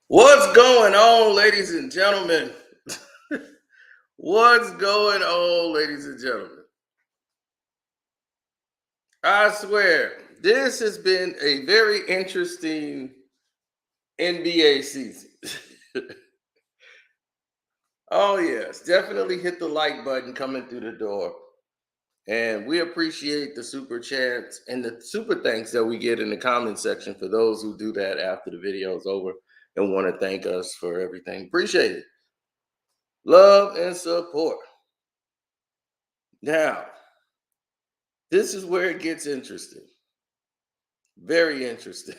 What's going on, ladies and gentlemen? What's going on, ladies and gentlemen? I swear, this has been a very interesting NBA season. Oh, yes, definitely hit the like button coming through the door. And we appreciate the super chats and the super thanks that we get in the comment section for those who do that after the video is over and want to thank us for everything. Appreciate it. Love and support. Now, this is where it gets interesting. Very interesting.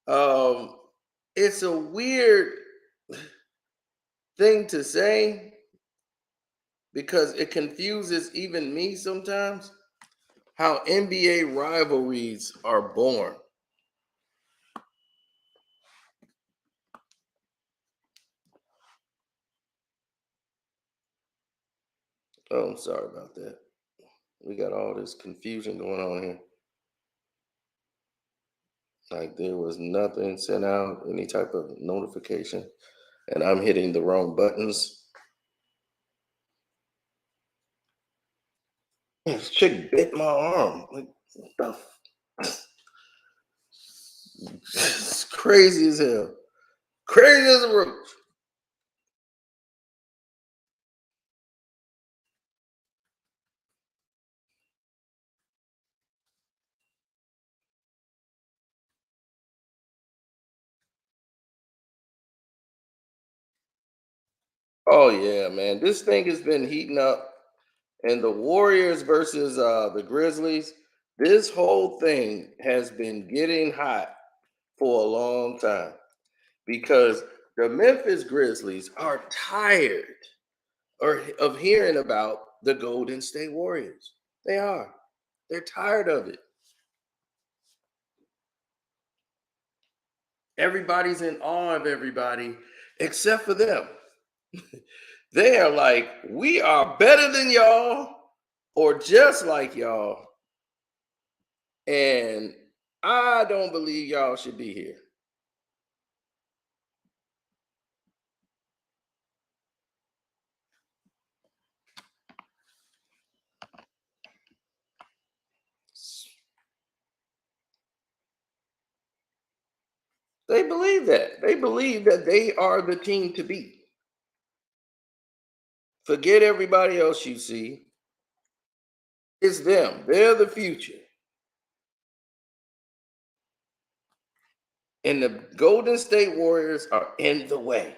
um, it's a weird thing to say because it confuses even me sometimes how NBA rivalries are born. Oh, I'm sorry about that. We got all this confusion going on here. Like there was nothing sent out, any type of notification, and I'm hitting the wrong buttons. This chick bit my arm. Like, what the it's crazy as hell. Crazy as a roach. Oh yeah, man. This thing has been heating up. And the Warriors versus the Grizzlies, this whole thing has been getting hot for a long time because the Memphis Grizzlies are tired of hearing about the Golden State Warriors. They are. They're tired of it. Everybody's in awe of everybody except for them. They are like, we are better than y'all or just like y'all. And I don't believe y'all should be here. They believe that. They believe that they are the team to beat. Forget everybody else you see. It's them. They're the future. And the Golden State Warriors are in the way.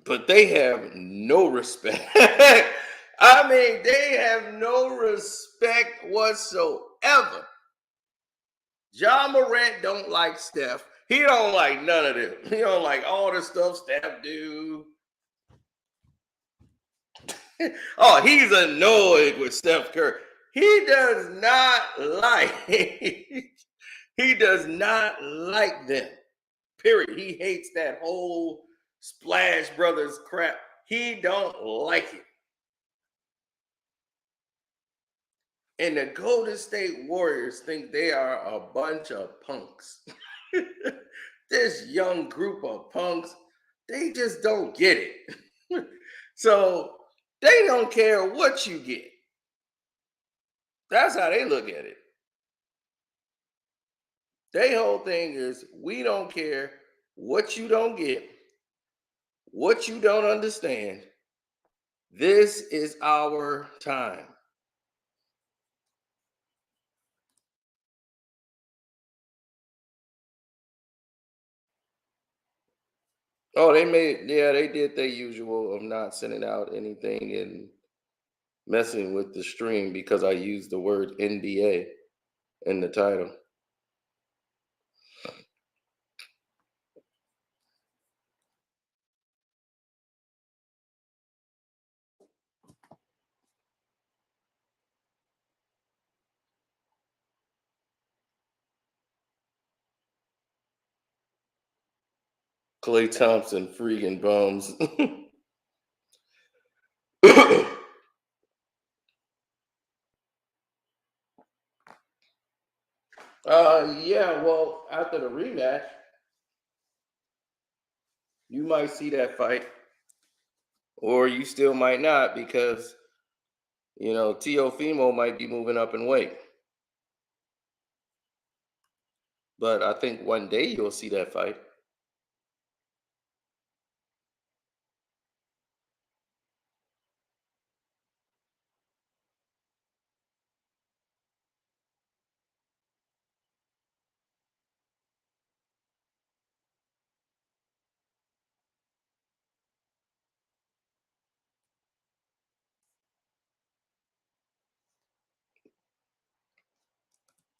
But they have no respect. I mean, they have no respect whatsoever. John Morant don't like Steph. He don't like none of them. He don't like all the stuff Steph do. Oh, he's annoyed with Steph Curry. He does not like. He does not like them. Period. He hates that whole Splash Brothers crap. He don't like it. And the Golden State Warriors think they are a bunch of punks. This young group of punks, they just don't get it. So they don't care what you get. That's how they look at it. Their whole thing is we don't care what you don't get, what you don't understand. This is our time. Oh, they did their usual of not sending out anything and messing with the stream because I used the word NBA in the title. Clay Thompson freaking bums. Yeah, well, after the rematch, you might see that fight, or you still might not because Teofimo might be moving up in weight. But I think one day you'll see that fight.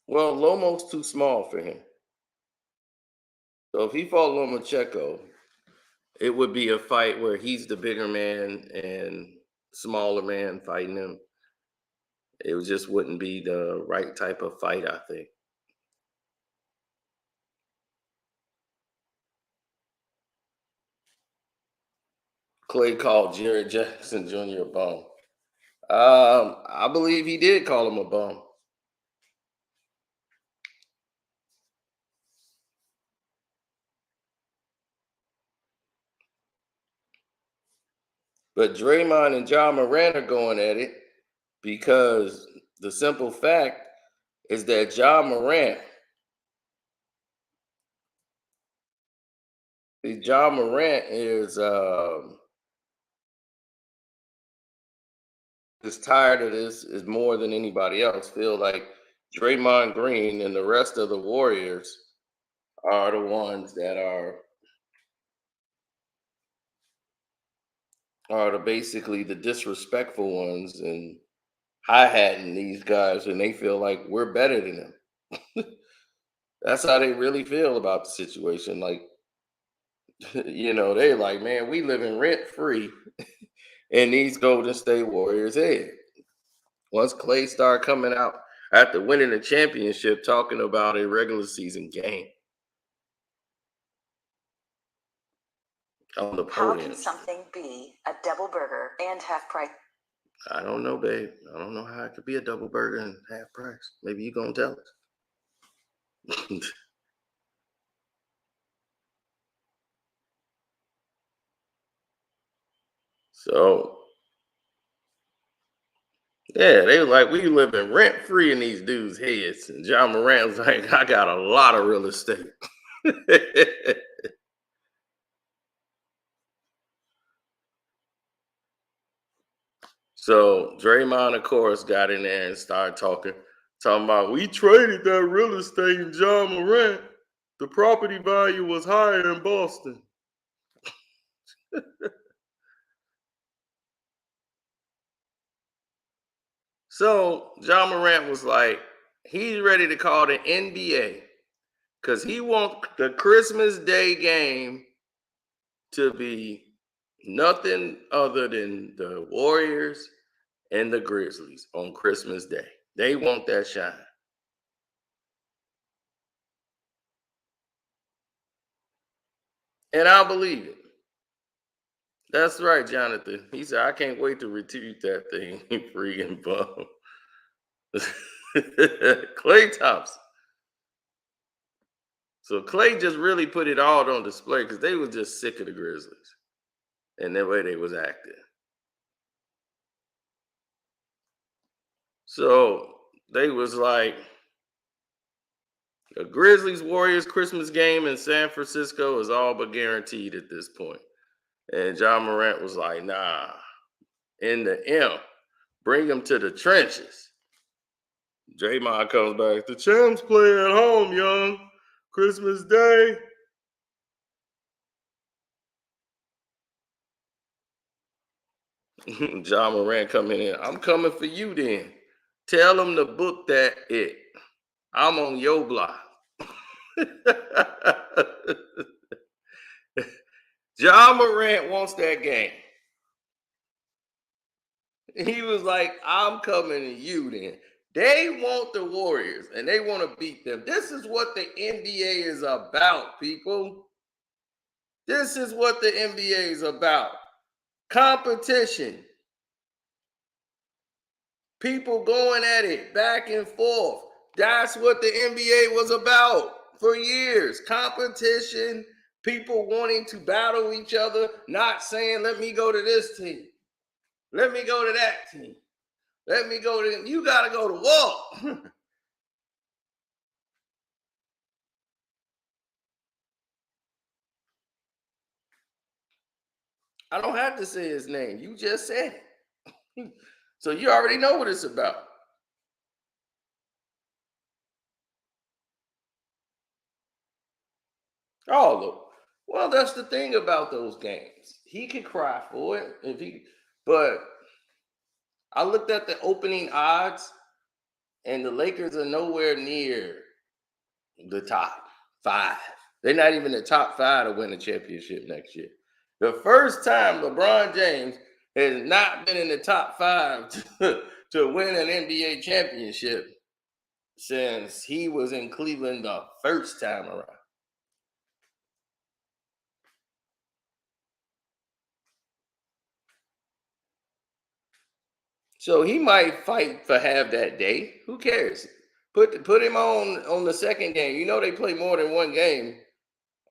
Well, Lomo's too small for him. So if he fought Lomachenko, it would be a fight where he's the bigger man and smaller man fighting him. It just wouldn't be the right type of fight, I think. Clay called Jared Jackson Jr. a bum. I believe he did call him a bum. But Draymond and John Moran are going at it because the simple fact is that John Morant is tired of this is more than anybody else. Feel like Draymond Green and the rest of the Warriors are the ones that are the basically the disrespectful ones and high hatting these guys, and they feel like we're better than them. That's how they really feel about the situation. Like, they're like, man, we living rent free in these Golden State Warriors' head. Once Clay started coming out after winning the championship, talking about a regular season game on the How podium. can something be a double burger and half price? I don't know, babe. I don't know how it could be a double burger and half price. Maybe you gonna tell us. So yeah, they were like, we living rent free in these dudes' heads. And John Moran was like, I got a lot of real estate. So Draymond, of course, got in there and started talking about we traded that real estate in John Morant. The property value was higher in Boston. So John Morant was like, he's ready to call the NBA because he wants the Christmas Day game to be nothing other than the Warriors and the Grizzlies on Christmas Day. They want that shine. And I believe it. That's right, Jonathan. He said, I can't wait to retweet that thing, freaking bum. Clay Thompson. So Clay just really put it all on display because they were just sick of the Grizzlies and the way they was acting. So they was like, a Grizzlies Warriors Christmas game in San Francisco is all but guaranteed at this point. And John Morant was like, nah, in the M, bring them to the trenches. Draymond comes back, the champs play at home, young. Christmas Day. John Morant coming in. I'm coming for you then. Tell them to book that it. I'm on your block. John Morant wants that game. He was like, I'm coming to you then. They want the Warriors and they want to beat them. This is what the NBA is about, people. This is what the NBA is about. Competition. People going at it back and forth. That's what the NBA was about for years. Competition, people wanting to battle each other, not saying, let me go to this team. Let me go to that team. Let me go to, you got to go to war. I don't have to say his name. You just said it. So you already know what it's about. Oh, look. Well, that's the thing about those games. He could cry for it if he, but I looked at the opening odds, and the Lakers are nowhere near the top five. They're not even the top five to win a championship next year. The first time LeBron James has not been in the top five to win an NBA championship since he was in Cleveland the first time around. So he might fight for half that day. Who cares? Put him on the second game. You know they play more than one game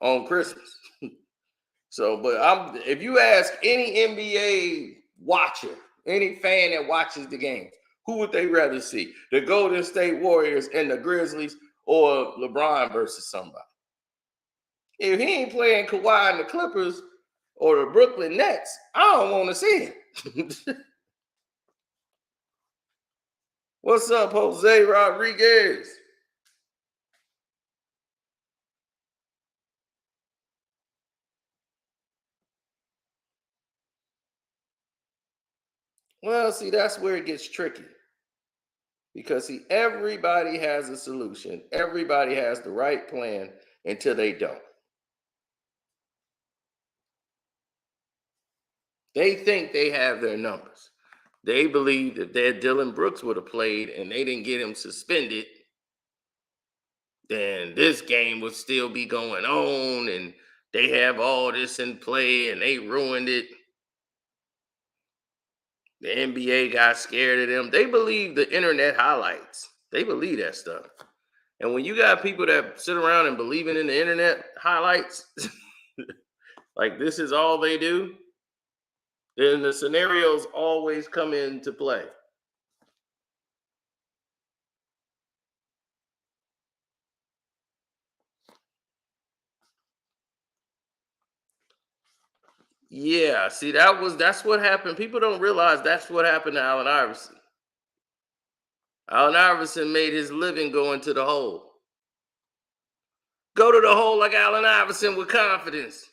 on Christmas. So, but if you ask any NBA watcher, any fan that watches the games, who would they rather see? The Golden State Warriors and the Grizzlies or LeBron versus somebody? If he ain't playing Kawhi and the Clippers or the Brooklyn Nets, I don't want to see him. What's up, Jose Rodriguez? Well, see, that's where it gets tricky. Because see, everybody has a solution. Everybody has the right plan until they don't. They think they have their numbers. They believe that their Dylan Brooks would have played and they didn't get him suspended, then this game would still be going on and they have all this in play and they ruined it. The NBA got scared of them. They believe the internet highlights. They believe that stuff. And when you got people that sit around and believing in the internet highlights, like this is all they do, then the scenarios always come into play. Yeah, see, that's what happened. People don't realize that's what happened to Allen Iverson. Allen Iverson made his living going to the hole. Go to the hole like Allen Iverson with confidence.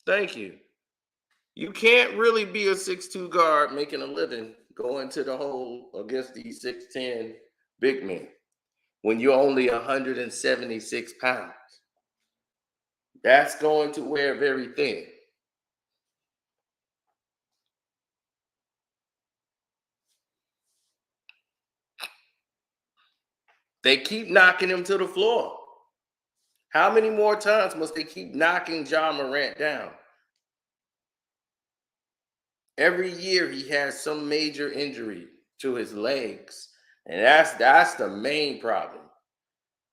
Thank you. You can't really be a 6'2" guard making a living going to the hole against these 6'10" big men when you're only 176 pounds. That's going to wear very thin. They keep knocking him to the floor. How many more times must they keep knocking John Morant down? Every year he has some major injury to his legs. And that's the main problem.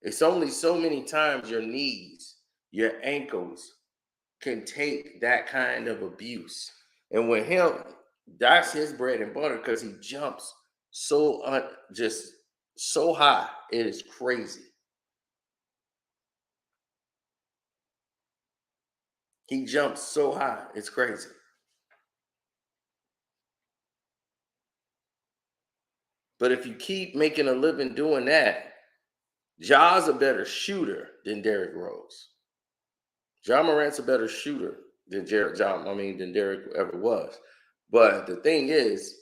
It's only so many times your knees, your ankles can take that kind of abuse. And with him, that's his bread and butter because he jumps just so high. It is crazy. He jumps so high. It's crazy. But if you keep making a living doing that, Ja's a better shooter than Derrick Rose. John Morant's a better shooter than than Derrick ever was. But the thing is,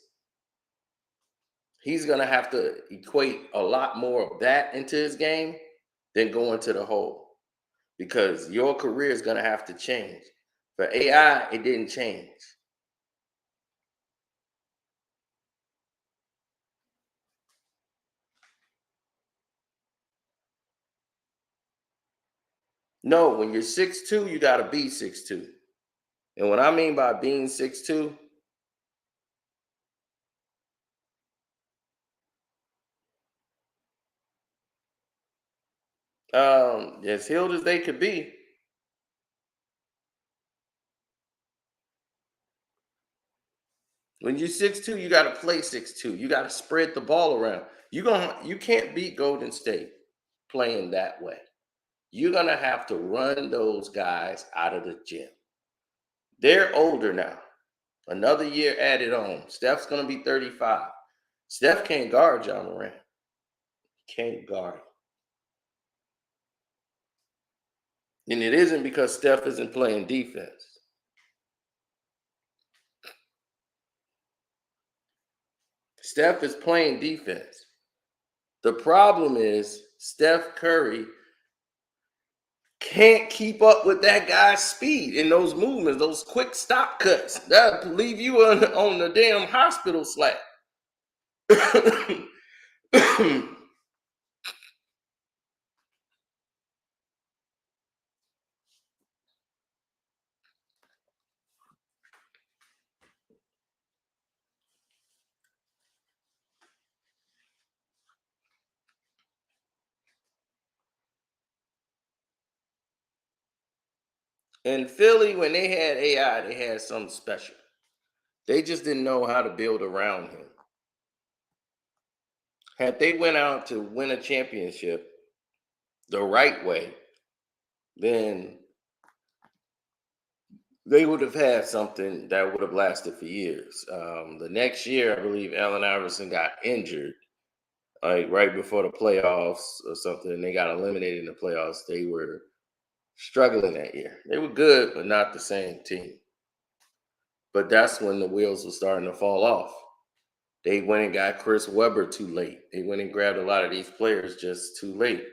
he's gonna have to equate a lot more of that into his game than going to the hole. Because your career is gonna have to change. For AI, it didn't change. No, when you're 6'2", you got to be 6'2". And what I mean by being 6'2", as healed as they could be, when you're 6'2", you got to play 6'2". You got to spread the ball around. You can't beat Golden State playing that way. You're gonna have to run those guys out of the gym. They're older now. Another year added on. Steph's gonna be 35. Steph can't guard John Morant. Can't guard. And it isn't because Steph isn't playing defense. Steph is playing defense. The problem is Steph Curry can't keep up with that guy's speed in those movements, those quick stop cuts. That'll leave you on the damn hospital slack. In Philly, when they had AI, they had something special. They just didn't know how to build around him. Had they went out to win a championship the right way, then they would have had something that would have lasted for years. The next year, I believe Allen Iverson got injured, like right before the playoffs or something, and they got eliminated in the playoffs. They were struggling that year. They were good, but not the same team. But that's when the wheels were starting to fall off. They went and got Chris Webber too late. They went and grabbed a lot of these players just too late.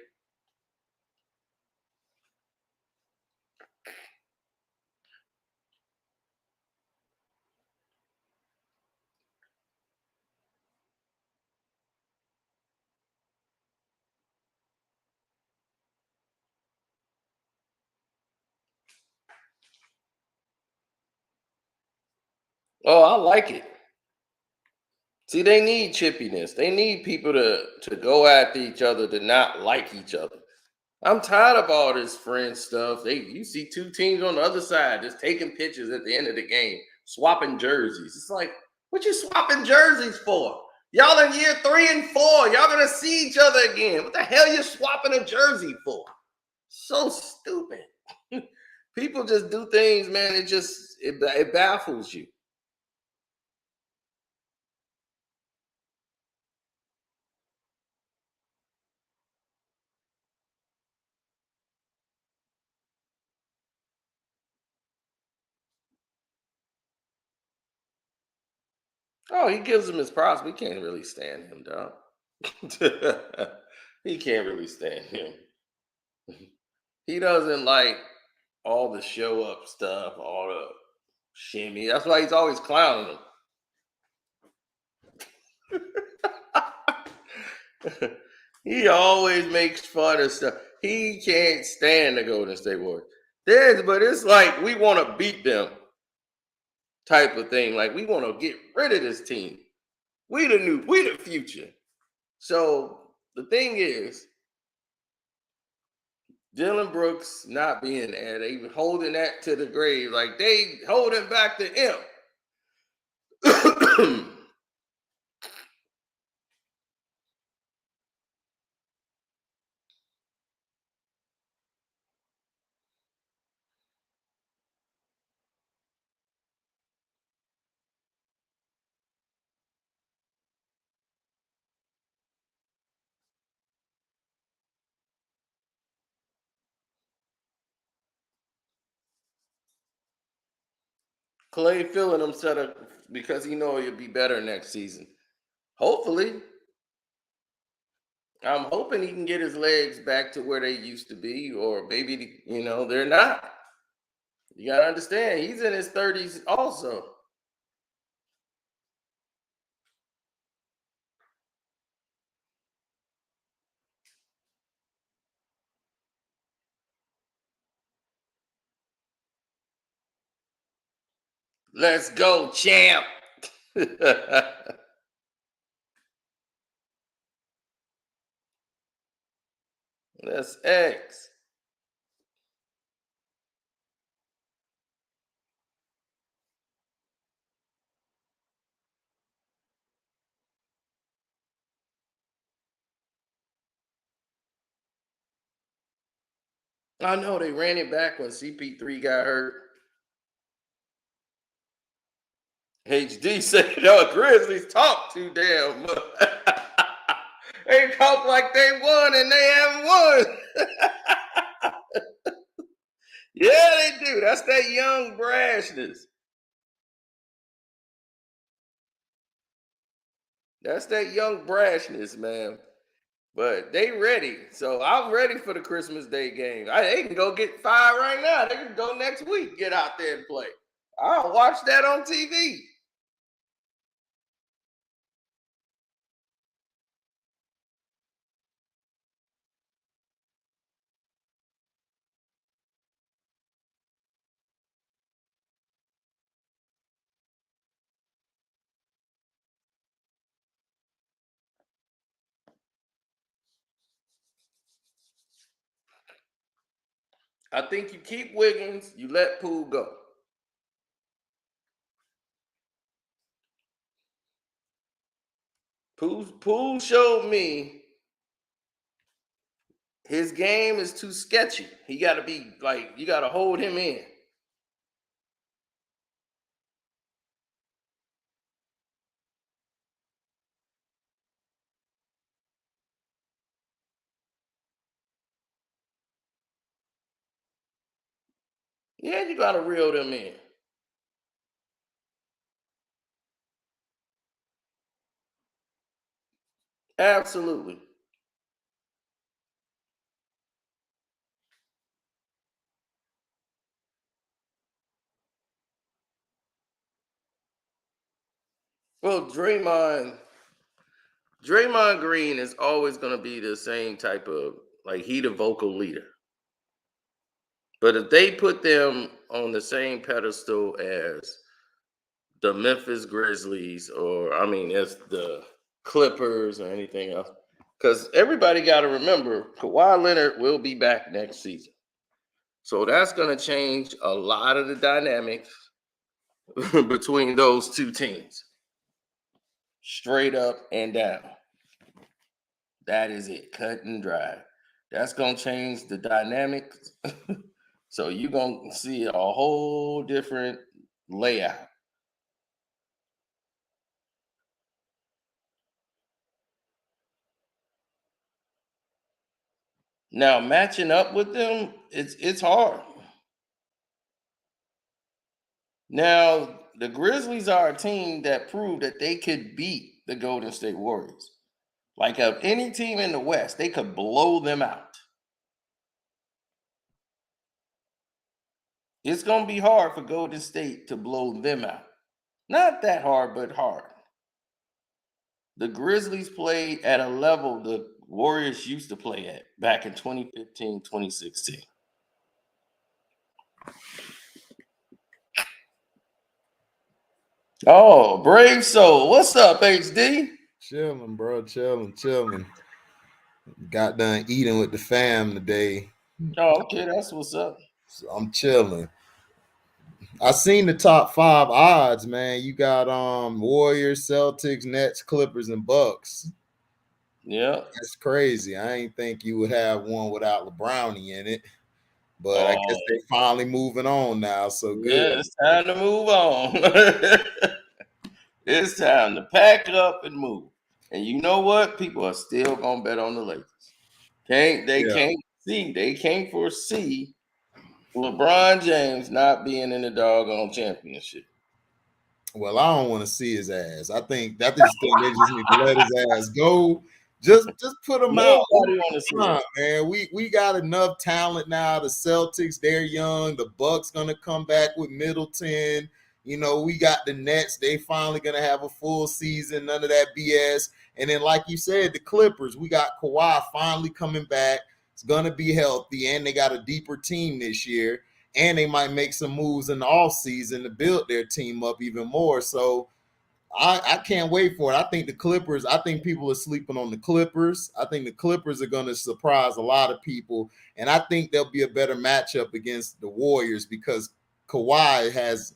Oh, I like it. See, they need chippiness. They need people to go after each other, to not like each other. I'm tired of all this friend stuff. You see two teams on the other side just taking pictures at the end of the game, swapping jerseys. It's like, what you swapping jerseys for? Y'all in year 3 and 4. Y'all gonna see each other again. What the hell you swapping a jersey for? So stupid. People just do things, man. It baffles you. Oh, he gives him his props. We can't really stand him, dog. He can't really stand him. He doesn't like all the show up stuff, all the shimmy. That's why he's always clowning him. He always makes fun of stuff. He can't stand the Golden State Warriors. But it's like we want to beat them type of thing. Like we want to get rid of this team. We the future. So the thing is, Dylan Brooks not being there, they holding that to the grave, like they holding back the imp. Clay feeling himself because he know he'll be better next season. Hopefully, I'm hoping he can get his legs back to where they used to be, or maybe they're not. You gotta understand, he's in his 30s also. Let's go, champ. That's X. I know they ran it back when CP3 got hurt. HD said, "No, Grizzlies talk too damn much. They talk like they won and they haven't won." Yeah, they do. That's that young brashness. That's that young brashness, man. But they ready. So I'm ready for the Christmas Day game. They can go get 5 right now. They can go next week, get out there and play. I'll watch that on TV. I think you keep Wiggins, you let Poole go. Poole showed me his game is too sketchy. He got to be like, you got to hold him in. Yeah, you got to reel them in. Absolutely. Well, Draymond Green is always going to be the same type of, like, he the vocal leader. But if they put them on the same pedestal as the Memphis Grizzlies, or I mean, as the Clippers or anything else, because everybody got to remember Kawhi Leonard will be back next season. So that's going to change a lot of the dynamics between those two teams, straight up and down. That is it, cut and dry. That's going to change the dynamics. So you're going to see a whole different layout. Now matching up with them, it's hard. Now the Grizzlies are a team that proved that they could beat the Golden State Warriors. Like of any team in the West, they could blow them out. It's gonna be hard for Golden State to blow them out. Not that hard, but hard. The Grizzlies played at a level the Warriors used to play at back in 2015, 2016. Oh, Brave Soul. What's up, HD? Chilling, bro. Chilling. Got done eating with the fam today. Oh, okay, that's what's up. So I'm chilling. I seen the top 5 odds, man. You got Warriors, Celtics, Nets, Clippers, and Bucks. Yeah. That's crazy. I ain't think you would have one without LeBrownie in it. But I guess Oh, they're finally moving on now. So good. yeah, it's time to move on. It's time to pack up and move. And you know what? People are still gonna bet on the Lakers. Yeah. They can't foresee LeBron James not being in the doggone championship. Well, I don't want to see his ass. I just think they just need to let his ass go. Just put him out. Nobody want to see it. Man. We got enough talent now. The Celtics, they're young. The Bucks gonna come back with Middleton. You know, we got the Nets. They finally gonna have a full season. None of that BS. And then, like you said, the Clippers. We got Kawhi finally coming back. It's gonna be healthy, and they got a deeper team this year. and they might make some moves in the offseason to build their team up even more. So I can't wait for it. I think people are sleeping on the Clippers. I think the Clippers are going to surprise a lot of people. And I think there'll be a better matchup against the Warriors because Kawhi's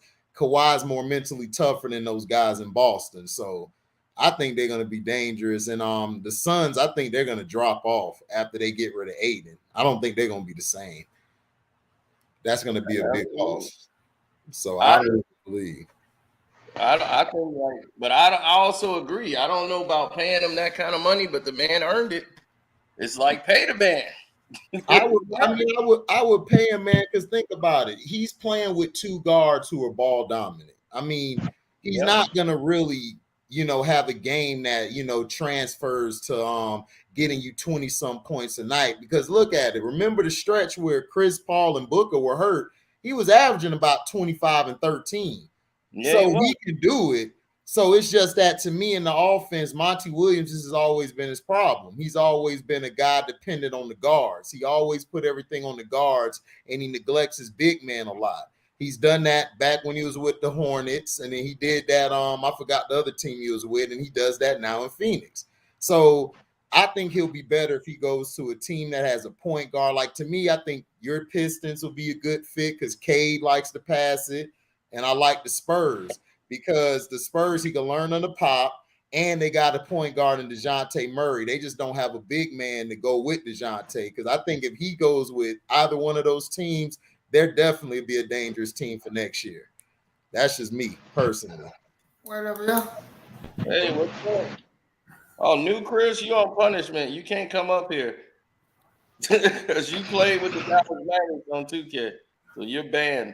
more mentally tougher than those guys in Boston. So I think they're going to be dangerous. And the Suns, I think they're going to drop off after they get rid of Aiden. I don't think they're going to be the same. That's going to be a big loss. So I really believe. I think but I also agree. I don't know about paying him that kind of money, but the man earned it. It's like pay the man. I would pay him, man, because think about it. He's playing with two guards who are ball dominant. I mean, he's not gonna really, have a game that transfers to getting you 20-some points a night. Because look at it. Remember the stretch where Chris Paul and Booker were hurt? He was averaging about 25 and 13. Yeah, so he can do it. So it's just that to me in the offense, Monty Williams has always been his problem. He's always been a guy dependent on the guards. He always put everything on the guards, and he neglects his big man a lot. He's done that back when he was with the Hornets, and then he did that. I forgot the other team he was with, and he does that now in Phoenix. So I think he'll be better if he goes to a team that has a point guard. Like to me, I think your Pistons will be a good fit because Cade likes to pass it. And I like the Spurs because the Spurs, he can learn on the pop, and they got a point guard in DeJounte Murray. They just don't have a big man to go with DeJounte because I think if he goes with either one of those teams, they'll definitely be a dangerous team for next year. That's just me personally. Whatever. Hey, what's up? Oh, new Chris, you on punishment. You can't come up here because you played with the Dallas Mavericks on 2K, so you're banned.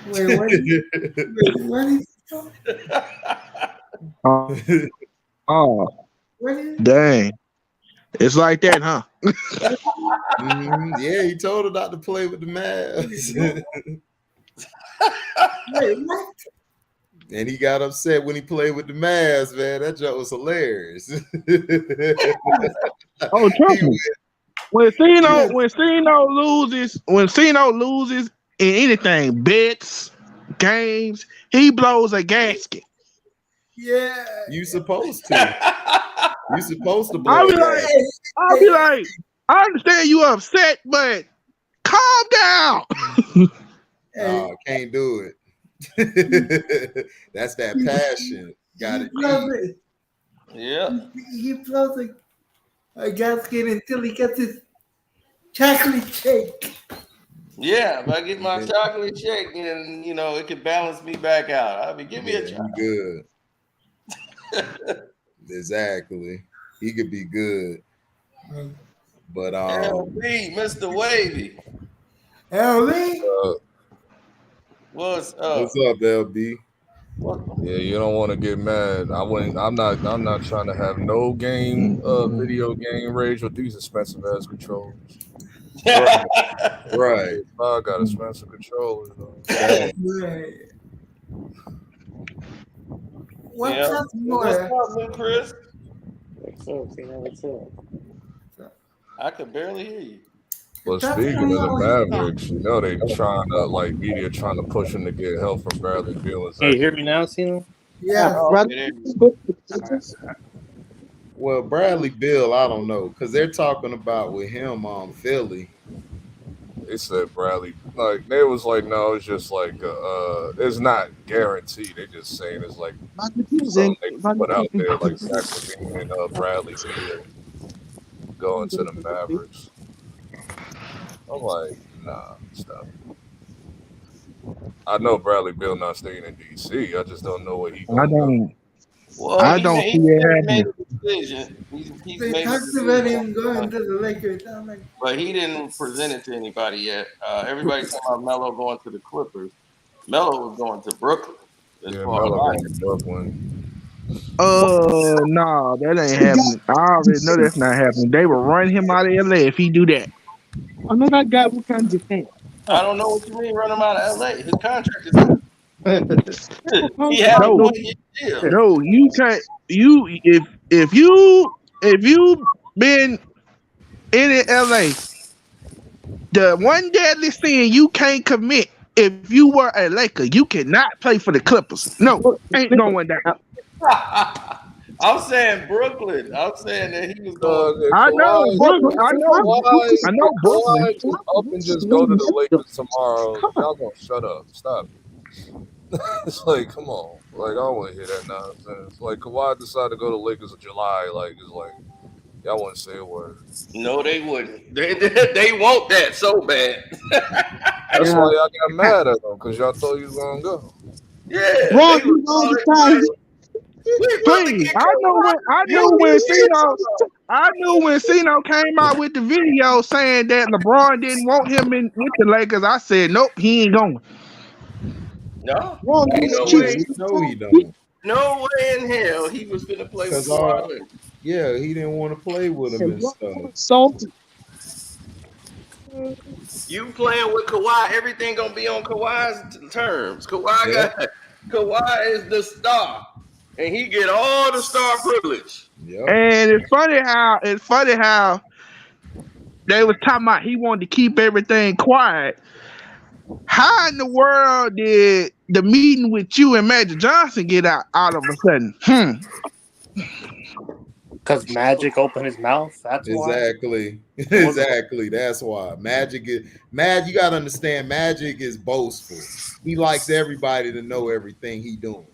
Wait, what is Oh, dang. It's like that, huh? Yeah, he told her not to play with the Mavs. Wait, what? And he got upset when he played with the Mavs, man. That joke was hilarious. Oh, trust me. When Cino loses in anything, bets, games, he blows a gasket. Yeah. You supposed to. You supposed to blow. I'll be like, I understand you upset, but calm down. No, can't do it. That's that passion. Got it. Yeah. He blows a gasket until he gets his chocolate shake. Yeah, if I get my chocolate shake, and it can balance me back out. I mean, give me a chocolate. Good. Exactly. He could be good. But LB, Mr. Wavy. LB? What's up? What's up, LB? Yeah, you don't want to get mad. I'm not trying to have no video game rage with these expensive ass controllers. Right. I got expensive controllers though. Right. What's up, new Chris? What's up, Tina? What's up? I could barely hear you. Well, speaking of the Mavericks, they trying to media trying to push him to get help from Bradley Beal. Hey, you hear me now, Tina? Yeah. Well, Bradley Beal, I don't know, because they're talking about with him on Philly. They said Bradley, they was like, no, it's just it's not guaranteed. They just saying it's like something they put out there, like Zach LaVine and Bradley Beal going to the Mavericks. I'm like, nah, stop. I know Bradley Beal not staying in DC. I just don't know what he. I don't see it happening. He's They made talked about him going to the Lakers. I'm like, but he didn't present it to anybody yet. Everybody's talking about Melo going to the Clippers. Melo was going to Brooklyn. Melo going to Brooklyn. No, that ain't happening. I already know that's not happening. They will run him out of LA if he do that. I know that guy. What kind of thing? I don't know what you mean run him out of LA. His contract is up. He had a 1-year deal. No, you can't. If you been in LA, the one deadly sin you can't commit if you were a Laker, you cannot play for the Clippers. No, ain't going down. I'm saying Brooklyn. I'm saying that he was going. I know Brooklyn. I know Brooklyn. Kawhi just up and just go to the Lakers tomorrow. Y'all gonna shut up. Stop it. It's like, come on. Like, I don't want to hear that nonsense. Like, Kawhi decided to go to Lakers in July. Like, it's like, y'all want to say a word. No, they wouldn't. They want that so bad. That's why y'all got mad at him, because y'all thought he was going to go. Yeah. Wrong they was all the already time. like, we about to Please, get I knew when Cino came out with the video saying that LeBron didn't want him in with the Lakers. I said, nope, he ain't going. No, Wrong ain't no Yeah, way. we know he don't. No way in hell he was finna play with Because Kawhi Leonard. yeah, he didn't want to play with him and stuff. Salty. You playing with Kawhi, everything gonna be on Kawhi's terms. Yeah. Kawhi is the star, and he get all the star privilege. Yep. And it's funny how they was talking about he wanted to keep everything quiet. How in the world did the meeting with you and Magic Johnson get out of a sudden? Because Magic opened his mouth. That's why. Exactly. Exactly. That's why. Magic. You gotta understand, Magic is boastful. He likes everybody to know everything he doing.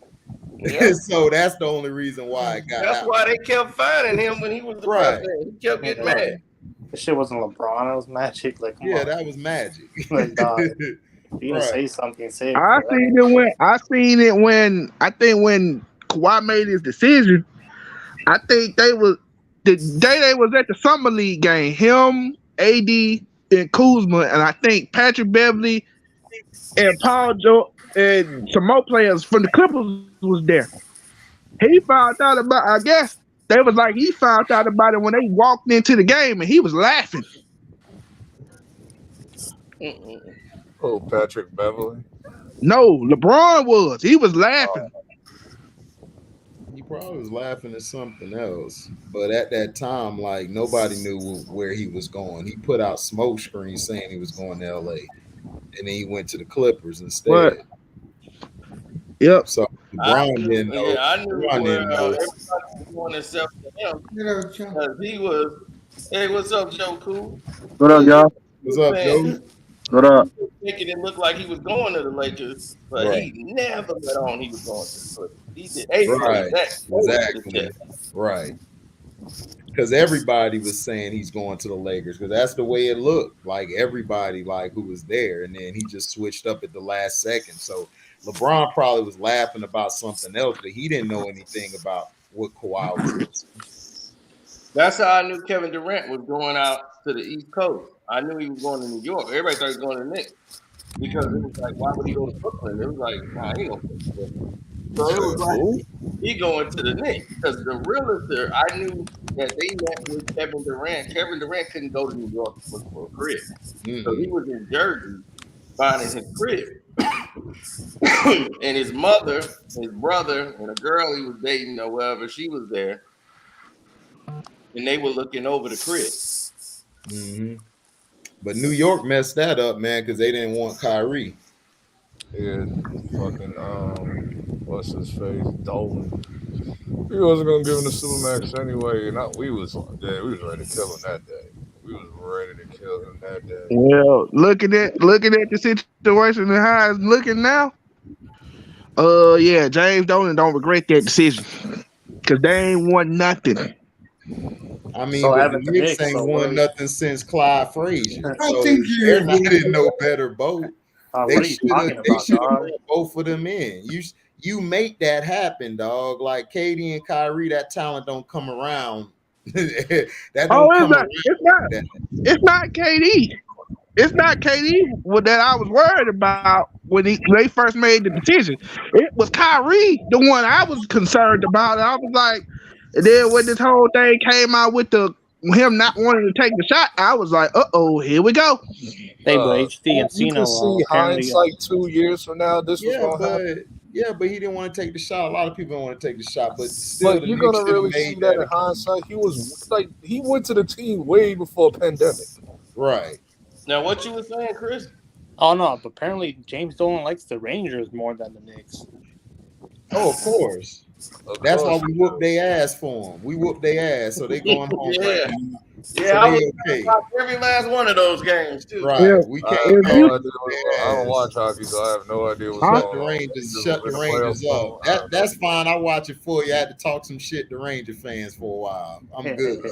Yeah. So that's the only reason why it got That's out. why they kept finding him when he was the Right. president. He kept getting mad. This shit wasn't LeBron. It was Magic. Like, come Yeah, on. that was Magic. Like, dog. If you Right. say something, say it. I seen it when I think when Kawhi made his decision. I think they was the day they was at the summer league game. Him, AD, and Kuzma, and I think Patrick Beverly and Paul George and some more players from the Clippers was there. He found out about. I guess they was like he found out about it when they walked into the game, and he was laughing. Oh, Patrick Beverly. No, LeBron was. He was laughing. He probably was laughing at something else, but at that time, like nobody knew where he was going. He put out smoke screens saying he was going to LA, and then he went to the Clippers instead. What? Yep. So LeBron didn't know. Yeah, I knew LeBron where didn't know. everybody was going except for him You know, John. because he was. Hey, what's up, Joe? Cool. What up, y'all? What's up, Joe? What up? Making it look like he was going to the Lakers, but Right. he never let on he was going to the Clippers. He did. Hey, Right. Exactly. Exactly. Right. Because everybody was saying he's going to the Lakers because that's the way it looked. Like everybody, like who was there, and then he just switched up at the last second. So LeBron probably was laughing about something else, but he didn't know anything about what Kawhi was doing. That's how I knew Kevin Durant was going out to the East Coast. I knew he was going to New York. Everybody thought he was going to the Knicks because it was like, why would he go to Brooklyn? It was like, nah, he ain't gonna go to Brooklyn. So it was like he going to the Knicks because the realtor, I knew that they met with Kevin Durant. Kevin Durant couldn't go to New York to look for a crib, so he was in Jersey finding his crib. And his mother, his brother, and a girl he was dating or whatever, she was there, and they were looking over the crib. Mm-hmm. But New York messed that up, man, because they didn't want Kyrie. Yeah, fucking what's his face? Dolan. He wasn't gonna give him the Supermax anyway, and we was ready to kill him that day. We was ready to kill him that day. Well, looking at the situation and how it's looking now, yeah, James Dolan don't regret that decision because they ain't won nothing. I mean, So but haven't the the Knicks Knicks, ain't so won what- nothing since Clyde Frazier. I So think they're you're not in no better boat. what They are you talking should about, have dog? put both of them in. You make that happen, dog. Like Katie and Kyrie, that talent don't come around. That don't come around. It's not KD. It's not KD that I was worried about when they first made the decision. It was Kyrie, the one I was concerned about. I was like, and then when this whole thing came out with him not wanting to take the shot, I was like, here we go. Hey, but HD and You Cino can see apparently. hindsight 2 years from now. This was gonna happen. But he didn't want to take the shot. A lot of people don't want to take the shot, but still, But the you're Knicks gonna should have really see made that in that. hindsight. He went to the team way before pandemic. Right. Now, what you were saying, Chris? Oh no, but apparently James Dolan likes the Rangers more than the Knicks. Oh, of course. Of That's why course. we whoop their ass for them. We whoop their ass, so they going home Yeah. right. Yeah, So I they was okay. every last one of those games too. Right. Yeah. We I can't have If no you, idea. I don't watch hockey, so I have no idea what's huh? shut going the on. Rangers. Shut the Rangers up. That's fine. I watch it for you. I had to talk some shit to Ranger fans for a while. I'm good.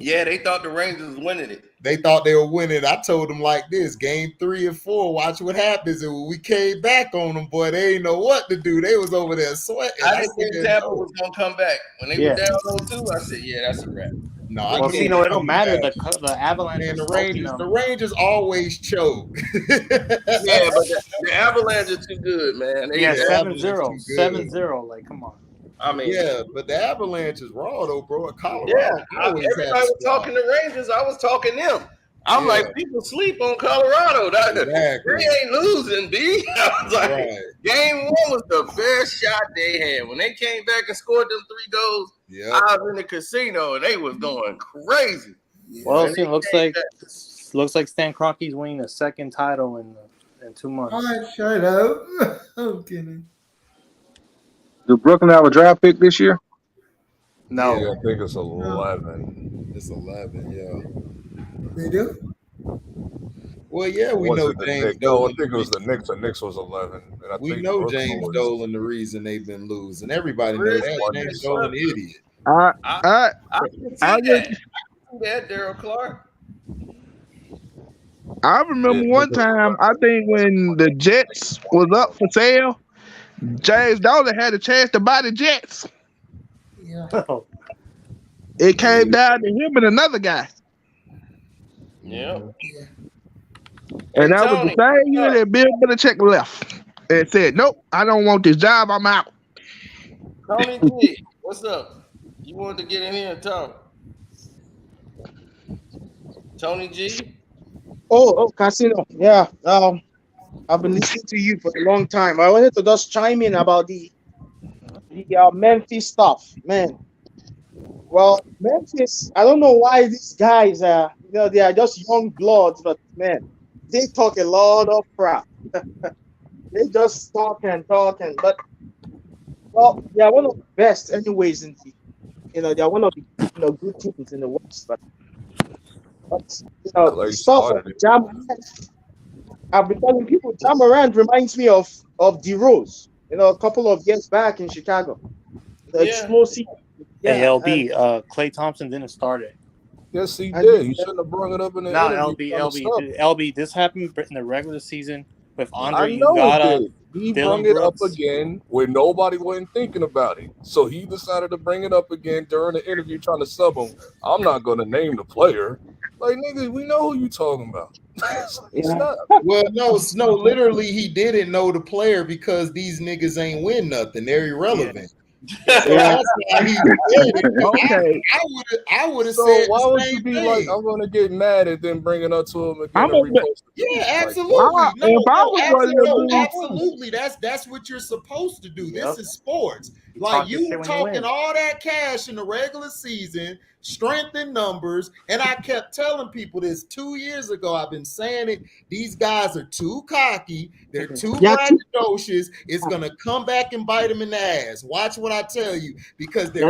Yeah, they thought the Rangers was winning it. They thought they were winning. I told them like this: Game 3 and 4. Watch what happens. And when we came back on them, boy, they ain't know what to do. They was over there sweating. I didn't think Tampa was gonna come back when they were down 0-2. I said, "Yeah, that's a wrap." No, I Well, knew see, it. no, it don't matter. The Avalanche Man, are the smoking Rangers, them. the Rangers always choke. Yeah, but the Avalanche are too good, man. Yeah, the 7-0. Avalanche too good. 7-0. Like, come on. I mean, Yeah, but the Avalanche is raw though, bro. Colorado yeah. always Everybody had a was squad. talking to Rangers. I was talking them. I'm Yeah. like, people sleep on Colorado. Exactly. They ain't losing, B. I was like, Right. Game 1 was the best shot they had. When they came back and scored them 3 goals, Yep. I was in the casino and they was going crazy. Well, And see, they looks came like Stan Kroenke's winning the second title in 2 months. All right, shut up. I'm kidding. do Brooklyn have a draft pick this year? No. Yeah, I think it's 11. It's 11, yeah. They do? Well, yeah, we Was know it the James Knicks? No, I Dolan. think it was the Knicks. The Knicks was 11. And I We think know Brooklyn James was- Dolan the reason they've been losing. Everybody knows Really? that. James Dolan idiot. I I can see I that. just I can see that, Daryl Clark. I remember Yeah, one time, I think when the Jets was up for sale, James Dolan had a chance to buy the Jets. Yeah. It came down to him and another guy. Yeah. And that was the same year that Bill Belichick left and said, nope, I don't want this job. I'm out. Tony G, what's up? You wanted to get in here and talk. Tony G? Oh, Casino. Yeah. I've been listening to you for a long time. I wanted to just chime in about the Memphis stuff, man. Well, Memphis, I don't know why these guys are, they are just young bloods, but man, they talk a lot of crap. They just talk, but well, they are one of the best, anyways. They are one of the good teams in the West. But Clay the stuff of started it. Jam, I've been telling people, Jam Morant reminds me of D-Rose. A couple of years back in Chicago, the explosive. Hey, LB, Klay Thompson didn't start it. Yes, he did. He shouldn't have brought it up in the No, interview. LB, this happened in the regular season with Andre I know Iguodala. it did. He Dylan brought it up Brooks. again when nobody wasn't thinking about it. So he decided to bring it up again during the interview, trying to sub him. I'm not going to name the player. Like, nigga, we know who you talking about. Well, no, literally, he didn't know the player because these niggas ain't win nothing. They're irrelevant. So that's why he did it. Okay. I would have So said why the would same you be thing. like, I'm going to get mad and then bring it up to him again I'm and a- repost it? Yeah, absolutely. Wow, if I was one of them dudes- Absolutely. That's what you're supposed to do. Yep. This is sports. You Like talk your you shit were when you talking win. all that cash in the regular season, strength in numbers, and I kept telling people this 2 years ago. I've been saying it. These guys are too cocky. They're too braggadocious. It's gonna come back and bite them in the ass. Watch what I tell you, because they're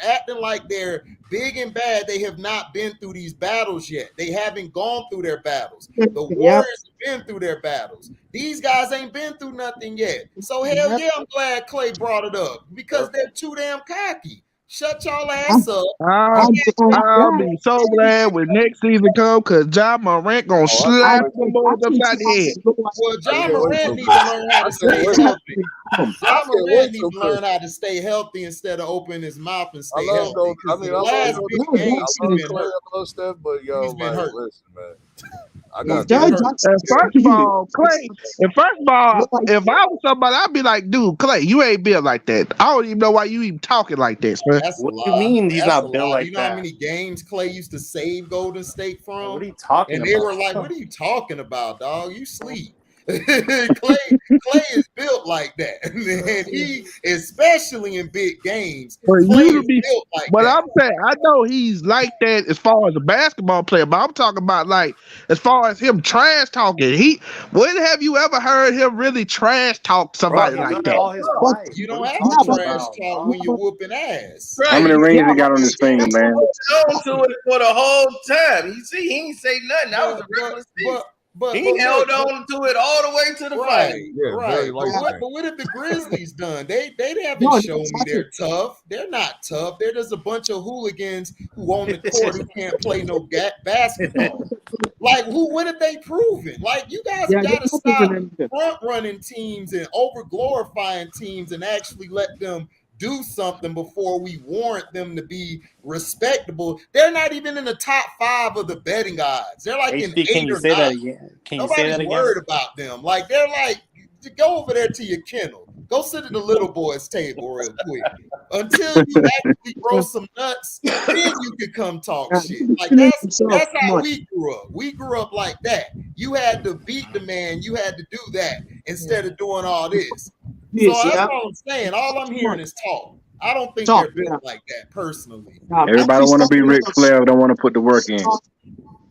acting like they're big and bad. They have not been through these battles yet. They haven't gone through their battles. The Warriors have been through their battles. These guys ain't been through nothing yet. So hell yeah, I'm glad Clay brought it up because they're too damn cocky. Shut y'all ass up. I'll be so glad when next season come because John Morant gonna slap them boys upside the head. Well, John Morant needs to learn how to stay healthy. John Morant needs to learn how to stay healthy instead of opening his mouth and stay healthy. I mean, I last love big game, Clay, he's been hurt. I love Steph, but yo, He's been like, hurt. listen, man. I He's got been hurt. And first of all, Clay, if I was somebody, I'd be like, dude, Clay, you ain't built like that. I don't even know why you even talking like that, son. That's What a do you lie. mean he's That's not a built lie. like You know how that? many games Clay used to save Golden State from? What are you talking And about? they were like, what are you talking about, dog? You sleep. Clay is built like that, and he, especially in big games, For Clay you to is be, built like but that. I'm saying I know he's like that as far as a basketball player, but I'm talking about like as far as him trash talking. When have you ever heard him really trash talk somebody Bro, he's like done it that? all his But life. You What don't are you have yeah, to talking but trash about, talk dog? when you're whooping ass. Right. How many He rings yeah, he got on his finger, man? held on to it for the whole time. You see, he ain't say nothing. That was But a regular season. but He look, held on to it all the way to the right, finals. Yeah, very right. light skin. But what have the Grizzlies done? They haven't no, shown me they're tough. They're not tough. They're just a bunch of hooligans who on the court who can't play no basketball. Like what have they proven? Like you guys yeah, have got to there's not even stop anything. front running teams and over glorifying teams and actually let them do something before we warrant them to be respectable. They're not even in the top 5 of the betting odds. They're like in HD, 8 can you or say 9. that again? Can you say Nobody's that again? worried about them. Like they're like, go over there to your kennel. Go sit at the little boy's table real quick. Until you actually grow some nuts, then you can come talk shit. Like that's how we grew up. We grew up like that. You had to beat the man. You had to do that instead of doing all this. So that's all I'm saying. All I'm hearing is talk. I don't think Talk, they're built yeah. like that personally. Everybody want to be Ric Flair, don't want to put the work in.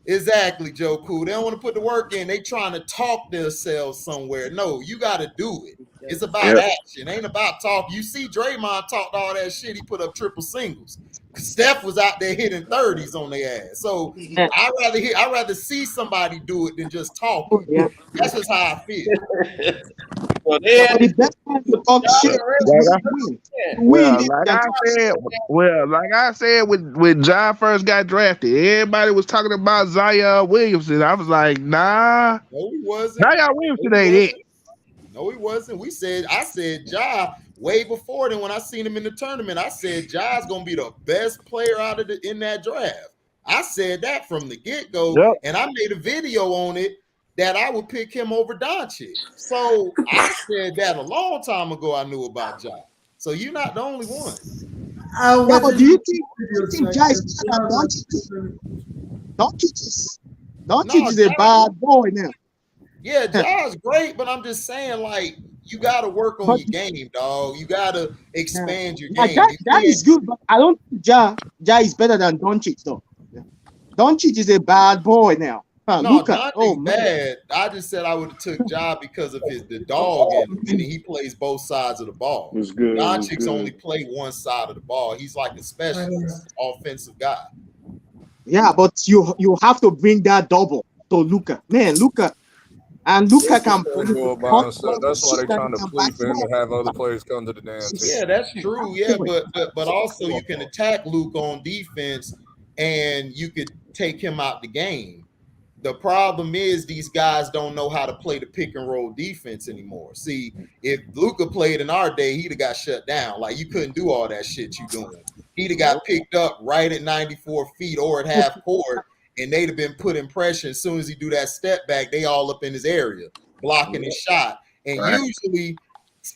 Exactly, Joe Cool. They don't want to put the work in. They trying to talk themselves somewhere. No, you got to do it. It's about action. Ain't about talk. You see Draymond talked all that shit. He put up triple singles. Steph was out there hitting 30s on their ass. So I'd rather see somebody do it than just talking. Yeah. That's just how I feel. So they Yeah, had but the best time to talk shit is when Like you win. yeah. You win, Well, then you like can I talk said, when John first got drafted, everybody was talking about Zion Williamson. I was like, nah, No, he wasn't. Zion Williamson ain't it. No, he wasn't. I said Ja way before then when I seen him in the tournament. I said Ja's gonna be the best player in that draft. I said that from the get-go, Yep. and I made a video on it that I would pick him over Doncic. So I said that a long time ago. I knew about Ja. So you're not the only one. Yeah, but do you think Ja is better than Doncic? Doncic is a bad boy now. Yeah, Ja's great, but I'm just saying, like, you got to work on your game, dog. You got to expand your game. That is good, but I don't think Ja is better than Doncic, though. Yeah. Doncic is a bad boy now. No, Doncic's bad. I just said I would have took Ja because of the dog in him, and he plays both sides of the ball. It was good. Doncic's only play one side of the ball. He's like a specialist, offensive guy. Yeah, but you have to bring that double to Luka. Man, Luka can. That's why they're trying to plead for him to have other players come to the damn team. Yeah, that's true. Yeah, but also you can attack Luka on defense, and you could take him out the game. The problem is these guys don't know how to play the pick and roll defense anymore. See, if Luka played in our day, he'd have got shut down. Like you couldn't do all that shit you doing. He'd have got picked up right at 94 feet or at half court, and they'd have been put in pressure. As soon as he do that step back, they all up in his area, blocking his shot. And usually,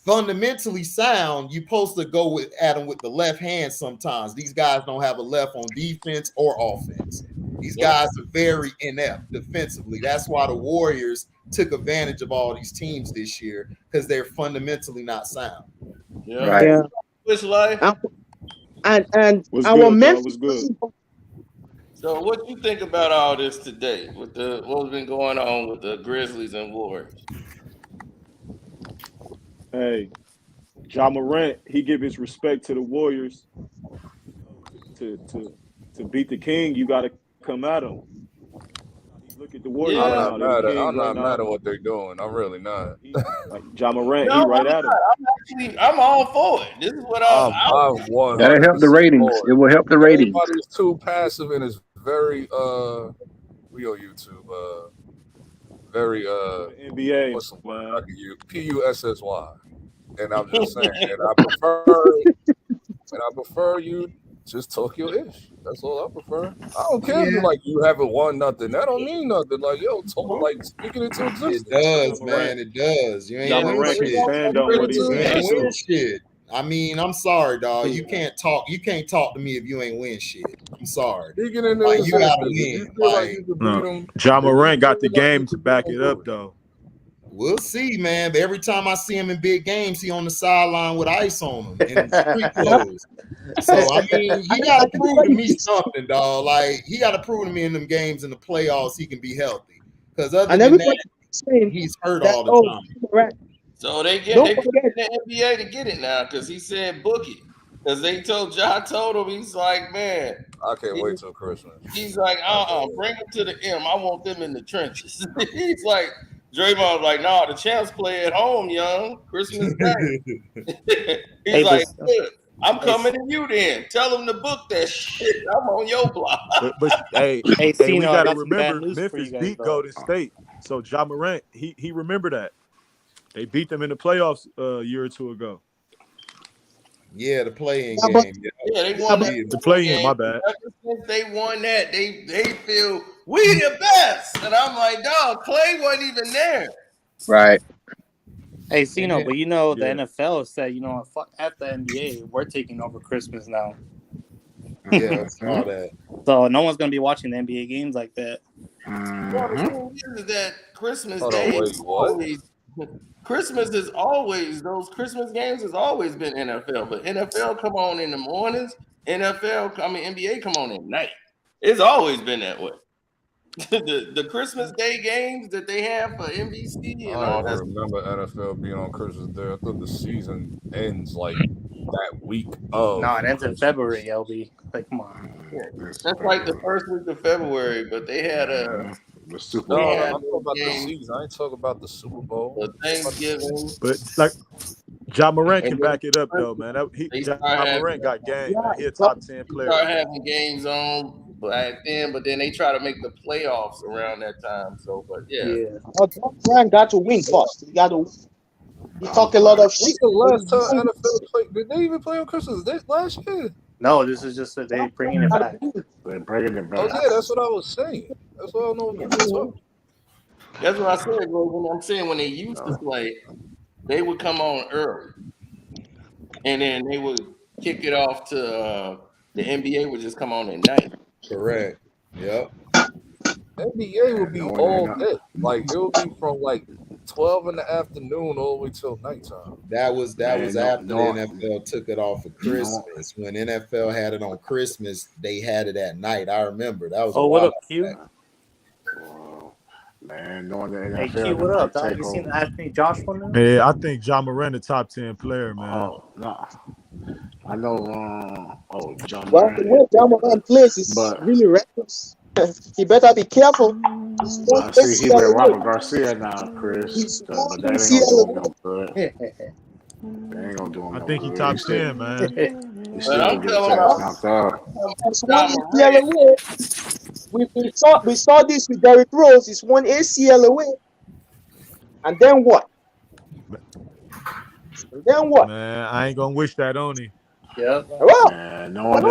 fundamentally sound, you're supposed to go at him with the left hand sometimes. These guys don't have a left on defense or offense. These guys are very inept defensively. That's why the Warriors took advantage of all these teams this year, because they're fundamentally not sound. Yeah. Right. Yeah. Which life? And Was our good, Memphis was good. So what you think about all this today with what's been going on with the Grizzlies and Warriors? Hey, Ja Morant, he give his respect to the Warriors. To beat the King, you got to come at him. Look at the Warriors Yeah. right now. I'm not mad at what they're doing. I'm really not. Like Ja Morant, No, he right at him. I'm all for it. This is what I'm 100% That'll help the ratings. for It will help the ratings. Everybody's too passive and is very we on YouTube very NBA. what's the word I can use? PUSSY. And I'm just saying, and I prefer you just talk your ish. That's all I prefer. I don't care if you haven't won nothing. That don't mean nothing. Like talk like speaking into existence. It does, man. It does. You Ja ain't Morant can stand on what he's saying. ain't win shit. I mean, I'm sorry, dog. You can't talk to me if you ain't win shit. I'm sorry. Speaking into Like, you gotta existence. win. You feel like you can beat No. them. Ja Morant got the game to back it up, though. We'll see, man. But every time I see him in big games, he on the sideline with ice on him and street clothes. So I mean, he got to prove to me something, dog. Like he got to prove to me in them games in the playoffs he can be healthy. Because other than that, he's hurt all the time. Right. So they Don't put forget- in the NBA to get it now because he said book it. Because they told him, he's like, man, I can't wait till Christmas. he's like, bring them to the M. I want them in the trenches. He's like, Draymond's like, nah, the champs play at home, young. Christmas Day. He's Hey, like, but- good. I'm coming to you then. Tell them to book that shit. I'm on your block. But hey, Hey, we Cino, I gotta got some bad remember news for Memphis you guys, beat though. Golden State. So Ja Morant, he remember that. They beat them in the playoffs a year or two ago. Yeah, the playing Yeah, but- game. Yeah, they won that The play-in, game. my bad. Ever since they won that, they feel we the best. And I'm like, dog, Clay wasn't even there. Right. Hey, Cino, but you know the Yeah. NFL said, you know, fuck at the NBA, we're taking over Christmas now. Yeah, I saw that. So no one's gonna be watching the NBA games like that. Well, the thing is that Christmas Hold on, Day wait, is what? always Christmas is always those Christmas games has always been NFL, but NFL come on in the mornings, NBA come on at night. It's always been that way. the Christmas Day games that they have for NBC and I all don't that. remember NFL being on Christmas Day. I thought the season ends like that week of. No, it ends in Christmas. February, LB. Like, come on. That's like the first week of February, but they had the Super No, they Bowl. had I'm talking about the games season. I ain't talking about the Super Bowl. for Thanksgiving. But like Ja Morant can And back it up though, man. They Ja start having- Morant got game, man. He a top 10 player. Start having games on back then, but then they try to make the playoffs around that time. So, but yeah. Brian got to win first. He got to. He talked a lot of shit. When's the last time NFL played? Did they even play on Christmas Day last year? No, this is just that they bringing it back. They're bringing it Oh back. yeah, that's what I was saying. That's what I don't know what you're talking. That's what I said, bro. When I'm saying when they used to play, they would come on early, and then they would kick it off to the NBA would just come on at night. Correct. Yep. NBA would be No, all no. day. Like it would be from like 12 in the afternoon all the way till nighttime. That was Man, after no. the NFL took it off for Christmas. When NFL had it on Christmas, they had it at night. I remember that was. Oh, a what while up, Q? back. Man, knowing the Hey, NFL, Q, what they up, might dog? take You seen over. Anthony Joshua now? Yeah, I think Ja Morant a top 10 player, man. Oh, no. I know. John Well, Morant. the way John Morant plays is But- really reckless. He better be careful. I see he been Robert Garcia now, Chris. But that ain't gonna do him no good. That ain't gonna do him I no think he good. top 10, man. He still I'm gonna get his telling ass you, knocked out. It's one ACL away. We saw this with Derrick Rose. It's one ACL away. And then what? Man, I ain't gonna wish that on him. Yep. Well, Man, knowing the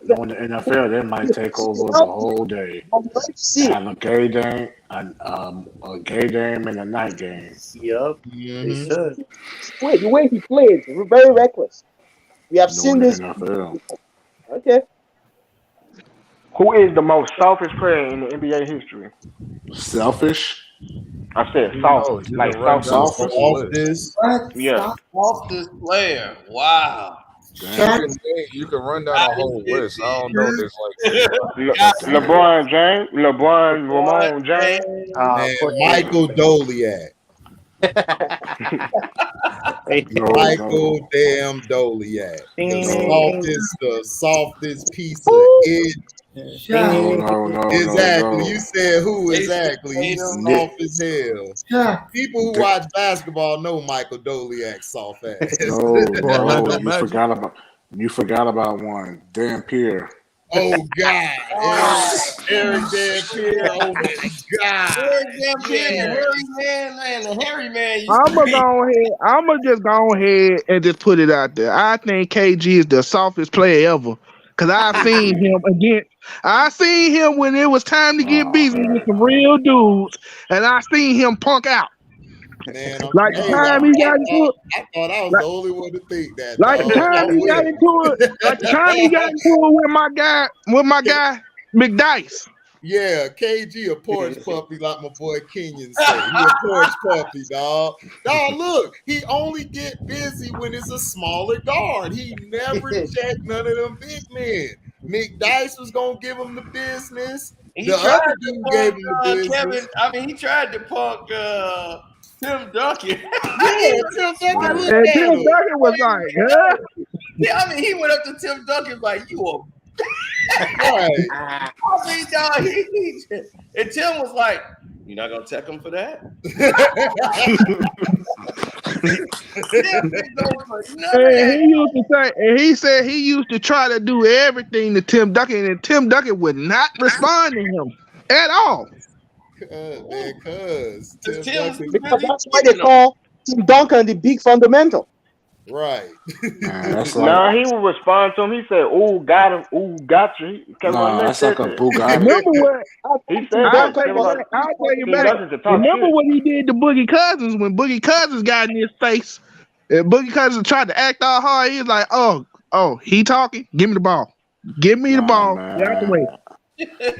NFL, they might take over the whole day. And a gay game, a gay game and a night game. Yep. They should. Wait, the way he plays, very reckless. We have seen Knowing this. the NFL. Okay. Who is the most selfish player in the NBA history? Selfish? I said Oh, soft, you like can run down soft. the whole list. Yeah. Softest player. Wow. You can run down a whole list. I don't know. There's LeBron James, Ramon James, Man, Michael Doliak. Michael damn Doliak. The softest piece of it. No. Exactly. You said who exactly? He's soft as hell. Yeah. People who watch basketball know Michael Doliak soft ass. No, you forgot about one. Dan Pierre. Oh God. Eric Dan Pierre. Oh my God. Eric Dan Pierre, the hairy man. I'ma just go ahead and just put it out there. I think KG is the softest player ever. Cause I seen him when it was time to get busy with some real dudes, and I seen him punk out. Man, like the time he got into it. I thought I was the only one to think that. Like the time he got into it. Like the time he got into it with my guy, McDice. Yeah, KG a porch puppy, like my boy Kenyon said. He a porch puppy, dog. Dog, look, he only get busy when it's a smaller guard. He never checked none of them big men. McDice was gonna give him the business. He The tried other to dude punk gave him the business. Kevin. I mean, he tried to punk Tim Duncan. Yeah, Tim Duncan looked And at Tim him. Duncan was like, huh? Yeah, I mean, he went up to Tim Duncan like, "You a." Right. I mean, dog, and Tim was like, "You're not gonna tech him for that." And he used to say, and he said he used to try to do everything to Tim Duncan, and Tim Duncan would not respond to him at all. Because Because that's why they call Tim Duncan the big fundamental. Right. That's Nah, like, he would respond to him. He said, "Ooh, got him. Ooh, got you." nah, that's like a Bugatti. Remember what? He said I'll that. tell you Tim back. Duncan could talk Remember shit. what he did to Boogie Cousins when Boogie Cousins got in his face? And Boogie Cousins tried to act all hard. He was like, "Oh, he talking? Give me the ball. Give me the ball. Get out the way."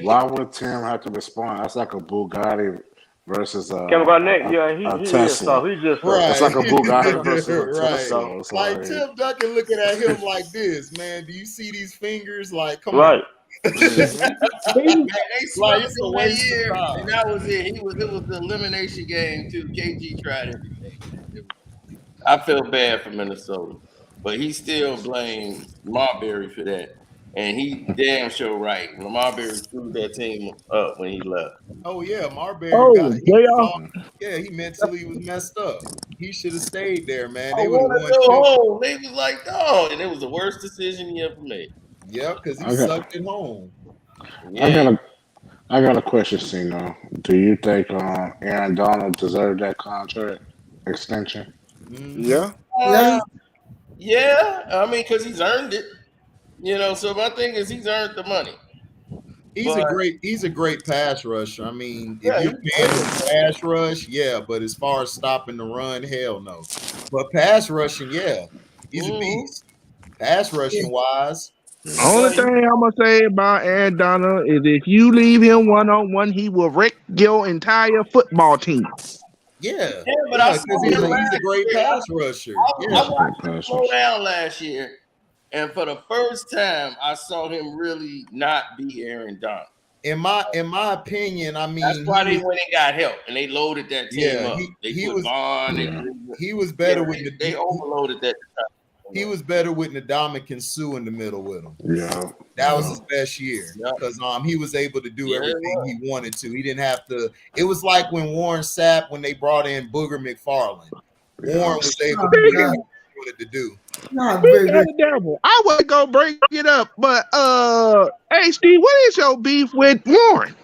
Why would Tim have to respond? That's like a Bugatti versus Kevin Garnett, yeah, he Tesla. is soft. He's just right. It's like a Bugatti versus a right. Tesla. It's Like Tim Duncan looking at him like this, man. Do you see these fingers? Like, come right. on. Man, they Like, swept it's a him that waste of year, time. and that was it. It was the elimination game too. KG tried everything. I felt bad for Minnesota, but he still blamed Marbury for that, and he damn sure right. Marbury screwed that team up when he left. Oh yeah, Marbury he mentally was messed up. He should have stayed there, man. They I would have want won. to go home. They was like, dog, and it was the worst decision he ever made. Yeah, because he Okay. sucked it home. Yeah. I got a question, Cino. Do you think Aaron Donald deserved that contract extension? Yeah. Yeah. I mean, because he's earned it. So my thing is he's earned the money. He's a great pass rusher. I mean, if you're paying him pass rush, yeah, but as far as stopping the run, hell no. But pass rushing, yeah, he's a beast. Pass rushing wise. Only thing I'm gonna say about Aaron Donald is if you leave him 1-on-1, he will wreck your entire football team. Yeah, but I because he's a great pass rusher. I watched him slow down last year, and for the first time, I saw him really not be Aaron Donald. In my opinion, I mean, that's why they went and got help, and they loaded that team up. He was better with they overloaded that. He was better with Ndamukong Suh in the middle with him. Yeah, that was his best year because he was able to do everything he wanted to. He didn't have to. It was like when Warren Sapp when they brought in Booger McFarland. Warren was able to do what he wanted to do. I would go break it up, but hey Steve, what is your beef with Warren?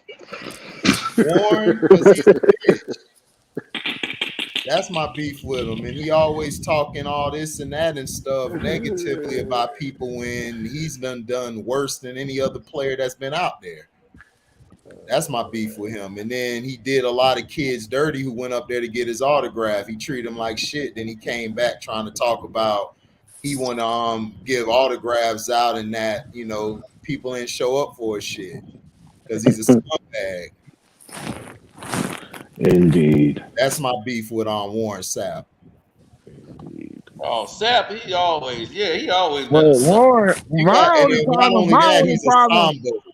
Warren, because he's a bitch. That's my beef with him, and he always talking all this and that and stuff negatively about people when he's done worse than any other player that's been out there. That's my beef with him. And then he did a lot of kids dirty who went up there to get his autograph. He treated them like shit. Then he came back trying to talk about he want to give autographs out and that, people didn't show up for his shit because he's a scumbag. Indeed. That's my beef with Warren Sapp. Oh, Sapp, he always Warren.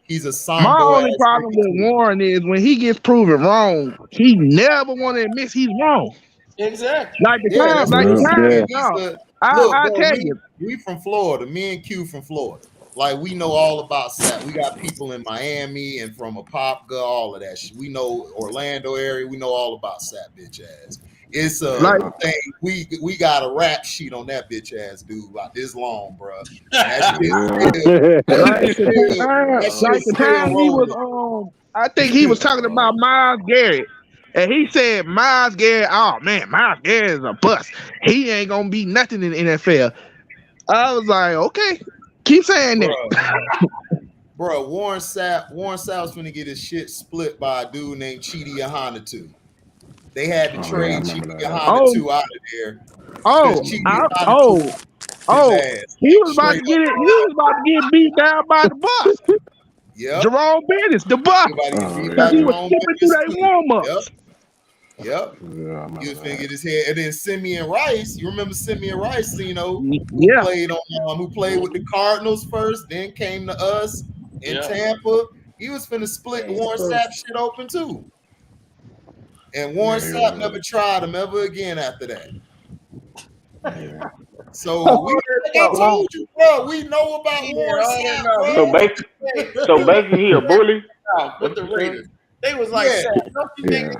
He's a somber. My only problem with Warren is when he gets proven wrong, he never want to admit he's wrong. Exactly. Like the time. I tell you, we from Florida. Me and Q from Florida. Like we know all about Sapp. We got people in Miami and from Apopka, all of that shit. We know Orlando area. We know all about Sapp bitch ass. It's a thing. We got a rap sheet on that bitch ass dude like this long, bro. That the time he was I think he was talking about Myles Garrett. And he said Myles Garrett, oh man, Myles Garrett is a bust. He ain't gonna be nothing in the NFL. I was like, okay. Keep saying that. Bro, Warren Sapp was finna get his shit split by a dude named Chidi Yohanatu. They had to trade Chidi Yohanatu out of there. He was about to get beat down by the bus. Yep. Jerome Bettis, the buck. Everybody get beat Because by he was Jerome skipping through Bettis, their too. warm-ups. Yep. Yeah, He was finna get his head. And then Simeon Rice, you remember Simeon Rice, who Yeah. played with the Cardinals first, then came to us in Tampa. He was finna split Warren Sapp shit open too. And Warren Sapp never tried him ever again after that. So like I told you, bro, we know about Warren Sapp, bro. So basically, he a bully. With the Raiders. They was like, Yeah. don't you think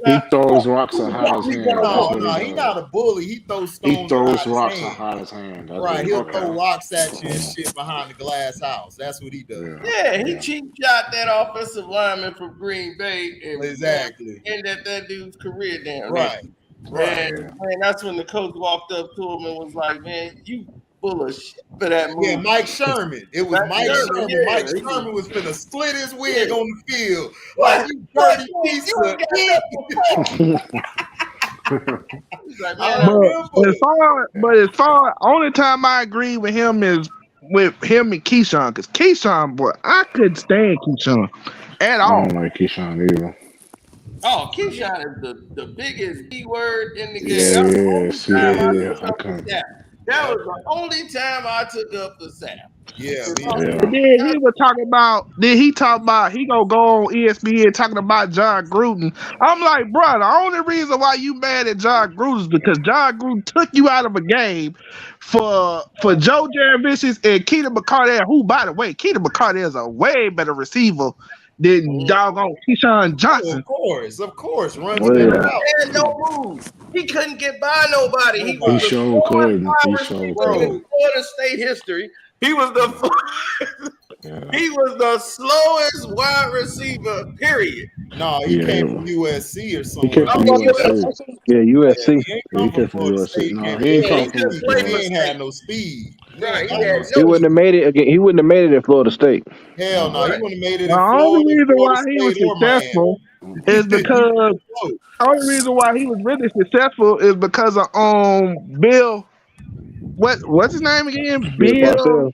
He throws rocks and hide his hand. No, he's not a bully. He throws stones. He throws behind rocks his and hand. hide his hand. That's Right, he'll okay. throw rocks at you and shit behind the glass house. That's what he does. Yeah, he cheap shot that offensive lineman from Green Bay and Exactly. ended that dude's career down. Right. Right. And that's when the coach walked up to him and was like, "Man, you full of shit for that move." Yeah, Mike Sherman. It was Mike Sherman. Yeah. Mike Sherman was finna split his wig on the field. Like, you dirty piece of shit. But as far, only time I agree with him is with him and Keyshawn, because Keyshawn, boy, I couldn't stand Keyshawn at all. I don't like Keyshawn either. Oh, Keyshawn is the biggest B word in the game. That was the only time I took up the Sapp. Yeah, And then he was talking about. Then he talked about he gonna go on ESPN talking about John Gruden. I'm like, bro, the only reason why you mad at John Gruden is because John Gruden took you out of a game for Joe Jaravicius and Keaton McCarty, who, by the way, Keaton McCarty is a way better receiver than doggone Keyshawn Johnson. Of course, runs And no moves. He couldn't get by nobody. He was He sure couldn't. He sure in couldn't. Florida State history. He was the slowest wide receiver. Period. No, he came from USC or something. He came from USC. Yeah, USC. He came from USC. No, he ain't come from. He ain't had no speed. Right. He wouldn't have made it again. He wouldn't have made it at Florida State. Hell no, he wouldn't have made it. The only reason why he was successful is because the only reason why he was really successful is because of Bill. What's his name again? Bill.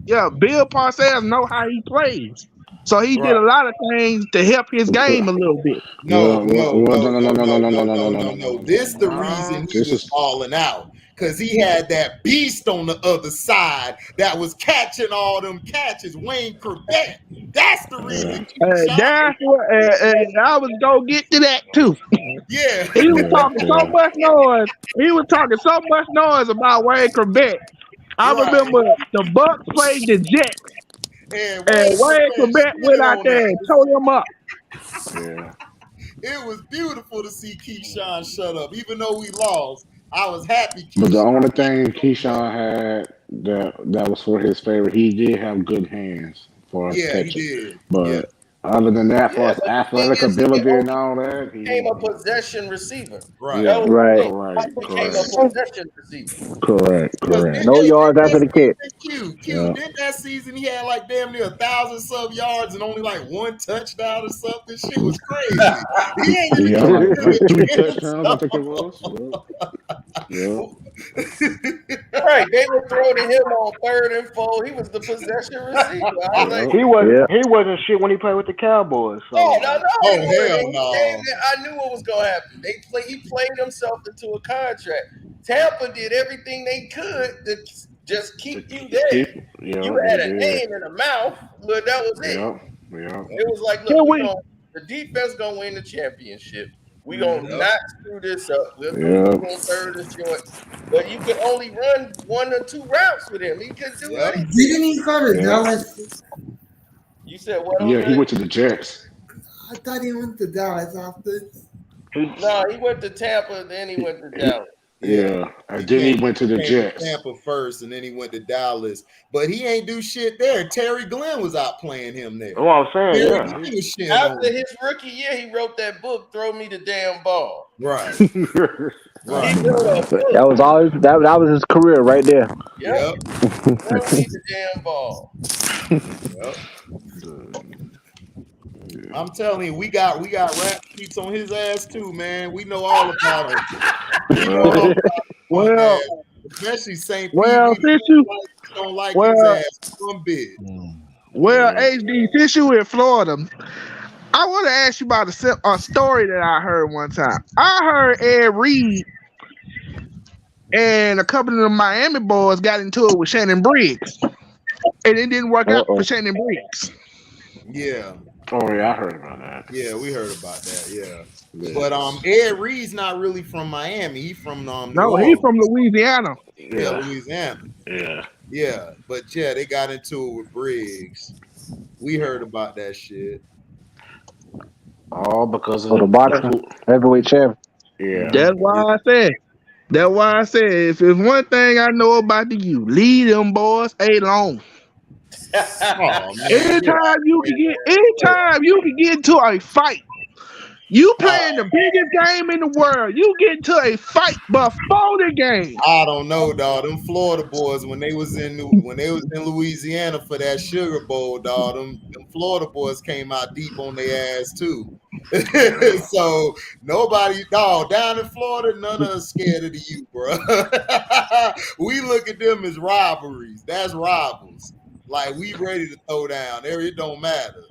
Yeah, Bill Parcells know how he plays, so he did a lot of things to help his game a little bit. No. This the reason he was falling out. Because he had that beast on the other side that was catching all them catches, Wayne Corbett. That's the reason. That's what, and I was gonna get to that too. Yeah, he was talking so much noise. He was talking so much noise about Wayne Corbett. I remember the Bucks played the Jets, and Wayne Corbett went out there and tore them up. Yeah. It was beautiful to see Keyshawn shut up, even though we lost. I was happy. But the only thing Keyshawn had that was for his favor, he did have good hands for us catching. He did. But other than that, for his athletic ability and all that, he became a possession receiver. Right. Yeah, Right. He became a possession receiver. Correct. No yards after the catch. Didn't that season he had like damn near 1,000 sub yards and only like one touchdown or something? Shit was crazy. He ain't even 3 touchdowns, I think it was. Yeah. Right, they would throw to him on 3rd and 4. He was the possession receiver. I was like, he wasn't shit when he played with the Cowboys. So. No. Oh hell no! I knew what was gonna happen. He played himself into a contract. Tampa did everything they could to just keep you there. You had a name and a mouth, but that was it. Yeah. It was like, look, the defense gonna win the championship. We gonna not screw this up. We're gonna third the joint. But you can only run 1 or 2 routes with him. He couldn't do anything. Didn't he go to Dallas? You said what? Yeah, he went to the Jets. I thought he went to Dallas after. No, he went to Tampa, then he went to Dallas. Yeah, and then he went to the Jets. Tampa first, and then he went to Dallas. But he ain't do shit there. Terry Glenn was out playing him there. Oh, I'm saying, After his rookie year, he wrote that book, "Throw Me the Damn Ball." Right. That was always that was his career right there. Yep. Throw me the damn ball. I'm telling you, we got rap sheets on his ass too, man. We know all about him. Well, especially St. Well, Pete, since you don't like his ass one bit. Well, HD, since you in Florida, I want to ask you about a story that I heard one time. I heard Ed Reed and a couple of the Miami boys got into it with Shannon Briggs, and it didn't work out for Shannon Briggs. Yeah. Oh yeah, I heard about that. Yeah, we heard about that. Yeah. But Ed Reed's not really from Miami. He's from New Orleans. He's from Louisiana. Yeah, Louisiana. Yeah. Yeah. But yeah, they got into it with Briggs. We heard about that shit. All because of the boxing heavyweight champion. Yeah. That's why I said if there's one thing I know about you, leave them boys alone. Oh, man. Anytime you can get into a fight. You playing the biggest game in the world. You get into a fight before the game. I don't know, dog. Them Florida boys, when they was in Louisiana for that Sugar Bowl, dog, them Florida boys came out deep on their ass too. So nobody, dog, down in Florida, none of us scared of you, bro. We look at them as rivalries. That's rivals. Like we ready to throw down. It don't matter.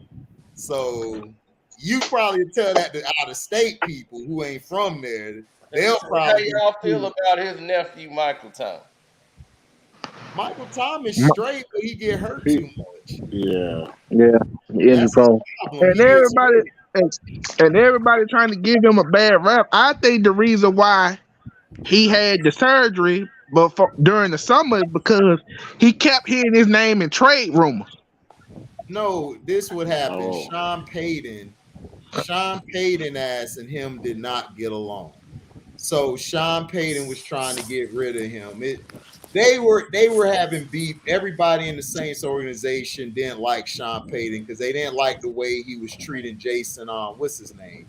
So you probably tell that to out of state people who ain't from there. They'll probably. How y'all feel about his nephew Michael Thomas? Michael Thomas straight, but he get hurt too much. Yeah. Injury prone. And everybody trying to give him a bad rap. I think the reason why he had the surgery during the summer is because he kept hearing his name in trade rumors. No, this would happen. Sean Payton ass and him did not get along. So Sean Payton was trying to get rid of him. They were having beef. Everybody in the Saints organization didn't like Sean Payton because they didn't like the way he was treating Jason. What's his name?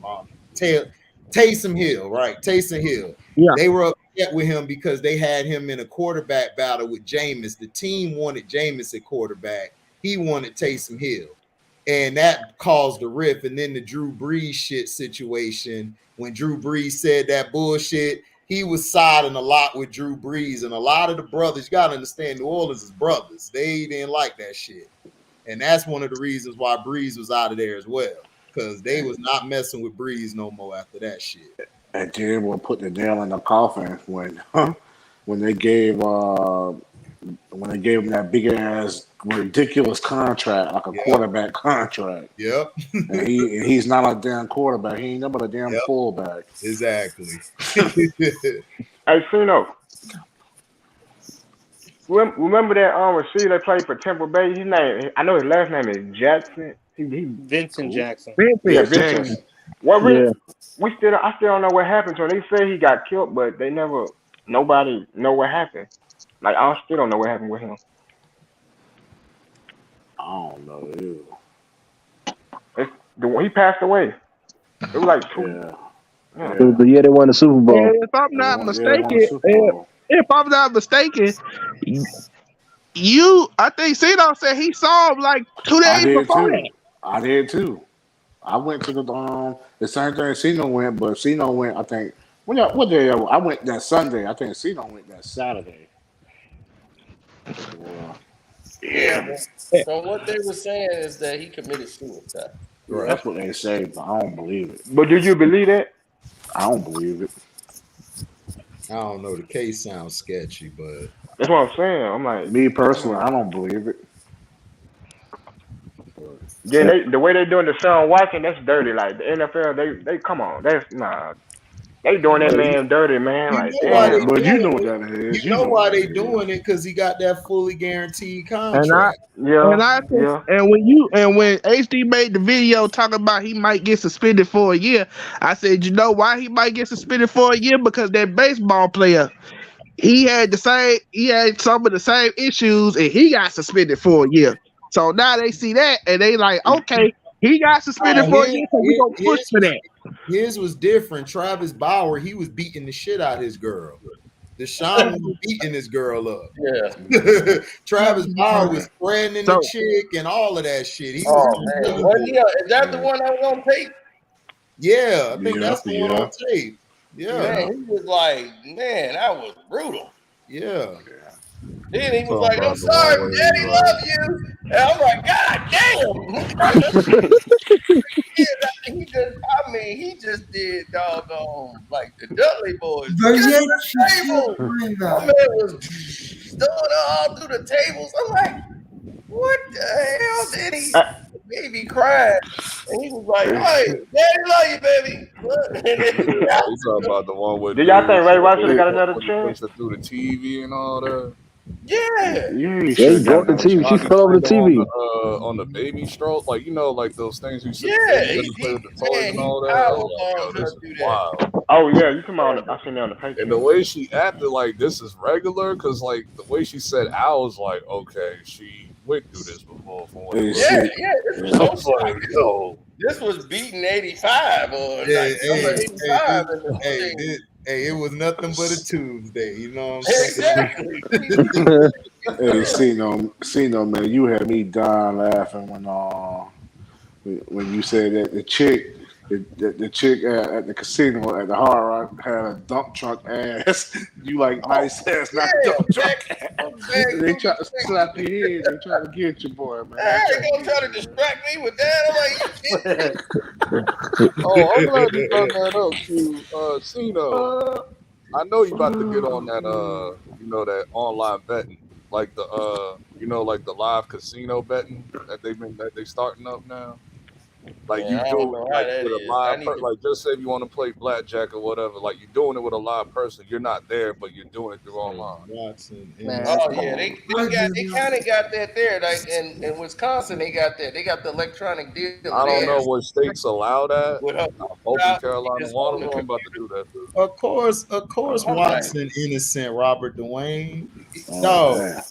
Taysom Hill, right? Taysom Hill. Yeah. They were upset with him because they had him in a quarterback battle with Jameis. The team wanted Jameis at quarterback. He wanted Taysom Hill. And that caused a rift. And then the Drew Brees shit situation, when Drew Brees said that bullshit, he was siding a lot with Drew Brees. And a lot of the brothers, you got to understand, New Orleans is brothers. They didn't like that shit. And that's one of the reasons why Brees was out of there as well. Because they was not messing with Brees no more after that shit. And then we'll put the nail in the coffin when they gave him that big ass ridiculous contract, like a quarterback contract. Yep. And he's not a damn quarterback. He ain't nothing but a damn fullback. Exactly. Hey, Sino. Remember that receiver that played for Tampa Bay? His name, I know his last name is Jackson. Vincent Jackson. Vincent Jackson. What really? I still don't know what happened to him. They say he got killed, but nobody know what happened. Like I still don't know what happened with him. I don't know. He passed away. It was like two. Yeah. The year they won the Super Bowl. And if I'm not mistaken, I think Cito said he saw him like 2 days before that. I did too. I went to the same thing Cino went, but Cino went, I think, what day? I went that Sunday. I think Cino went that Saturday. Yeah. So what they were saying is that he committed suicide. Right. That's what they say, but I don't believe it. But do you believe that? I don't believe it. I don't know. The case sounds sketchy, but that's what I'm saying. I'm like, me personally, I don't believe it. Yeah, the way they're doing the Sean Watson, that's dirty. Like the NFL, they come on, that's nah. They doing that man dirty, man. Like, but you know what that is. You know why they doing it? Because he got that fully guaranteed contract. And when HD made the video talking about he might get suspended for a year, I said, you know why he might get suspended for a year? Because that baseball player, he had some of the same issues, and he got suspended for a year. So now they see that, and they like, okay, he got suspended for a year, so we gonna push for that. His was different. Travis Bauer, he was beating the shit out of his girl. Deshaun was beating his girl up. Yeah. Travis Bauer was threatening the chick and all of that shit. He is that the one I was on tape? Yeah, I think that's the one on tape. Yeah. Man, he was like, man, that was brutal. Yeah. Then he was Talking like, "I'm about the one sorry, where Daddy, love you." And I'm like, "God damn!" He just did doggone like the Dudley Boys. But Get yet to she the still table. doing My that. man was throwing her all through the tables. I'm like, what the hell did he? Baby cried. And he was like, "Hey, Daddy, love you, baby." And then Yeah, he you got talking about the one where Do y'all dude think Ray said Rice should have they got another when he chance? pushed her through the TV and all that. yeah. Yeah, he Yeah, should he have got broke the another TV. She chance. Somebody fell over played the her TV. on the baby stroke, like like those things you sit the Yeah, babies in to play with the toys and he all that. I power was like, bombed yo, this her is through that. wild. Oh yeah, you talking about? I seen that on the And the Patriots. way she acted, like this is regular, because like the way she said, I was like, okay, she went through this before from what it Hey, looked Yeah, see, like. this was yeah. I no was slight. like, yo, This was beating 85 or Yeah, like number hey, 85 in the hey, thing. it was nothing but a Tuesday. You know what I'm saying? Exactly. Hey, see, no, man, you had me dying laughing when you said that the chick at the casino at the Hard Rock had a dump truck ass. You like Oh, nice ass, not yeah, dump truck ass. back They booty try to chick. slap your head. They try to get you, boy, man. They They try to gonna try get to you, man. distract me with that. I'm like, you kidding me? oh, I'm glad you brought that up, Q. Cino, I know you about to get on that that online betting, like the like the live casino betting that they starting up now. Like Man, you I do don't it know how like that with a is. I live need to. like just say if you want to play blackjack or whatever, like you're doing it with a live person. You're not there, but you're doing it through online. Watson, Man, Oh that's yeah, bull. they kind of got that there. Like in Wisconsin, they got that. They got the electronic deal I where they don't know have what states allow that. with her I'm hoping out. Carolina It's one on of the them about computer. to do that too. Of course, I'm like, Watson, innocent Robert Dwayne. Oh, No, damn.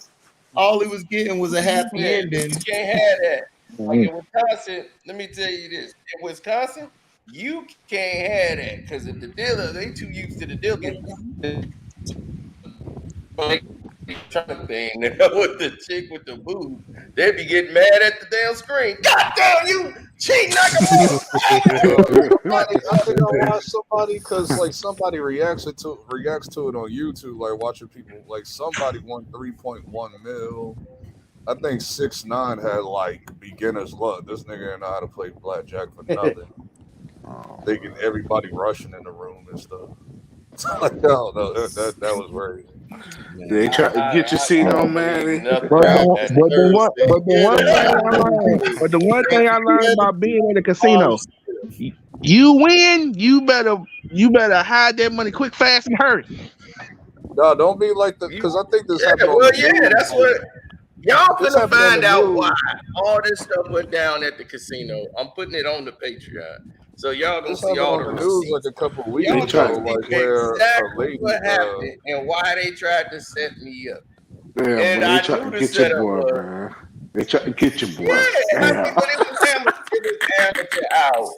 all he was getting was a happy yeah, ending. you can't have that. Like Mhm. in Wisconsin, let me tell you this: in Wisconsin, you can't have that because if the dealer, they too used to the deal getting electronic thing with the chick with the booze, they'd be getting mad at the damn screen. God damn you, cheating Nakamura! I think I watched somebody because like somebody reacts to it on YouTube, like watching people like somebody won 3.1 mil. I think 6ix9ine had like beginner's luck. This nigga didn't know how to play blackjack for nothing. Thinking everybody rushing in the room and stuff. Like, no, that was crazy. They try to get you, see, I no, don't believe man. nothing But about the, that but the one Thursday. but the one thing I learned, but the one thing I learned about being in the casino, you win, you better hide that money quick, fast, and hurry. No, don't be like because I think this happened on Well, the yeah, news. that's what y'all This finna happened on find the out why news. all this stuff went down at the casino. I'm putting it on the Patreon, so y'all gonna This see happened all on the the news like receipts. a couple of Y'all weeks They ago, try. gonna see like where a exactly lady. what happened and why they tried to set me up. Yeah, And but they I try knew to the get your setup boy, was man. They try to get your boy. yeah, Damn. but it was amateur hour.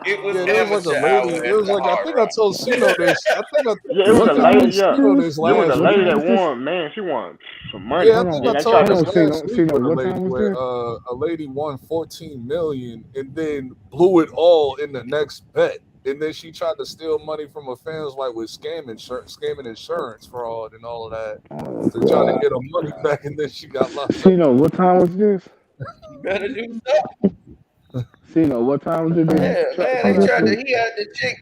It was Yeah, there was like a amateur lady. hour It at was the like I Hard think I told Cino Rock. this. I think Yeah, it was What a time lady. was Yeah, Cino this? this there was a last What lady time week. that was this? won. Man, she won some money, Yeah, I Hold think on. I and they told tried Hold this to. on, last Cino. week Cino, with a what lady time was where this? a lady won 14 million and then blew it all in the next bet. And then she tried to steal money from her fans, like with scamming insurance fraud and all of that. Oh, So trying to God. get her money back, and then she got locked up. Cino, what time was this? You better do something. Cino, what time was it? Yeah, man, they On that tried to. switch? He had the chick,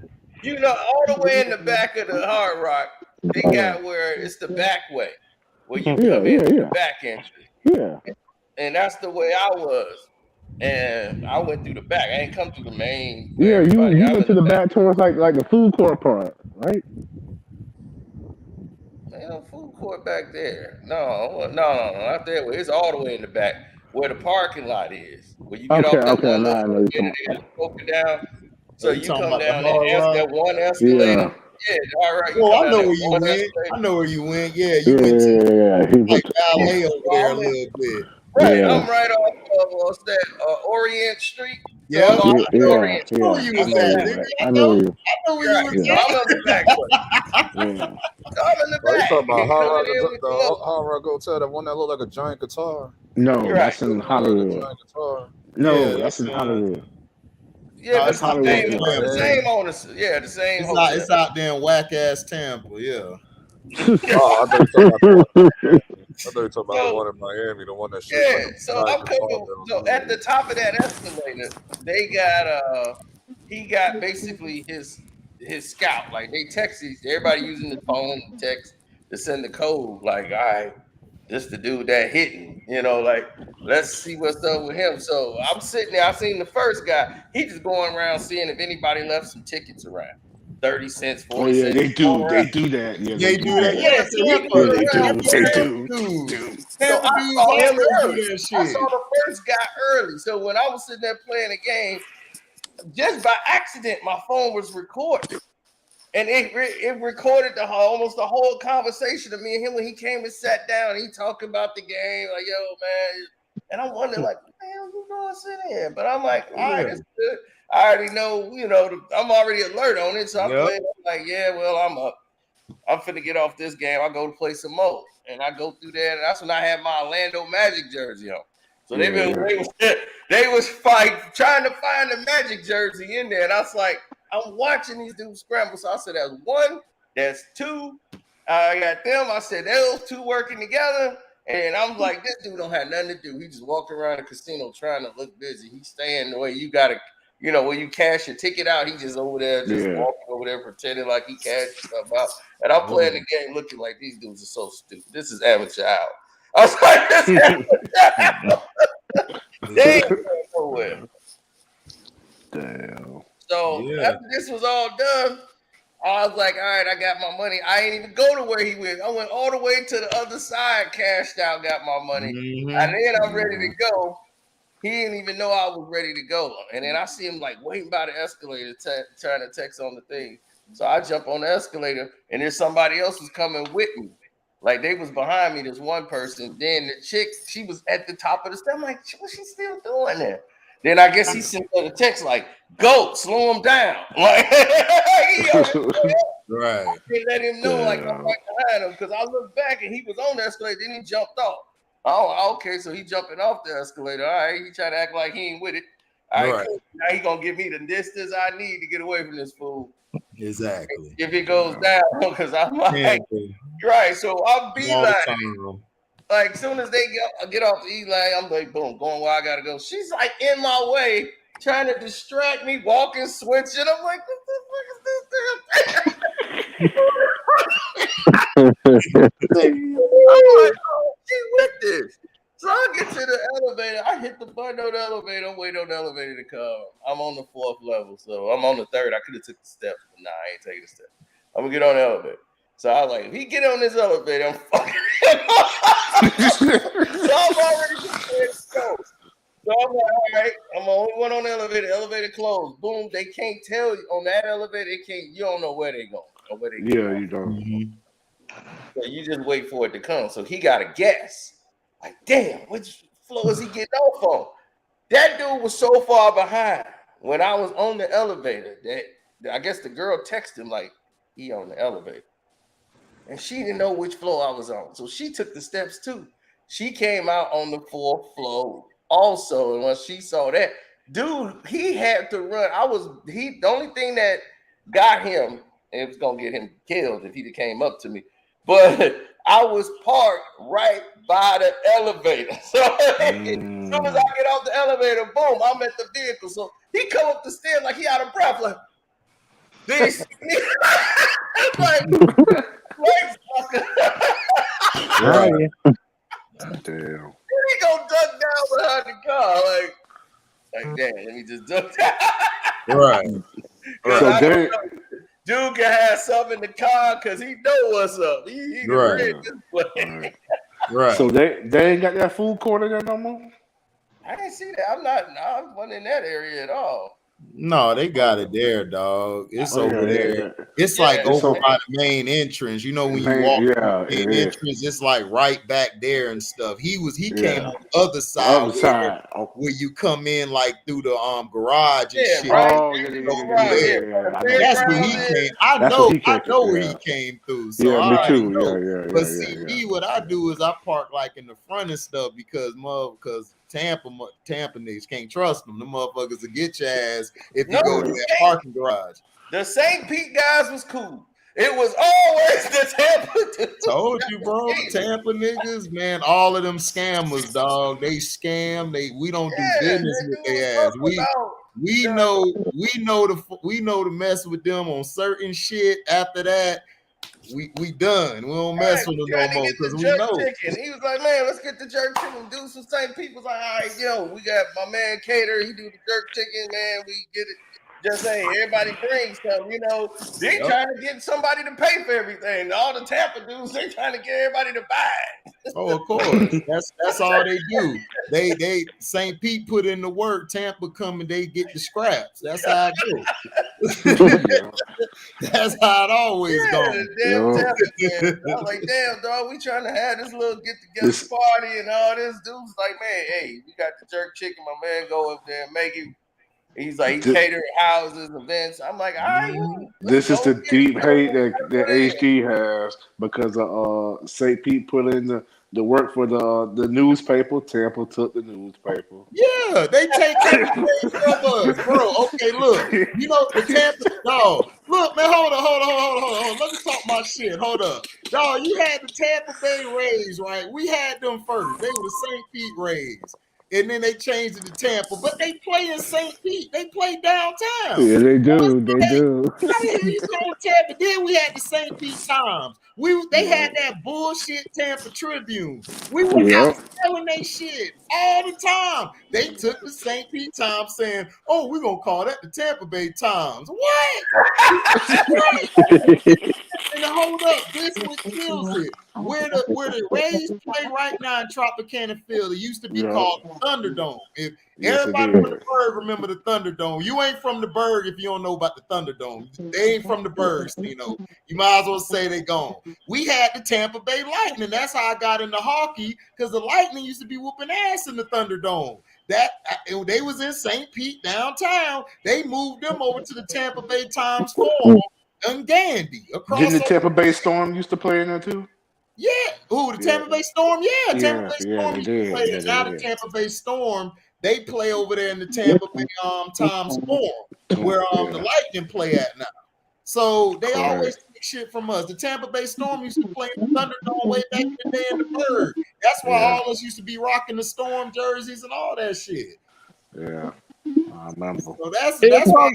all the way in the back of the Hard Rock. They Yeah. got where it's the back way, where you Yeah, come in yeah, through the yeah. back entry, Yeah. and that's the way I was. And I went through the back. I ain't come through the main where Yeah, you everybody. you I'm went in to the the back. back towards like the food court part, right? Man, no food court back there. No, not there. It's all the way in the back where the parking lot is. Where you get Okay, off that okay, one now little I know you're elevator, talking they got to broken down. Oh, So you you talking come about the down Hard Rock? that one about. escalator. Yeah. Yeah, all right. You Oh, come I down know that where you one went. escalator. I know where you went. Yeah, you went to Yeah. He like went to, ballet over So there a I'm in, little bit. right. yeah. I'm right off of what's that? Orient Street. So I'm Yep. off Yeah, of yeah, Orient I know Street. where yeah. you I I'm was know in at, that. you nigga. right. I know you. I know where you Right. was So I'm on the back way. Yeah. So I'm in the Oh, you talking back about and Hard coming Rock, in with the the other. Hard Rock Hotel, that one that looked like a giant guitar? No, You're right. that's in That one looked like a Hollywood. giant guitar. Yeah, No, that's that's in Hollywood. Yeah, no, but it's it's the out Hollywood there same. in Hills. The Tampa. Yeah. same owners. Yeah, the same It's out. hotel. It's out there in whack ass Tampa. Yeah. Oh, I thought you were talking about the one in Miami. I thought you were talking about the one in Miami, the one that shaped Yeah, like a so I'm Niagara coming. Falls. So at the top of that escalator, they got he got basically his scout. Like they text everybody using the phone and text to send the code. Like, all right, this the dude that hit me. Like let's see what's up with him. So I'm sitting there. I seen the first guy. He just going around seeing if anybody left some tickets around. 30 cents, Oh 40 yeah, cents. they do. They do that. Yeah, they They do do that. that. Yeah, Yeah, so yeah, he he Yeah, going fucking they around do. Tampa, They playing. Tampa do. They dudes. do. So Tampa I dudes saw him always do early. that I shit. saw the first guy early. So when I was sitting there playing the game, just by accident, my phone was recording. And it recorded almost the whole conversation of me and him when he came and sat down. He talking about the game, like, yo, man. And I'm wondering, like, what the hell you doing sitting here? But I'm like, all right, Yeah. it's good. I already know, I'm already alert on it. So I'm Yep. playing. I'm like, yeah, well, I'm up. I'm finna get off this game. I go to play some more. And I go through there. And that's when I had my Orlando Magic jersey on. So Yeah, they was trying to find the Magic jersey in there. And I was like, I'm watching these dudes scramble. So I said, that's one, that's two. I got them. I said, those two working together. And I'm like, this dude don't have nothing to do. He just walked around the casino trying to look busy. He's staying the way you got to, when you cash your ticket out, he just over there, just yeah. walking over there, pretending like he cashed stuff out. And I'm playing the game looking like these dudes are so stupid. This is amateur hour. I was like, this is amateur hour. They ain't going nowhere. Damn. So Yeah. after this was all done, I was like, all right, I got my money. I ain't even go to where he went. I went all the way to the other side, cashed out, got my money. Mhm. And then I'm ready to go. He didn't even know I was ready to go. And then I see him like waiting by the escalator, trying to text on the thing. So I jump on the escalator, and there's somebody else was coming with me. Like they was behind me, there's one person. Then the chick, she was at the top of the step. I'm like, what's she still doing there? Then I guess he sent her the text like, go, slow him down. Like, Right. I didn't let him know, like, I'm Damn. right behind him because I looked back and he was on the escalator. Then he jumped off. Oh, okay. So he jumping off the escalator. All right. He trying to act like he ain't with it. All right. Right. Cool. Now he gonna give me the distance I need to get away from this fool. Exactly. If it goes down, because I'm like, Exactly. right. So I'm All the beeline. time. Like, soon as they get off the E-line, I'm like, boom, going where I gotta go. She's like in my way, trying to distract me, walking, switching. I'm like, what the fuck is this thing? I'm like, oh, she with this. So I get to the elevator. I hit the button on the elevator. I'm waiting on the elevator to come. I'm on the 4th level, so I'm on the 3rd. I could have took the steps, but nah, I ain't taking the steps. I'm gonna get on the elevator. So I was like, if he get on this elevator, I'm fucking him. So I'm already prepared to go. So I'm like, all right, I'm the only one on the elevator. Elevator closed. Boom. They can't tell you on that elevator. You don't know where they going or where they Yeah, you don't. Mhm. So you just wait for it to come. So he got to guess. Like, damn, which floor is he getting off on? That dude was so far behind when I was on the elevator that I guess the girl texted him like, he on the elevator. And she didn't know which floor I was on. So she took the steps too. She came out on the 4th floor also. And when she saw that, dude, he had to run. The only thing that got him, and it was gonna get him killed if he came up to me, but I was parked right by the elevator. So as soon as I get off the elevator, boom, I'm at the vehicle. So he come up the stairs like he out of breath, like this. Like, Right. Damn. he gonna duck down behind the car, like damn, let me just duck down. Right. So they, dude can have something in the car because he know what's up. He Right. read this way. Right. so they ain't got that food court in there no more. I didn't see that. I wasn't in that area at all. No, they got it there, dog. It's Oh, over yeah, there. yeah. It's like Yeah. over So- by the main entrance. You know, when you Main- walk yeah, through the main it is. entrance, it's like right back there and stuff. He came Yeah. on the other The side, other side. Oh, where you come in like through the garage and Yeah, shit. right. oh yeah. I know That's what where you he mean. came. I That's know. where he came I know through, where yeah. he came through. So Yeah, I me already too. know. Yeah. But see, me, what I do is I park like in the front and stuff because Tampa niggas can't trust them. The motherfuckers will get your ass if you No, go to you that can't. parking garage. The St. Pete guys was cool. It was always the Tampa dudes. Told you, bro. Tampa niggas, man. All of them scammers, dog. They scam. We don't do business with their ass. We know to mess with them on certain shit. After that, we done. We don't mess with them no more because we know. Chicken. He was like, man, let's get the jerk chicken. Do some St. People's like, all right, yo, we got my man Cater. He do the jerk chicken, man. We get it. Just saying, everybody brings some, you know. They trying to get somebody to pay for everything. All the Tampa dudes, they trying to get everybody to buy. Oh, of course. That's all they do. They St. Pete put in the work. Tampa come and they get the scraps. That's how it goes. That's how it always goes. Damn Tampa, man. I was like, damn, dog, we trying to have this little get together party and all this. Dude's like, man, hey, we got the jerk chicken. My man go up there and make it. He's like, he catering houses, events. I'm like, all right. This is the deep hate that HD has because St. Pete put in the work for the newspaper. Tampa took the newspaper. Yeah, they take everything from us, bro. Okay, look, you know the Tampa dog. Look, man, hold on. Let me talk my shit. Hold up, dog. You had the Tampa Bay Rays, right? We had them first. They were the St. Pete Rays. And then they changed it to Tampa, but they play in St. Pete. They play downtown. Yeah, they do. They do. Tampa. Then we had the St. Pete Times. They had that bullshit Tampa Tribune. We were out selling they shit all the time. They took the St. Pete Times saying, "Oh, we're gonna call that the Tampa Bay Times." What? And hold up, this what kills it. Where the Rays play right now in Tropicana Field, it used to be called the Thunderdome. If everybody from the Berg remember the Thunderdome, you ain't from the Berg if you don't know about the Thunderdome. They ain't from the Bergs, you know. You might as well say they gone. We had the Tampa Bay Lightning. That's how I got into hockey because the Lightning used to be whooping ass in the Thunderdome. They was in St. Pete downtown. They moved them over to the Tampa Bay Times Forum and Gandy. Didn't the Tampa Bay Storm used to play in there too? Yeah. Ooh, the Tampa Bay Storm. Yeah, Tampa Bay Storm used to play. Yeah, now the Tampa Bay Storm, they play over there in the Tampa Bay Times Forum, where the Lightning play at now. So they always take shit from us. The Tampa Bay Storm used to play in the Thunderdome way back in the day in the Berg. That's why all us used to be rocking the Storm jerseys and all that shit. Yeah. I remember. So that's why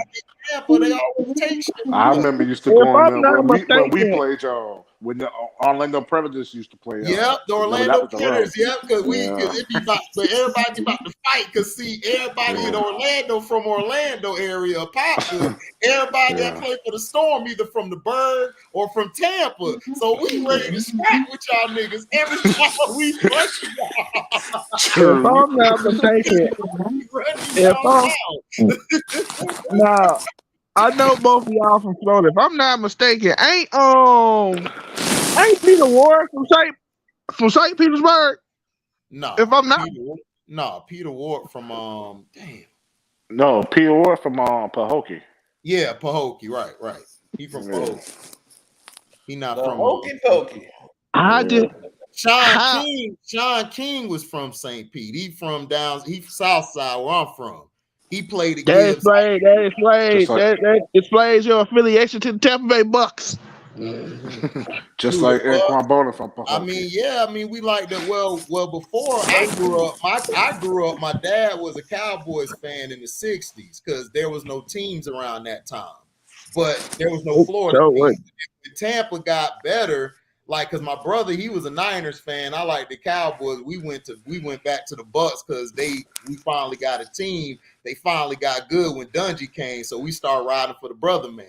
Tampa, they always take shit. I remember used to go in there when we played y'all. When the Orlando Predators used to play. Yep, the Orlando Predators. Yep, because it be about, but everybody about to fight. Because see, everybody in Orlando from Orlando area popular. Everybody that play for the Storm either from the Berg or from Tampa. So we ready to scrap with y'all niggas every time we play y'all. If I'm not mistaken, now I know both of y'all from Florida. If I'm not mistaken, ain't Peter Ward from St. Petersburg? No. If I'm not, Peter Ward from No, Peter Ward from Pahokee. Yeah, Pahokee, right. He from Pahokee. He not from Pokey. Sean King was from St. Pete. He from South Side where I'm from. He played at Gibbs. That displays your affiliation to the Tampa Bay Bucks. Just like Anquan Bowling from Pahokee. I mean, we like that. Well, before I grew up, my dad was a Cowboys fan in the 60s because there was no teams around that time. But there was no Florida teams. Tampa got better. Like, cause my brother, he was a Niners fan. I like the Cowboys. We went back to the Bucks because we finally got a team. They finally got good when Dungy came, so we started riding for the brother man.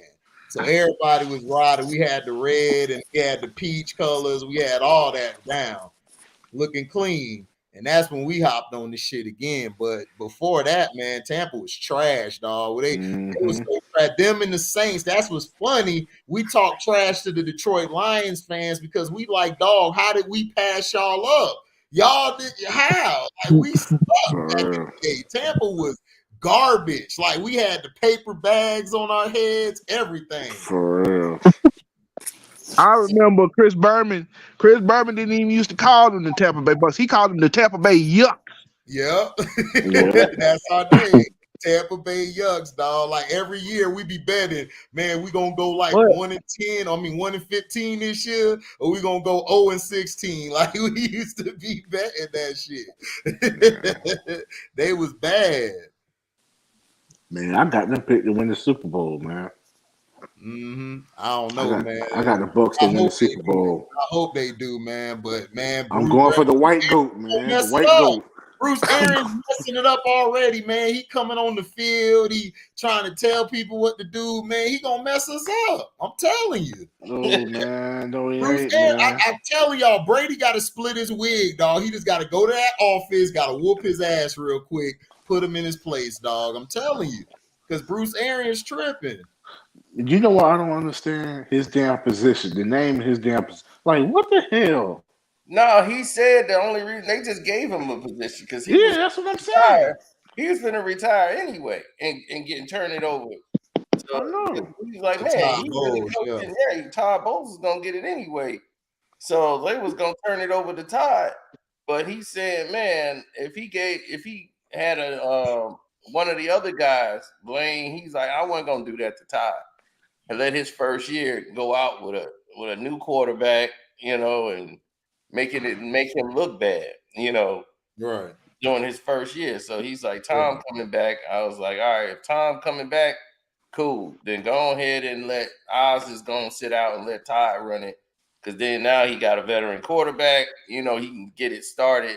So everybody was riding. We had the red and we had the peach colors. We had all that down, looking clean. And that's when we hopped on this shit again. But before that, man, Tampa was trash, dog. They was so trash. Them and the Saints, that's what's funny. We talk trash to the Detroit Lions fans because we like, dog, how did we pass y'all up? Y'all did how? Like, we sucked back in the day. Tampa was garbage. Like, we had the paper bags on our heads, everything. For real. I remember Chris Berman. Chris Berman didn't even used to call them the Tampa Bay Bucks. He called them the Tampa Bay Yucks. Yep. That's our name. Tampa Bay Yucks, dog. Like every year we be betting, man, we gonna go like What? 1-10. I mean 1-15 this year, or we gonna go 0-16. Like we used to be betting that shit. They was bad. Man, I got them picked to win the Super Bowl, man. I don't know, man. I got the Bucks to win the Super Bowl. I hope they do, man. But man, I'm going for the white goat, man. The white goat. Bruce Arians messing it up already, man. He coming on the field. He trying to tell people what to do, man. He gonna mess us up. I'm telling you. Oh man, no, he Bruce ain't, Arians, man. I'm telling y'all, Brady got to split his wig, dog. He just got to go to that office, got to whoop his ass real quick, put him in his place, dog. I'm telling you, because Bruce Arians tripping. You know what I don't understand? His damn position. The name of his damn position. Like, what the hell? No, he said the only reason they just gave him a position because that's what I'm saying. He was going to retire anyway and turn it over. So I know. he's like, man, Todd he's Bowles, coaching. Yeah, Todd Bowles is going to get it anyway. So they was going to turn it over to Todd. But he said, man, if he had a one of the other guys, Blaine, he's like, I wasn't going to do that to Todd and let his first year go out with a new quarterback, and make him look bad, right, during his first year. So he's like, Tom coming back. I was like, all right, if Tom coming back, cool. Then go ahead and let Oz is going to sit out and let Todd run it. Because then now he got a veteran quarterback. He can get it started,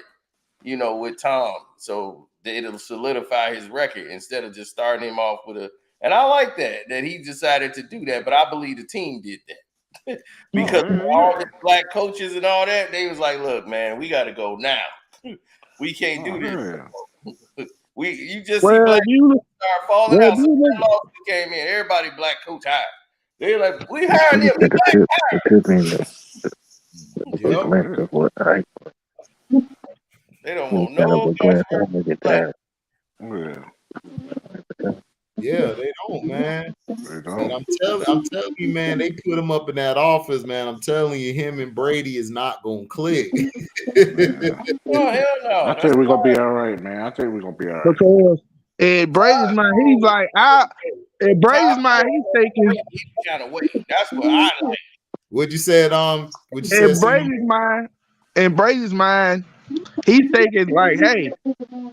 with Tom. So it'll solidify his record instead of just starting him off with and I like that he decided to do that. But I believe the team did that. Because all the black coaches and all that, they was like, look, man, we got to go now. We can't do this. You just see black coaches start falling out. So Lawson came in, everybody black coach hired. They're like, we hired him. They don't want no Yeah, they don't, man. And I'm telling you, man, they put him up in that office, man. I'm telling you, him and Brady is not gonna click. Oh, hell no. I think we're gonna be all right, man. I think we're gonna be all right. And Brady's mind, he's like, in Brady's mind, he's thinking. Kind of way. That's what I like. What'd you say, In Brady's mind, he's thinking like, hey,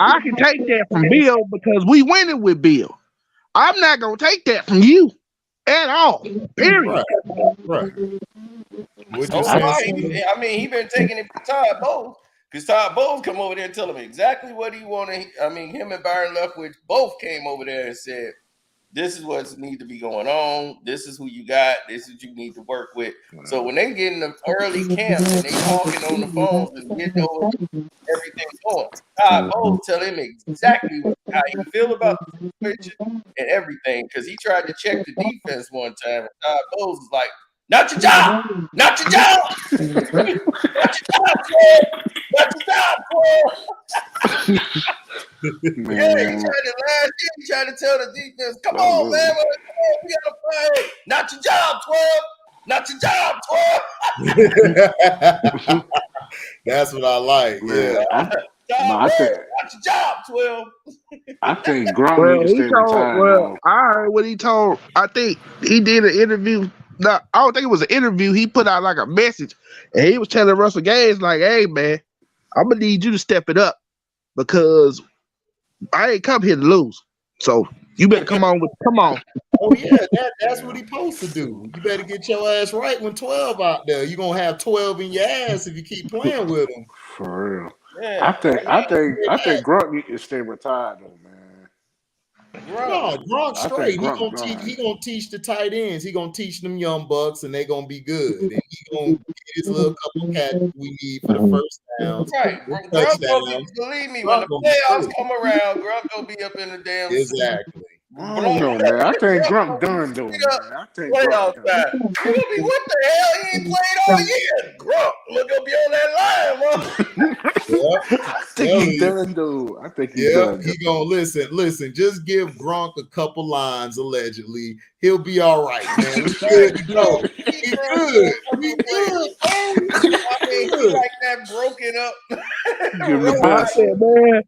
I can take that from Bill because we winning with Bill. I'm not gonna take that from you at all. Period. Right. I mean, he been taking it from Todd Bowles because Todd Bowles come over there and tell him exactly what he wanted. I mean, him and Byron Leftwich both came over there and said, this is what needs to be going on. This is who you got. This is what you need to work with. So when they get in the early camp and they talking on the phones and getting over everything going, Todd Bowles tell him exactly how you feel about the situation and everything. Because he tried to check the defense one time, and Todd Bowles was like, not your job. Not your job. Not your job, Fred. Not your job, Fred. Yeah, he tried to tell the defense, come on, man. We got to play. Not your job, 12. Not your job, 12. That's what I like. Yeah. Not your job, 12. I think Gronk needs to stay retired. I heard what he told. I think he did an interview. No, I don't think it was an interview. He put out like a message, and he was telling Russell Gage, like, hey, man, I'm going to need you to step it up because I ain't come here to lose. So you better come on. Oh, yeah, that's what he supposed to do. You better get your ass right when 12 out there. You're going to have 12 in your ass if you keep playing with him. For real. Yeah. I think Gronk needs to stay retired, though, man. No, Gronk straight. He gonna teach the tight ends. He gonna teach them young bucks, and they gonna be good. And he gonna get his little couple catches we need for the first downs. Right. Believe me, when the playoffs come around, Gronk gonna be up in the damn. Exactly. I don't know, man. I think Gronk done though, man. I think playoff time. What the hell? He ain't played all year. Gronk, look up be on that line, I think he's done though. I think he's done. He gonna listen. Just give Gronk a couple lines, allegedly. He'll be all right, man. He's good to go. He's good. He's good. I mean, he like that broken up. I said, man.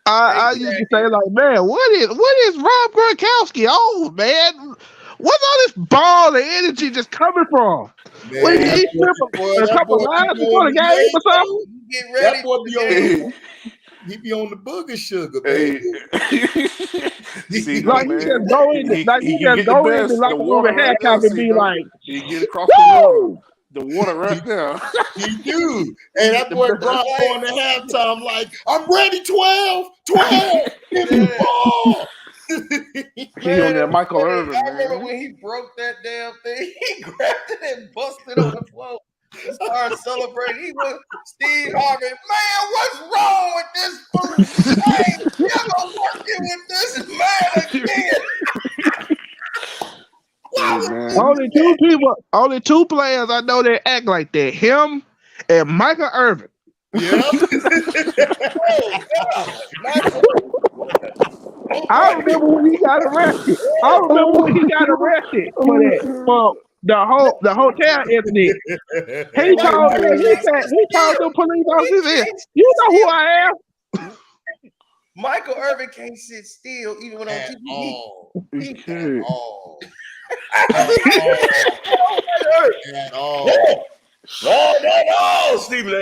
I used to say like, man, what is Rob Gronkowski old, man? What's all this ball and energy just coming from? Man, Well, he that slipped a couple boy lines be before on the the game or something. though. Get ready. That boy be on he be on the booger sugar, man. See, Like man, he just go in, he like he can just get the go in best, like the a water little right halftime there. and See, be like, he get across the water, woo! the water right there. He do. And that boy Gronk going to halftime like, I'm ready, 12, give me ball. He on that Michael Irvin, I remember man. when he broke that damn thing. He grabbed it and busted on the floor and started celebrating. He was Steve Harvey. Man, what's wrong with this fool? I ain't never working with this man again. Only two players I know that act like that. Him and Michael Irvin. Yeah. I remember when he got arrested. For that. For the hotel incident. He called the police officer. You know who I am. Michael Irvin can't sit still even when on TV. He can't. At all. No, Stephen A.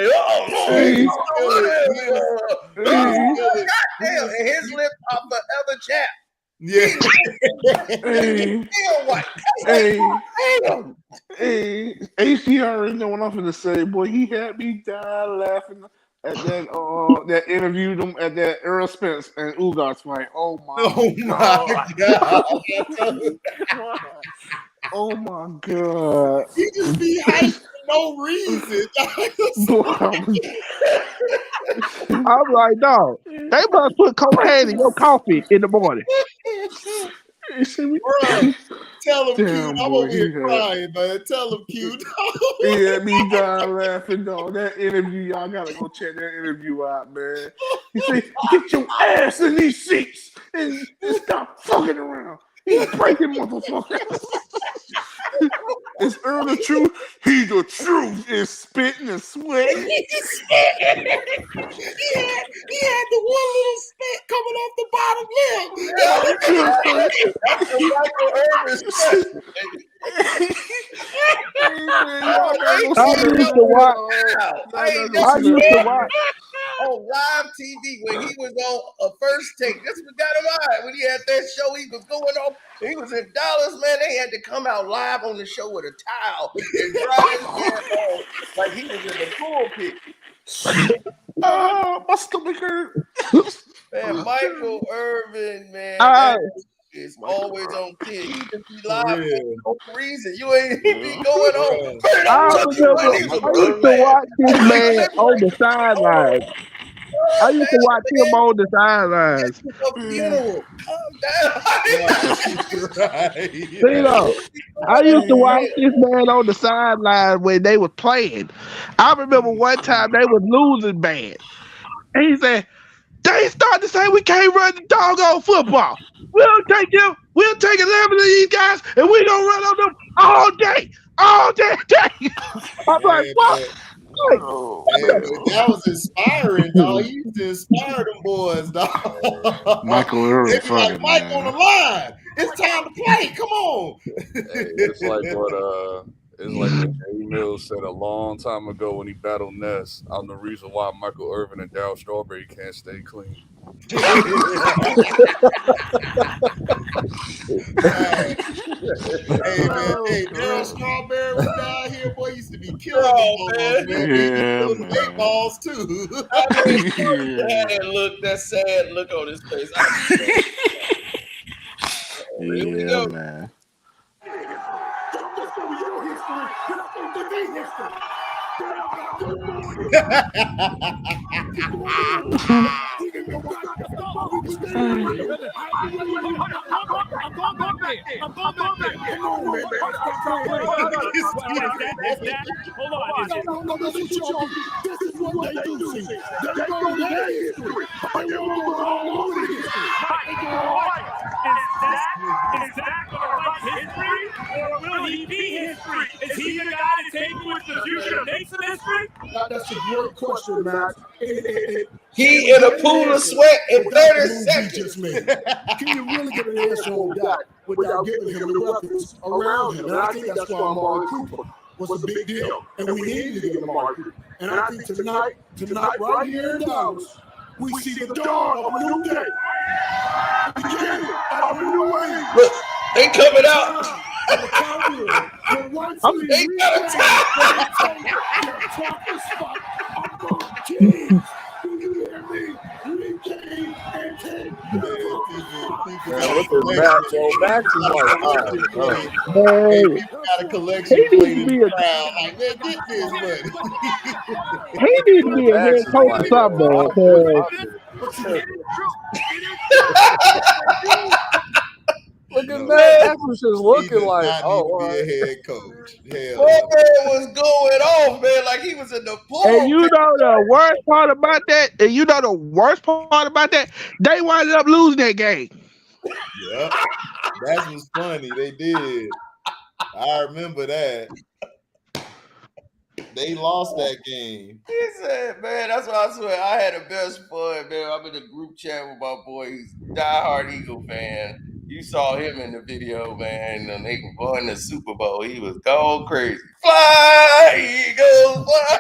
Goddamn, and his lip off the other chap. Yeah. Hey, ACR ain't know what I'm finna say, boy. He had me dying laughing at that interview them at that Earl Spence and Ugas fight. Oh my god. Oh my god. He just be hyped for no reason. I'm like, no, they must put cocaine in your coffee in the morning. Bro, tell him, Damn, Q. I'm boy, over here crying, man. Tell him, Q. He had me dying laughing, dog. That interview, y'all gotta go check that interview out, man. He said, get your ass in these seats and stop fucking around. He's breaking motherfuckers. Is Earl the truth? He the truth is spitting and sweating. He had the one little spit coming off the bottom lip. That's the Michael Irvin spit. I used to watch on live TV when he was on a First Take. That's what got him out. When he had that show, he was going on. He was in Dallas, man. They had to come out live on the show with a towel and dry his hair on like he was in the pulpit. My stomach hurt. Man, Michael Irvin, man, is always on kid. He just be live for no reason. You ain't he be going on. I used to watch this man on the sidelines. I used to watch him on the sidelines. I used to watch this man on the sideline when they were playing. I remember one time they was losing bad. And he said, they started to say we can't run the doggone football. We'll take 11 of these guys and we gonna run on them all day. I'm like, what? That was inspiring, dog. He used to inspire them boys, dog. Michael Irvin, they be like, Mike on the line. It's time to play. Come on. It's like what Jay Mills said a long time ago when he battled Ness. I'm the reason why Michael Irvin and Darryl Strawberry can't stay clean. Hey, man, Darryl Strawberry was down here, boy. Used to be killing them, man. Yeah, man. Big balls too. That sad look on his face. Yeah, man. Is that going to write history, or will he be history? Is he the guy to take you into the future to make some history? That's a great question, Max. He in a pool of sweat in 30 seconds. Just made. Can you really get an answer on that without giving him the weapons around him? And I think that's why Amari Cooper was a big deal, and we needed to get Amari Cooper. And I think tonight right here in Dallas, we see the dawn of a new day. Beginning of a new way. Look, they coming out. They got a time. Look at Max. Max is like, hey, people got a collection plate in the crowd. Like, man, get this money. He need to be a head coach or something. Look at that. That's what's just looking like. Oh, be a head coach. Hell, man was going off, man, like he was in the pool. And you know the worst part about that? They wound up losing that game. Yeah, that was funny. They did. I remember that. They lost that game. He said, man, that's why I swear I had the best fun, man. I'm in the group chat with my boy. He's a diehard Eagle fan. You saw him in the video, man, and they won the Super Bowl. He was going crazy. Fly, Eagles, fly.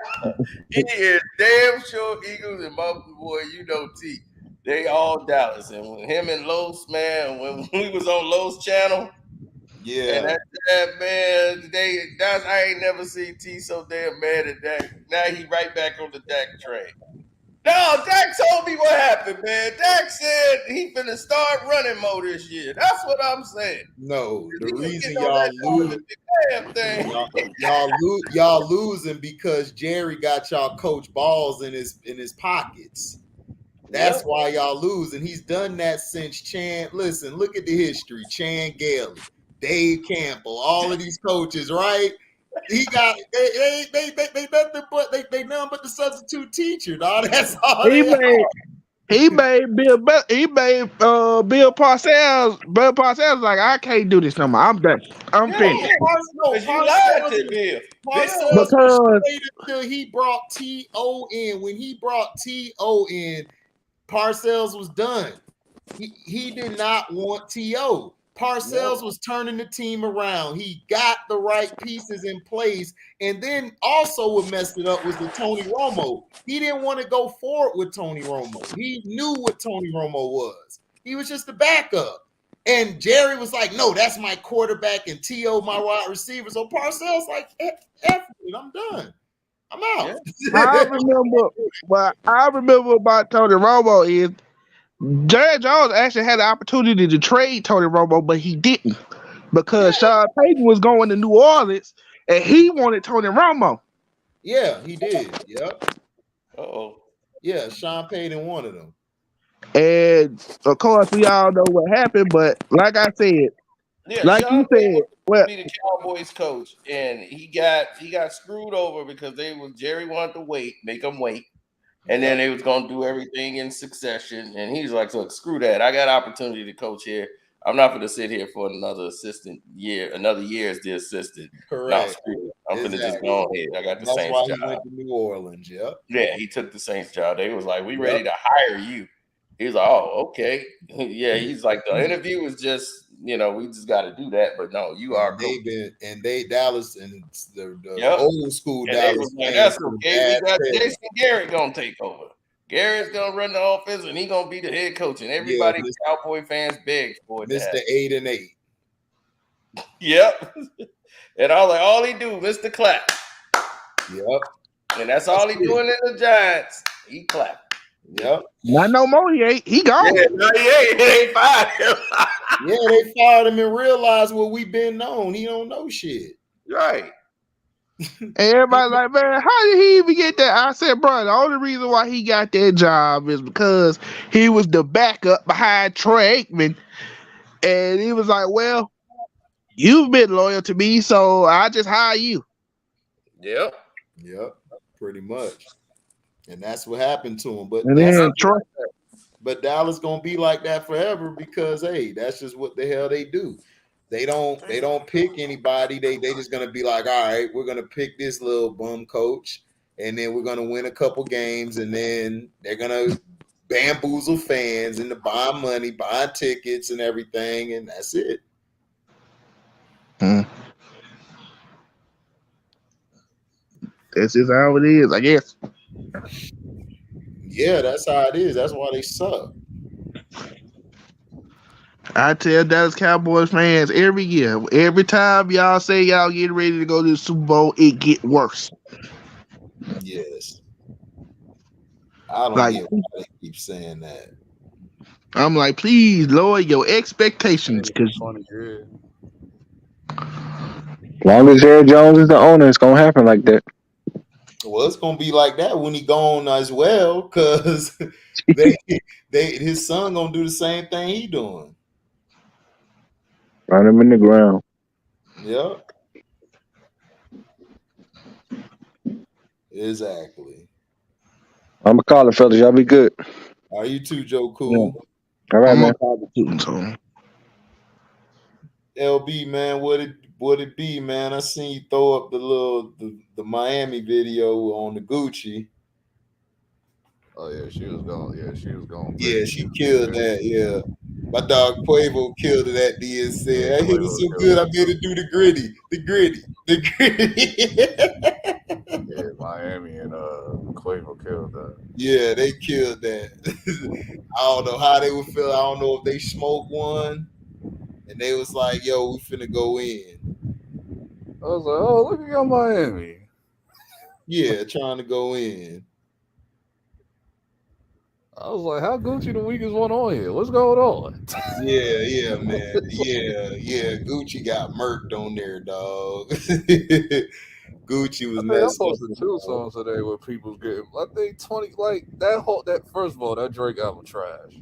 He is damn sure Eagles and my boy, you know, T. They all Dallas. And when him and Los, man, when we was on Los channel, yeah, and that man, I ain't never seen T so damn mad at Dak. Now he right back on the Dak train. No, Dak told me what happened, man. Dak said he finna start running more this year. That's what I'm saying. No, the reason y'all losing because Jerry got y'all coach balls in his pockets. That's why y'all lose, and he's done that since Chan. Listen, look at the history. Chan Gailey, Dave Campbell, all of these coaches, right? He got they nothing but they none but the substitute teacher, dog. That's all he made Bill Parcells. Bill Parcells like, I can't do this no more. I'm done. I'm finished. Because you lied to Bill. Because until he brought T.O. in. When he brought T.O. in, Parcells was done. He did not want T.O. Parcells was turning the team around. He got the right pieces in place. And then also what messed it up was the Tony Romo. He didn't want to go forward with Tony Romo. He knew what Tony Romo was. He was just the backup. And Jerry was like, no, that's my quarterback and T.O. my wide receiver. So Parcells like, F it, I'm done. I'm out. I remember about Tony Romo is Jerry Jones actually had the opportunity to trade Tony Romo, but he didn't because Sean Payton was going to New Orleans and he wanted Tony Romo. Yeah, he did. Yep. Uh-oh. Yeah, Sean Payton wanted him. And of course, we all know what happened, but like I said, like Sean you said, well, be the Cowboys coach, and he got screwed over because Jerry wanted to make him wait. And then they was gonna do everything in succession, and he's like, "Look, screw that! I got opportunity to coach here. I'm not going to sit here for another year as the assistant. Correct. No, screw it. I'm going to just go on ahead. I got the Saints why job. He went to New Orleans. Yep. Yeah, he took the Saints job. They was like, "We ready to hire you." He was like, "Oh, okay." Yeah, he's like, the interview was just, we just got to do that. But no, you are. Dallas and the old school and Dallas. Like, that's okay. We got Jason Garrett gonna take over. Garrett's gonna run the offense, and he's gonna be the head coach. And everybody, Cowboy fans, begged for it. Mr. 8-8. Yep. And I was like, all he do, Mr. Clap. Yep. And that's all he doing in the Giants. He clap. Yep. Not no more. He ain't. He gone. Yeah, they fired him. Yeah, they fired him and realized what we've been known. He don't know shit. Right. And everybody's like, man, how did he even get that? I said, bro, the only reason why he got that job is because he was the backup behind Troy Aikman. And he was like, well, you've been loyal to me, so I just hire you. Yep. Yep. Pretty much. And that's what happened to him. But but Dallas gonna be like that forever because hey, that's just what the hell they do. They don't pick anybody. They just gonna be like, all right, we're gonna pick this little bum coach, and then we're gonna win a couple games, and then they're gonna bamboozle fans into buying money, buying tickets, and everything, and that's it. That's just how it is, I guess. Yeah, that's how it is. That's why they suck. I tell Dallas Cowboys fans every year, every time y'all say y'all getting ready to go to the Super Bowl, it get worse. Yes. I don't Like, get why they keep saying that. I'm like, please lower your expectations, because As long as Jerry Jones is the owner, it's gonna happen like that. Well, it's gonna be like that when he gone as well, because his son gonna do the same thing he doing. Run him in the ground. Yep. Exactly. I'm gonna call it, fellas. Y'all be good. Are you too, Joe? Cool. All right, man. LB, man, what it be, man? I seen you throw up the Miami video on the Gucci. Oh yeah, she was going. Yeah, she was going. Yeah, she killed that. Yeah, my dog Quavo killed it at the end. Said, "I hit it so good, I made it do the gritty. Yeah, Miami and Quavo killed that. Yeah, they killed that. I don't know how they would feel. I don't know if they smoked one, and they was like, "Yo, we finna go in." I was like, "Oh, look at your Miami." Yeah, trying to go in. I was like, "How Gucci the weakest one on here? What's going on?" Yeah, man. Yeah. Gucci got murked on there, dog. Gucci was I think I messed posted up. 2 songs today where people's getting. I think 20. Like that. First of all, that Drake album trash.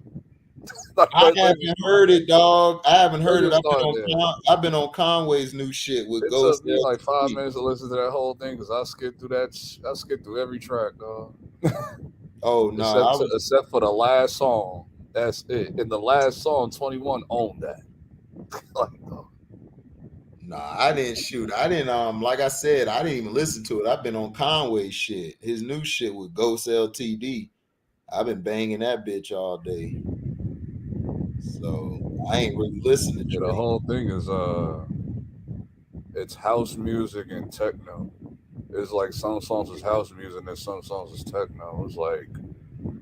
Like, I haven't heard it, dog. I haven't heard it. just start there. I've been on Conway's new shit with It Ghost. took me like 5 minutes to listen to that whole thing because I skipped through that. I skipped through every track, dog. Oh no! Except for the last song. That's it. In the last song, 21 owned that. Nah, I didn't shoot. I didn't like I said, I didn't even listen to it. I've been on Conway shit. His new shit with Ghost LTD. I've been banging that bitch all day. So I ain't really listening to Drake. The whole thing is it's house music and techno. It's like some songs is house music and then some songs is techno. It's like,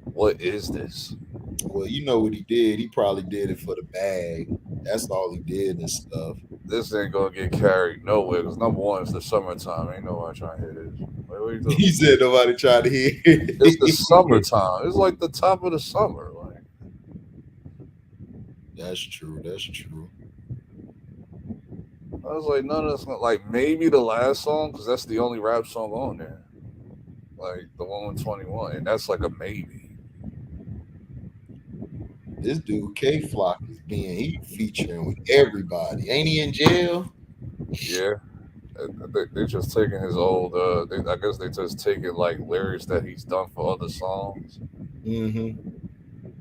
what is this? Well, you know what he did. He probably did it for the bag. That's all he did and stuff. This ain't gonna get carried nowhere because number one, it's the summertime. Ain't nobody trying to hear this. Like, what you doing? He said nobody tried to hear it. It's the summertime. It's like the top of the summer. Like, that's true. That's true. I was like, none of this. Like, maybe the last song because that's the only rap song on there. Like the one with 21, and that's like a maybe. This dude K Flock is he featuring with everybody. Ain't he in jail? Yeah, they're just taking his old. I guess they just taking like lyrics that he's done for other songs, and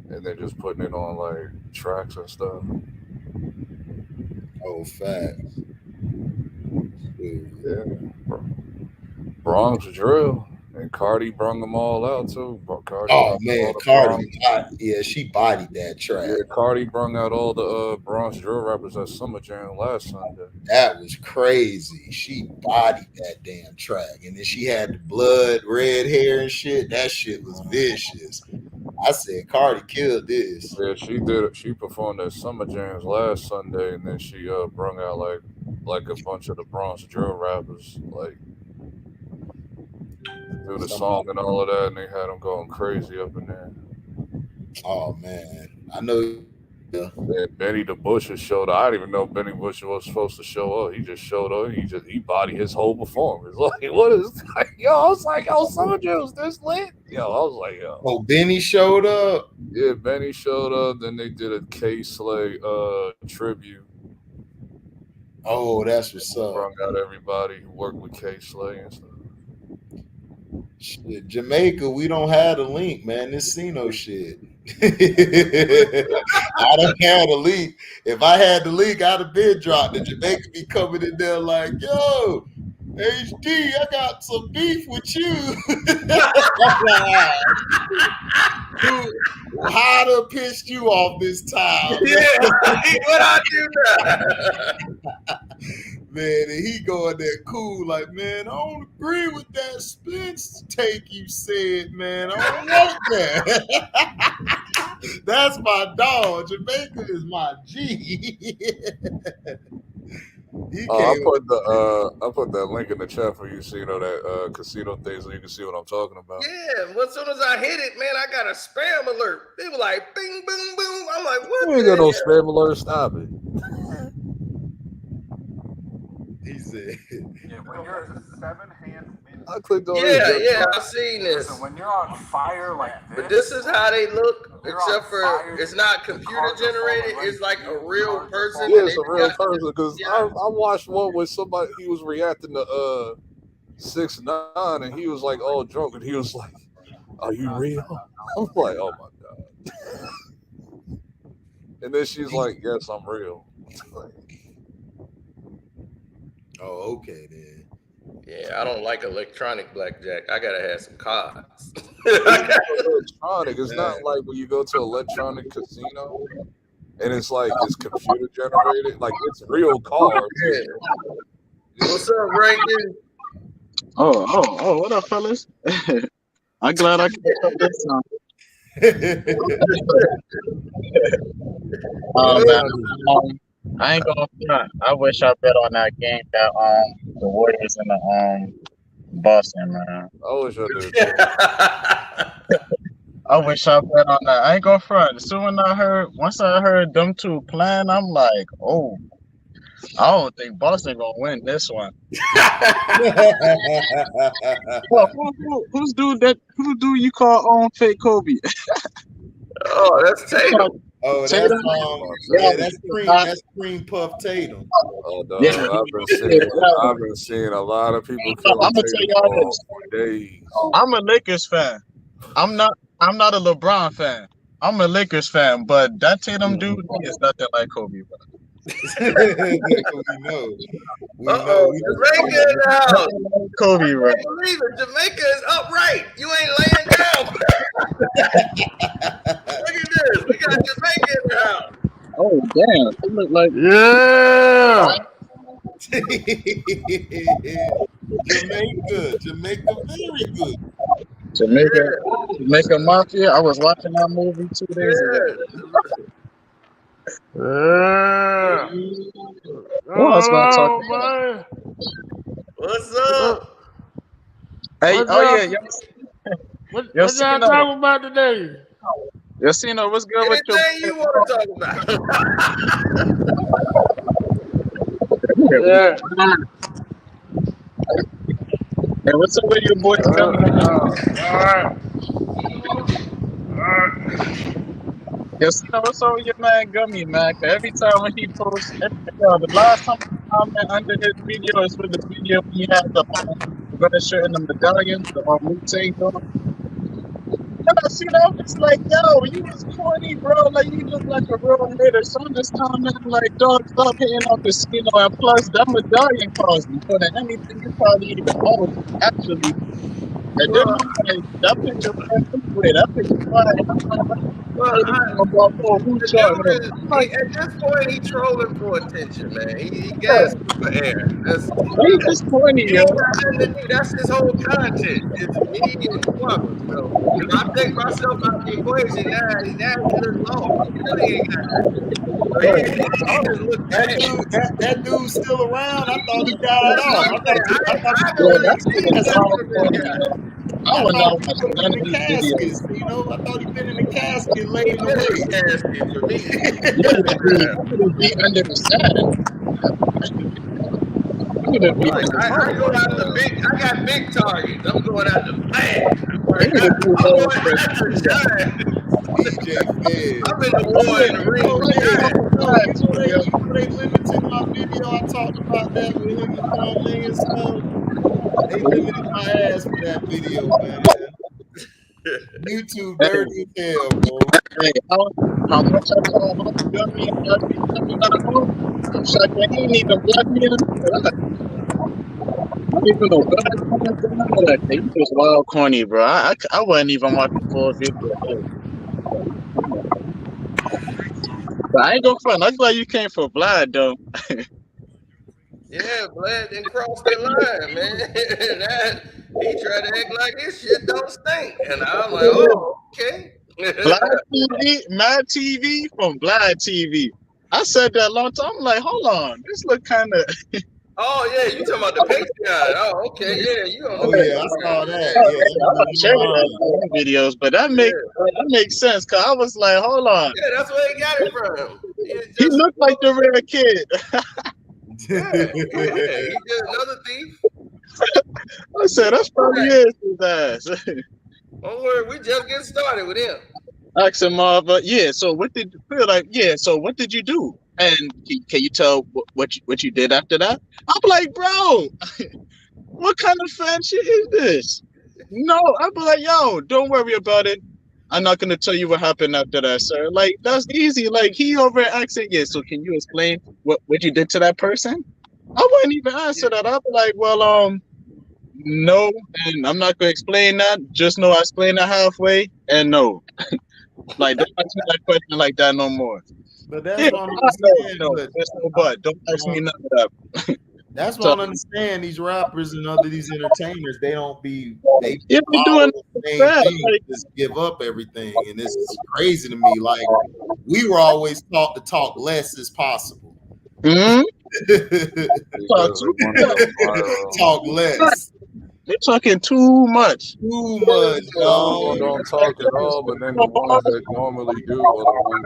they're just putting it on like tracks and stuff. Oh, facts. Yeah, Bronx Drill. And Cardi brung them all out too. Cardi she bodied that track. Yeah, Cardi brung out all the Bronx drill rappers at Summer Jam last Sunday. That was crazy. She bodied that damn track, and then she had the blood red hair and shit. That shit was vicious. I said Cardi killed this. Yeah, she did. She performed at Summer Jams last Sunday, and then she brung out like a bunch of the Bronx drill rappers like. Do the song and all of that, and they had them going crazy up in there. Oh man, I know. Yeah, Benny the Butcher showed up. I didn't even know Benny Butcher was supposed to show up. He just showed up. He bodied his whole performance. Like, what is? Like, yo, I was like, yo, Summer Jam this lit. Yo, I was like, yo. Oh, Benny showed up. Yeah, Benny showed up. Then they did a K Slay tribute. Oh, that's what's up. Brung out everybody who worked with K Slay and stuff. Shit, Jamaica, we don't have the link, man. This Sino shit. I don't have the link. If I had the link, I'd have been dropped. And Jamaica be coming in there like, yo, HD, I got some beef with you. Dude, how to pissed you off this time? Yeah, what I do now? Man, and he going there cool, like, man, I don't agree with that Spence take you said, man. I don't want that. That's my dog. Jamaica is my G. He I came put that link in the chat for you, so you know that casino thing, so you can see what I'm talking about. Yeah, well, as soon as I hit it, man, I got a spam alert. They were like, bing, boom, boom. I'm like, what? You ain't got no spam alert. Stop it. He said, Yeah, when you're a 7-hand win. I clicked on Yeah, I've seen this. Listen, when you're on fire like this. But this is how they look, You're except on for fire, it's not computer generated. It's like a real person. Yeah, and it's they a real got- person. Because I watched one where somebody, he was reacting to 6ix9ine, and he was like all drunk, and he was like, "Are you real?" I'm like, "Oh my god!" And then she's like, "Yes, I'm real." oh, okay then. Yeah, I don't like electronic blackjack. I gotta have some cards. Electronic. It's not like when you go to electronic casino and it's like it's computer generated. Like it's real cards. What's up, Rankin? Oh, what up, fellas? I'm glad I can come this time. Man, I ain't gonna front. I wish I bet on that game that the Warriors and the Boston, man. I wish I did. I wish I bet on that. I ain't gonna front. Once I heard them two playing, I'm like, oh, I don't think Boston gonna win this one. Well, who do you call fake Kobe? Oh, that's Tatum. Oh, that's Tatum? that's Cream Puff Tatum. Oh, dog, Yeah. I've been seeing a lot of people I'm killing gonna tell Tatum y'all for this. days. I'm a Lakers fan. I'm not a LeBron fan. I'm a Lakers fan, but that Tatum dude is nothing like Kobe, bro. We know. Jamaica in the house. Kobe, I right? can't believe it. Jamaica is upright. You ain't laying down. Look at this. We got Jamaica in the house. Oh damn! It look like Jamaica, very good. Jamaica Mafia. I was watching that movie 2 days ago. What else gonna talk about? What's up? Hey, What's oh up? yeah, What y'all talking about today? Yacino, what's good with you? Anything you want to talk about? Yeah. Hey, what's up with your boy? Yacino, what's up with your man Gummy, man? 'Cause every time when he posts, the last time I comment under his video is with the video when he had the red shirt and the medallion, the routine going. See that? It's like, yo, you was corny, bro. Like, you look like a real hater. So I'm just commenting, like, dog, stop hitting on casino. And plus, that medallion cost me more than anything you probably even own, actually. And then I'm like, that picture, that picture, At this point, he trolling for attention, man. He gasping for air. That's just corny, yo. That's his whole content. It's me and Swabber. So if I take myself out the equation, now he looks low. He really ain't got that. That dude's still around. I thought he died off. I thought he been in the caskets, you know. I thought he been in the casket laying away. Casket for me. Be under the saddle. I go out the big. I got big targets. I'm going out the bag. I'm going after giant. DJ Fed. I'm in the war in the ring. They limited my video. I talked about that with him and Kwame and stuff. They limited my ass for that video, man. YouTube dirty as hell, bro. Hey, how much I told him, Gummy not home. I'm shocked that he didn't even block me. don't even know. Like, he was wild corny, bro. I wouldn't even watch the full video. But I ain't gonna front. I'm glad you came for Vlad, though. Yeah, Vlad didn't cross that line, man. That, he tried to act like his shit don't stink. And I'm like, oh, okay. Vlad TV, Mad TV from Vlad TV. I said that a long time. I'm like, hold on, this look kind of. Oh, yeah, you talking about the Patreon. Oh, okay, yeah, you don't know. Oh yeah, I saw that. Yeah, videos, but that makes sense. Cause I was like, hold on. Yeah, that's where he got it from. He looked like the rare kid. Yeah, he's just another thief. I said that's probably is his ass. Don't worry, we just getting started with him. Ask him, but yeah. So what did you feel like? Yeah. So what did you do? And can you tell what you did after that? I'm like, bro, what kind of fan shit is this? No, I'd be like, yo, don't worry about it. I'm not gonna tell you what happened after that, sir. Like that's easy. Like he over asking, yeah. So can you explain what you did to that person? I wouldn't even answer that. I'd be like, well, no, and I'm not gonna explain that. Just know I explained that halfway, and no. Like don't ask me that question like that no more. But that's what I'm saying. There's no but. Don't ask me none of that. That's what I understand. These rappers and other these entertainers, they don't be they doing the same thing, just give up everything, and this is crazy to me. Like we were always taught to talk less as possible. Talk less. They're talking too much. Too much, dog. Don't talk at all, but then the ones that normally do are the ones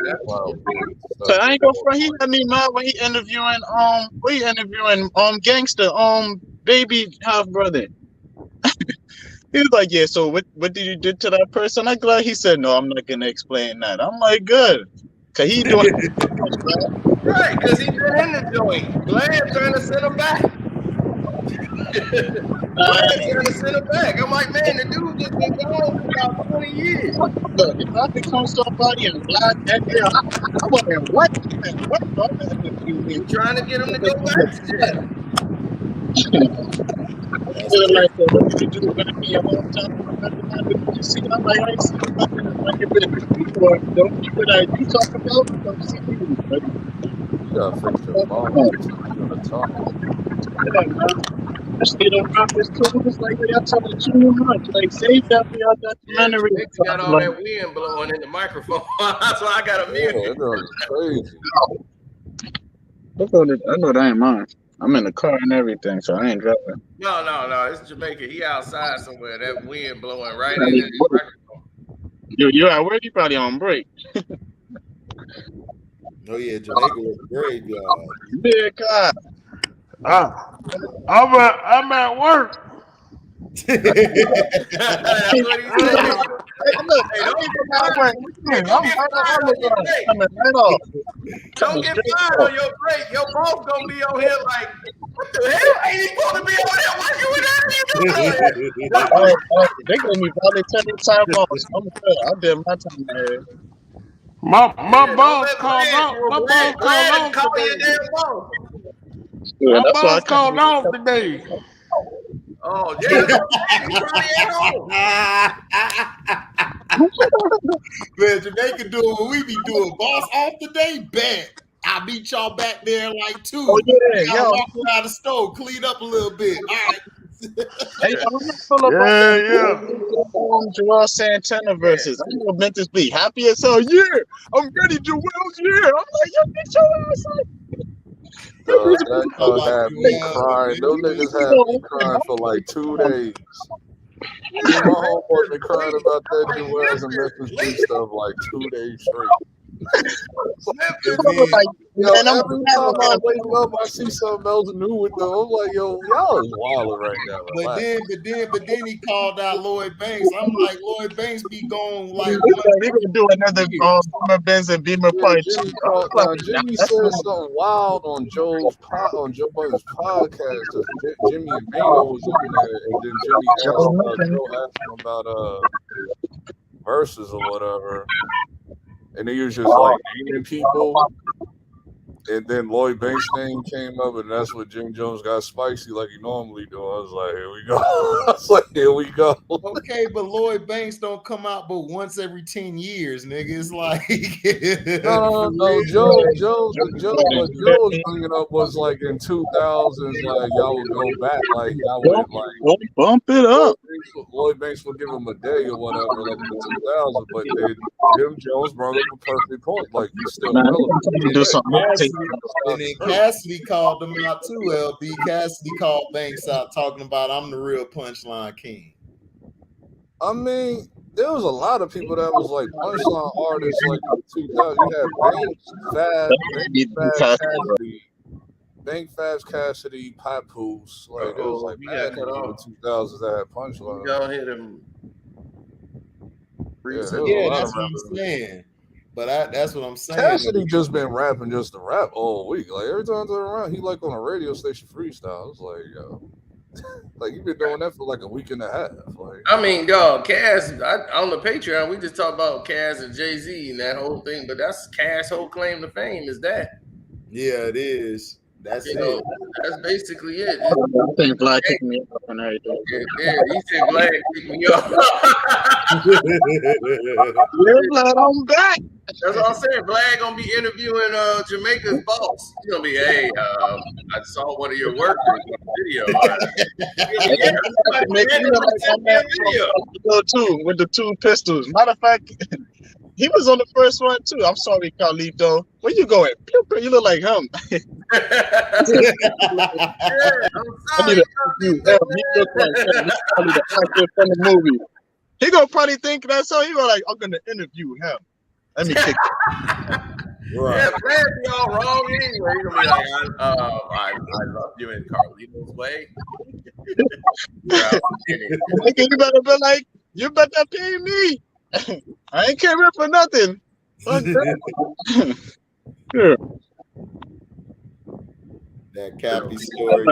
that want So I ain't gonna front. He had me mad when he interviewing gangster baby half brother. He was like, yeah. So what did you do to that person? I'm glad he said no. I'm not gonna explain that. I'm like, good, cause he doing right, cause he been in the joint. Glad trying to send him back. Trying to send him back. I'm like, man, the dude just been gone for about 20 years. Look, if I become somebody and black that day, I wasn't what? You trying to get him to go back to jail. Like, what did you do? Gonna be a long time. You see, I'm like, I ain't seen nothing in like a bit before. Don't people that you talk about? Don't see you. You gotta fix your phone. They don't rappers too. It's like y'all talking too much. Like save that for your documentary. Yeah, you got all that wind blowing in the microphone. That's why I got a mute. Crazy. I know that ain't mine. I'm in the car and everything, so I ain't driving. No. It's Jamaica. He outside somewhere. That wind blowing right in his microphone. You at work? You probably on break. Oh yeah, Jamaica was great, y'all. Yeah, God. I'm at work. That's what he said. Don't get fired on your break. Your boss gonna be on here like, what the hell? Ain't he supposed to be on here? Why you in there? They gave me voluntary time off. I did my time there. My boss called out. My boss called Call out your damn boss. My boss called off today. Oh, yeah. He's probably at home. Man, Jamaica doing what we be doing. Boss off today, bet. I'll meet y'all back there in like 2. Oh, yeah, yo. Walk around the stove, clean up a little bit. All right. Hey, Joel Santana versus. I know Memphis be happy as hell. Yeah, I'm ready, Joel. Yeah, I'm like, yo, get your ass up. That had me crying. Those niggas had me crying for like 2 days. My homeboy been crying about that Joel's and Memphis Bleak stuff like 2 days straight. Yo, every time I wake up, I see something else new with them. I'm like, yo, y'all is wilding right now. But then he called out Lloyd Banks. I'm like, Lloyd Banks be going like. He gonna do another Beamer Benz and Beamer Part 2. Jimmy said something wild on Joe Budden's podcast because Jimmy and Mano was in there, and then Joe asked him about verses or whatever. And he was just like naming people. And then Lloyd Banks' name came up, and that's what Jim Jones got spicy like he normally do. I was like, here we go. I was like, here we go. Okay, but Lloyd Banks don't come out but once every 10 years, nigga. It's like No. Joe was bringing up was like in 2000s, like y'all would go back, like y'all would like bump it up. Lloyd Banks would give him a day or whatever, like in the 2000s. But then Jim Jones brought up a perfect point, like he's still relevant. Do something. And then Cassidy called him out too, LB. Cassidy called Banks out talking about I'm the real punchline king. I mean, there was a lot of people that was like punchline artists like in 2000. You had Bank Fast Cassidy, Papoose. Like it was like mad niggas in the 2000s that had punchline. Y'all hit him. Yeah, that's what I'm saying. But that's what I'm saying. Cassidy just been rapping just to rap all week. Like every time I turn around, he like on a radio station freestyle. I was like, yo, like you been doing that for like a week and a half. Like, I mean, dog, Cass on the Patreon, we just talked about Cass and Jay-Z and that whole thing, but that's Cass' whole claim to fame is that. Yeah, it is. That's it. That's basically it. I think Vlad kicked me up and everything. Yeah, he said Vlad kicked me up. Yeah, Vlad, I'm back. That's what I'm saying. Vlad gonna be interviewing Jamaica's boss. He's gonna be, hey, I saw one of your workers on the video. Too, with the two pistols. Matter of fact, he was on the first one too. I'm sorry, Carlito. Where you going? You look like him. From the movie. He gonna probably think that's so. He gonna like, I'm gonna interview him. Let me kick it. Right. Yeah, Vlad be all wrong anyway. He's gonna be like, I love you in Carlito's way. You better be like, you better pay me. I ain't caring for nothing. Sure. That Cappy story.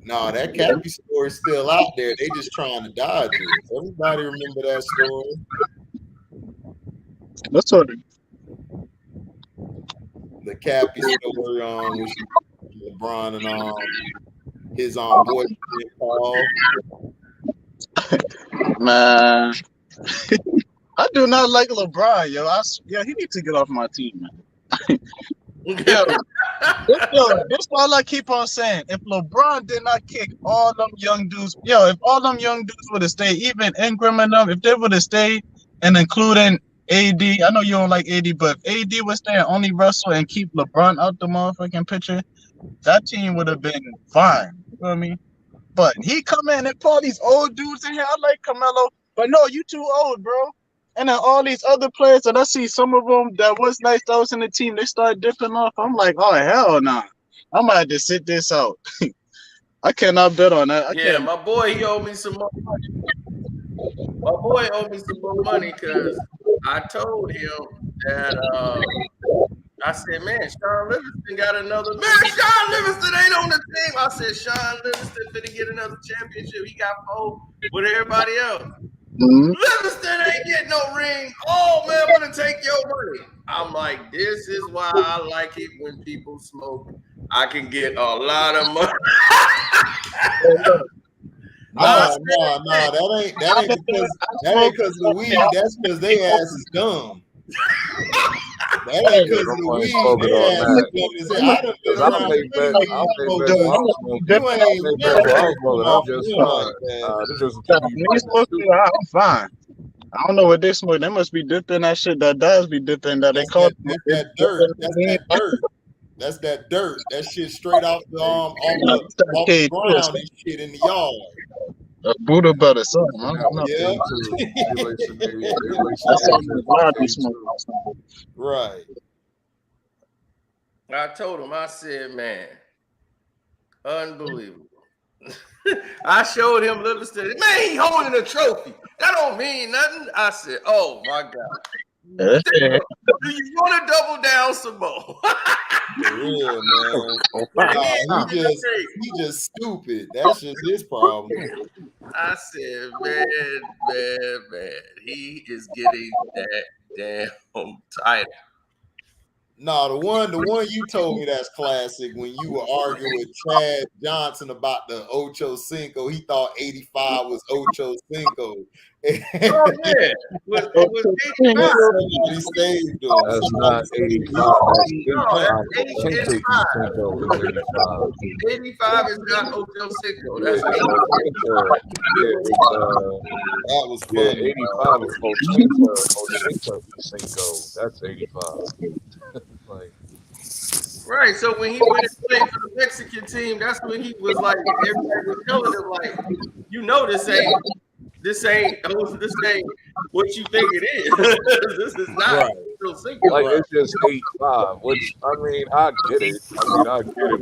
No, that Cappy story is still out there. They just trying to dodge it. Everybody remember that story. What's sort of the Cappy story on with LeBron and his boyfriend Paul. Man, I do not like LeBron, yo. He needs to get off my team, man. This all I keep on saying. If LeBron did not kick all them young dudes, if all them young dudes would have stayed, even Ingram and them, if they would have stayed, and including AD, I know you don't like AD, but if AD was there and only Russell and keep LeBron out the motherfucking picture, that team would have been fine. You know what I mean? But he come in and put all these old dudes in here. I like Carmelo, but no, you too old, bro. And then all these other players that I see, some of them that was nice, that was in the team, they started dipping off. I'm like, oh, hell no. Nah. I might have to sit this out. I cannot bet on that. My boy, he owed me some more money. My boy owed me some more money because I told him that I said, man, Sean Livingston got another. Man, Sean Livingston ain't on the team. I said, Sean Livingston finna get another championship. He got 4 with everybody else. Mm-hmm. Livingston ain't getting no ring. Oh, man, I'm going to take your money. I'm like, this is why I like it when people smoke. I can get a lot of money. No, that ain't because of the weed. That's because they ass is dumb. That ain't because of the weed. They ass is dumb as hell. I done been around I'm fine. I don't know what they smoke. They must be dipping that shit. That does be dipping. That they call that dirt. That's that dirt. That's that dirt. That shit straight off the ground and shit in the yard. A Buddha butter, son. Yeah. Right. I told him, I said, man, unbelievable. I showed him Livingston. Man, he holding a trophy. That don't mean nothing. I said, oh my God. Do you want to double down some more? Yeah, man. He just stupid. That's just his problem. I said, man, he is getting that damn title. No, the one you told me that's classic when you were arguing with Chad Johnson about the Ocho Cinco. He thought 85 was Ocho Cinco. Oh yeah, it was 85. Somebody saved him. That's not 85. That's 85. Cinco is 85. 85 is not Ocho Cinco. Yeah, That's 85. That was yeah, funny. 85 is Cinco. That's 85. Like, Right. So when he went and played for the Mexican team, that's when he was like, everybody was telling him like, you know, this ain't what you think it is. This is not Ocho Cinco. like it's just 85, which I mean, I get it,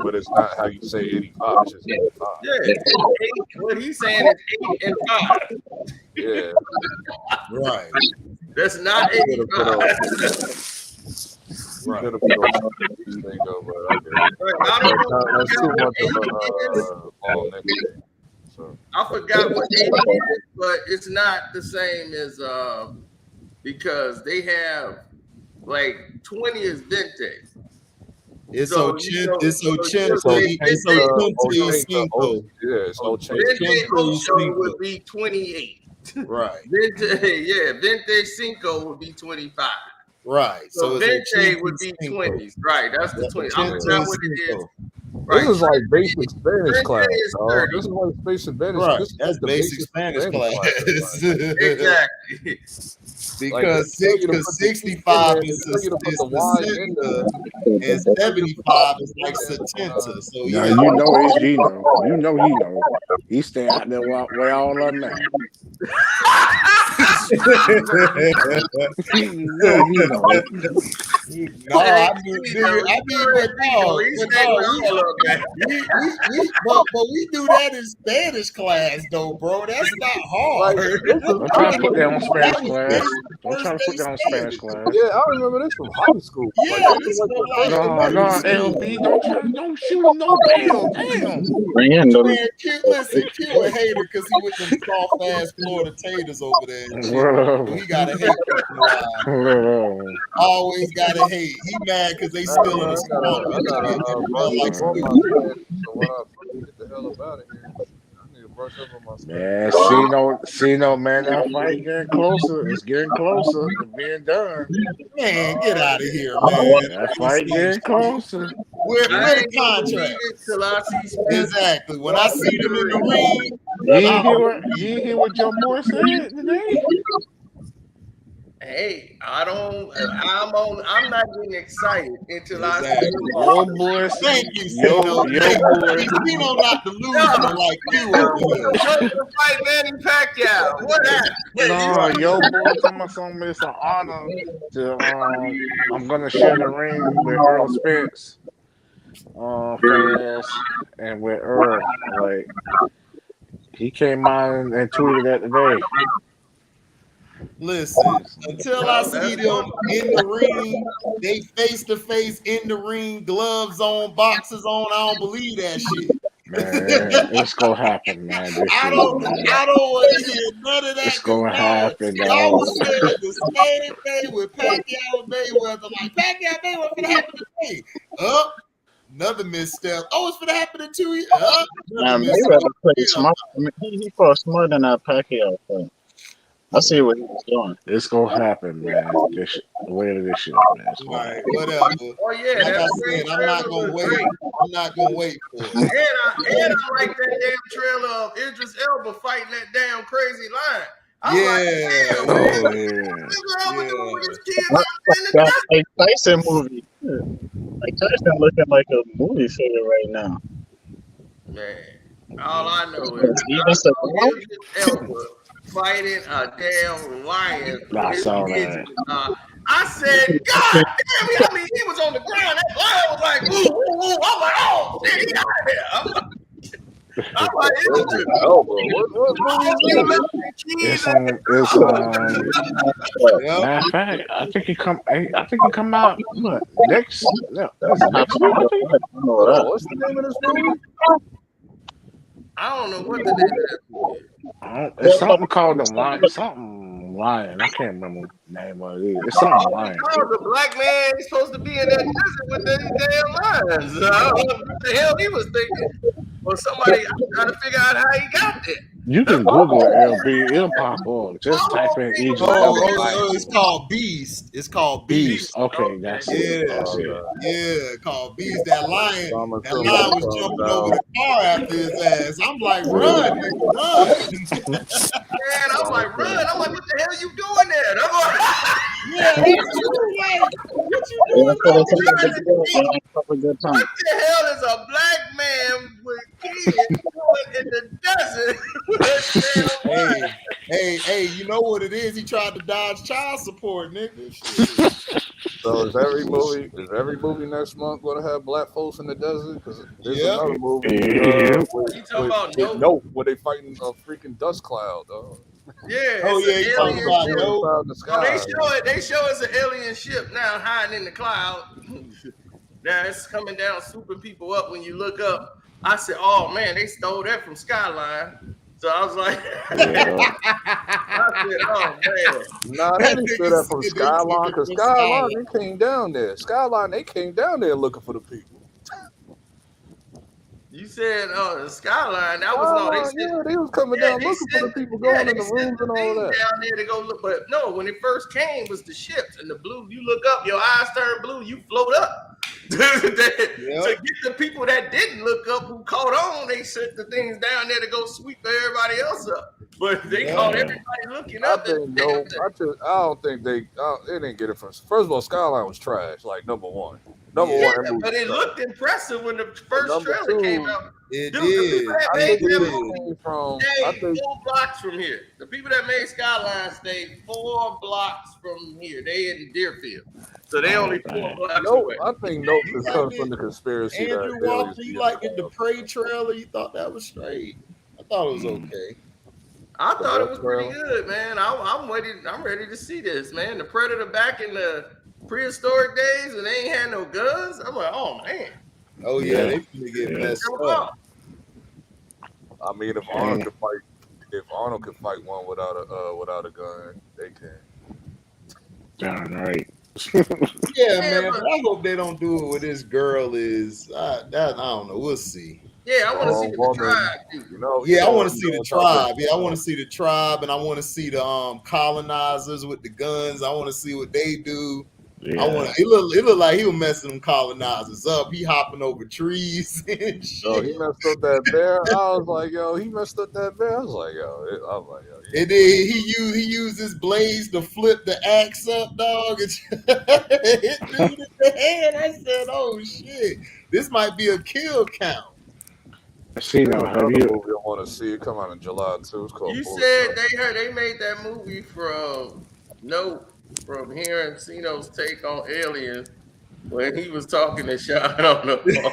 but it's not how you say 85. It's just 85. Yeah. What he's saying is 8 and 5. Yeah. Right. That's not 85. Right. Could have put on Cinco, but I get it. That's too much of a next game. So I forgot what 80 is, but it's not the same as because they have like 20 is Vente. It's So, Ochente Cinco. Yeah, it's Vente Ocho would be 28. Right. Vente Cinco would be 25. Right. So Vente would be 20s. Right. That's the 20s. I forgot what it is. Right. This is like basic Spanish class. This is like basic Spanish. Right. This That's basic Spanish class. Exactly. Because 65 is the and 75 is like Setenta. So yeah, you know he know. You know he know. He stay out there where all of them at. No, I mean, but we do that in Spanish class, though, bro. That's not hard. Don't try to put that on Spanish class. Don't try to put that on Spanish class. Yeah, I remember this from high school. Yeah, this from no, LB, don't shoot him no bail. Damn. Man, listen, Q a hater because he with them soft ass Florida taters over there. He gotta hate. Always gotta hate. He mad because they still in the swamp. Get the hell up out of here. I need to brush up on my stuff. Man, see no, man, that fight getting closer. It's getting closer to being done. Man, get out of here, man. That fight getting closer. Where the contract? Exactly. When I see them in the ring, you hear what your boy said today? Hey, I'm not getting excited until I see your boy. Thank you, Cino. Cino not the loser like you over here. To fight Manny Pacquiao. What happened? No, your boy talking about something. It's an honor to I'm gonna share the ring with Earl Spence, fast, and with Earl. Like he came on and tweeted that today. Listen, until I see them in the ring, they face to face in the ring, gloves on, boxes on, I don't believe that shit. Man, it's gonna happen, man. I don't want to hear none of that. It's gonna happen, y'all was saying the same thing with Pacquiao and Mayweather. Like Pacquiao Mayweather, gonna happen today. Another misstep. Oh, it's gonna happen in 2 years. Mayweather played smart. He fought smarter than that Pacquiao fight. I see what he was doing. It's gonna happen, man. Wait this shit, man. All right, whatever. Oh yeah, like I said, I'm not gonna wait. I'm not gonna wait for it. And I like that damn trailer of Idris Elba fighting that damn crazy lion. Like Tyson movie. Like Tyson looking like a movie figure right now. Man, all I know is Idris Elba fighting a damn lion. I saw that. I said, God damn it. I mean, he was on the ground. That lion was like, ooh, ooh, ooh. I'm like, oh, shit, he out of there. I'm like, matter of fact, I think he come out next. No, that's next week. What's the name of this movie? I don't know what the name is. It's something called the line. Something lion. I can't remember the name of it. It's something lion. Oh, the black man is supposed to be in that desert with these damn lions. I don't know what the hell he was thinking. Or somebody trying to figure out how he got there. You can Google it, LB. It'll pop up. Just type in Egypt desert lion. It's called Beast. It's called Beast. Okay, that's it. That's it. Yeah, called Beast. That lion was comes jumping down. over the car after his ass. I'm like, run, nigga, run. Man, I'm like, run. I'm like, what the hell you doing there? And I'm like, yeah, what you doing? What the hell is a black man with kids doing in the desert? Hey, you know what it is? He tried to dodge child support, nigga. Shit. So is every movie next month gonna have black folks in the desert? Because there's another movie with Nope, where they fighting a freaking dust cloud, dog. Yeah. Oh yeah, you talking about Nope. The sky. They show us an alien ship now hiding in the cloud. Now it's coming down, swooping people up. When you look up, I said, "Oh man, they stole that from Skyline." So I was like, I said, "Oh man." Nah, they didn't steal that from Skyline because Skyline they came down there. Skyline they came down there looking for the people. You said, the Skyline. That was they was coming down looking for the people going in the rooms and all that. Down there to go look, but no, when it first came was the ships and the blue. You look up, your eyes turn blue, you float up. To get the people that didn't look up who caught on, they sent the things down there to go sweep everybody else up. But they caught everybody looking up. I don't think they didn't get it from. First of all, Skyline was trash. Like number one. Number one. But it looked impressive when the first trailer came out. It Dude, did. I think 4 blocks from here. The people that made Skyline stayed 4 blocks from here. They in Deerfield. So they only 4 blocks away. I think Nope is coming from the conspiracy. Andrew Walker, you like the Prey trailer? You thought that was straight? I thought it was okay. I thought it was pretty good, man. I'm ready to see this, man. The Predator back in the prehistoric days and they ain't had no guns. I'm like, oh man. Oh yeah, they finna get messed up. I mean, if Arnold could fight one without a gun, they can. Darn right. Yeah, man. But I hope they don't do it with this girl. I don't know. We'll see. Yeah, I want to see the tribe. I want to see the tribe. Yeah, I want to see the tribe, and I want to see the colonizers with the guns. I want to see what they do. Yeah. It look like he was messing them colonizers up. He hopping over trees and shit. Oh, he messed up that bear. I was like, yo, he messed up that bear. I was like, yo. And then he used his blades to flip the axe up, dog. And hit dude in the head. I said, oh shit, this might be a kill count. Movie I want to see it come out in July too. It's called. You said they made that movie from hearing Cino's take on aliens when he was talking to Sean on the phone.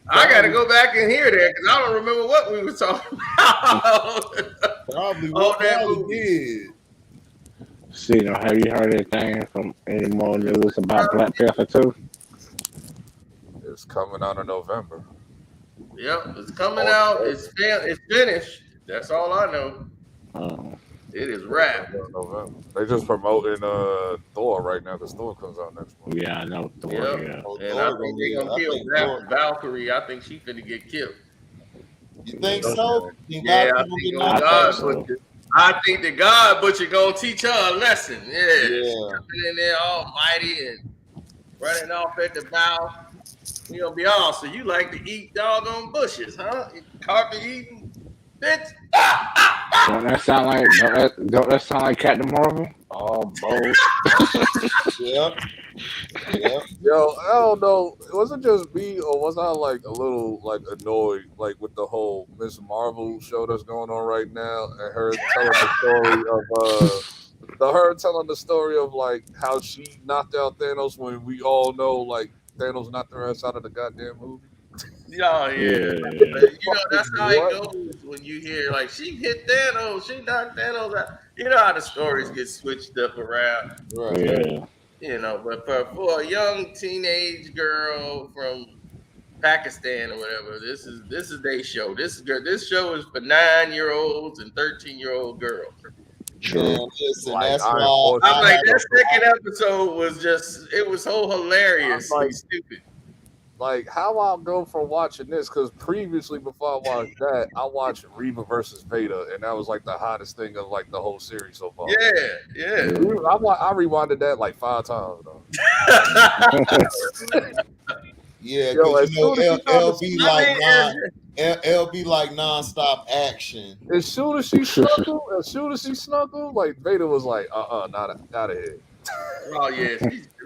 I got to go back and hear that because I don't remember what we were talking about. Probably what that did. Cino, have you heard anything from any more news about Black Panther 2? It's coming out in November. Yep, it's coming out. It's finished. That's all I know. It is wrapped. They just promoting Thor right now because Thor comes out next month. Yeah, I know Thor. Yep. Yeah. And I think they're gonna kill Valkyrie. I think she finna get killed. You think so? Yeah, I think the God Butcher gonna teach her a lesson. Yeah. She's in there almighty and running off at the mouth. You gonna be awesome. You like to eat doggone bushes, huh? Carpet eating, bitch. Don't that sound like Captain Marvel? Oh, both. Yep. Yo, I don't know. Was it just me or was I like a little like annoyed like with the whole Miss Marvel show that's going on right now and her telling the story of like how she knocked out Thanos when we all know like Thanos knocked her ass out of the goddamn movie. Yeah. You know, that's how it goes when you hear like she hit Thanos, she knocked Thanos out. You know how the stories get switched up around. Right. Yeah. You know, but for a young teenage girl from Pakistan or whatever, this is their show. This show is for 9-year-olds and 13-year-old girls. Man, listen, Like, that's I why enforced I'm I like, had that second episode was just, it was so hilariously like, stupid. like how I'll go from watching this because previously before I watched that, I watched Reva versus Veda, and that was like the hottest thing of like the whole series so far. Yeah. I rewinded that like 5 times though. Yeah, Yo, because as soon as she tried to LB I like mean, LB like nonstop action. as soon as she snuggled, like Veda was like, not out of here. oh yeah,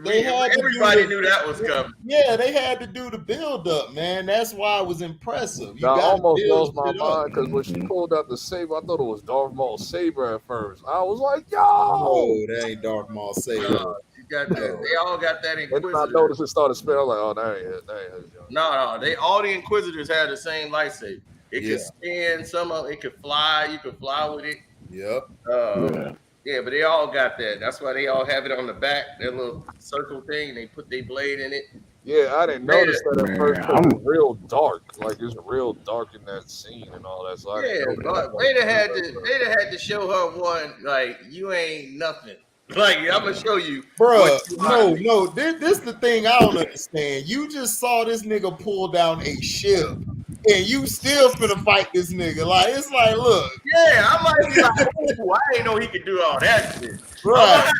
They had to do everybody the- knew that was coming. Yeah, they had to do the build up, man. That's why it was impressive. You That got to almost build lost my shit up. mind because when she pulled out the saber, I thought it was Darth Maul's saber at first. I was like, yo! Oh, that ain't Darth Maul saber. You got that. They all got that And then I Inquisitor. noticed it started spinning. I was like, oh, that ain't it. That ain't his job. No, they all the Inquisitors had the same lightsaber. It could spin, some of it could fly. You could fly with it. Yep. Yeah, but they all got that. That's why they all have it on the back, that little circle thing. They put their blade in it. Yeah, I didn't notice that at first. It's real dark. Like it's real dark in that scene and all that. So I didn't know that. Vader had to show her one, like, you ain't nothing. Like, I'm gonna show you. Bruh, no. This the thing I don't understand. You just saw this nigga pull down a ship, and you still finna fight this nigga. Like, it's like, look. Yeah, I might be like, oh, I didn't know he could do all that shit. Right.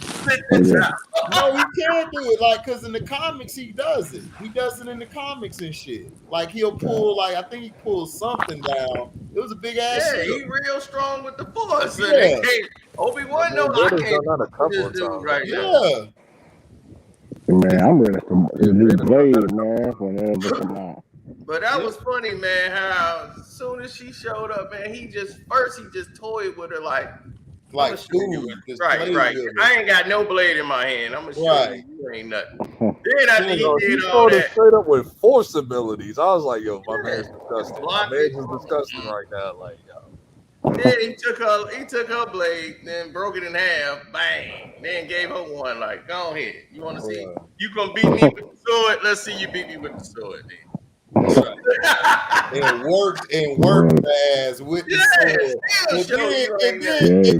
No, No, he can't do it. Like, because in the comics, he does it. He does it in the comics and shit. Like, he'll pull, like, I think he pulls something down. It was a big ass ship. he real strong with the force. Yeah. Obi-Wan knows I can't do this dude right now. Man, I'm ready for the new Blade, man. Whenever come on. But that was funny, man, how as soon as she showed up, man, he just toyed with her like food. Right. I ain't got no blade in my hand. I'm gonna show you ain't nothing. Then after he did he all started that, straight up with force abilities. I was like, yo, my man's disgusting. My man's is disgusting right now. Like, yo. then he took her blade, then broke it in half, bang, then gave her one, like, go ahead. You wanna see? You gonna beat me with the sword? Let's see you beat me with the sword then. and worked as with the sword. And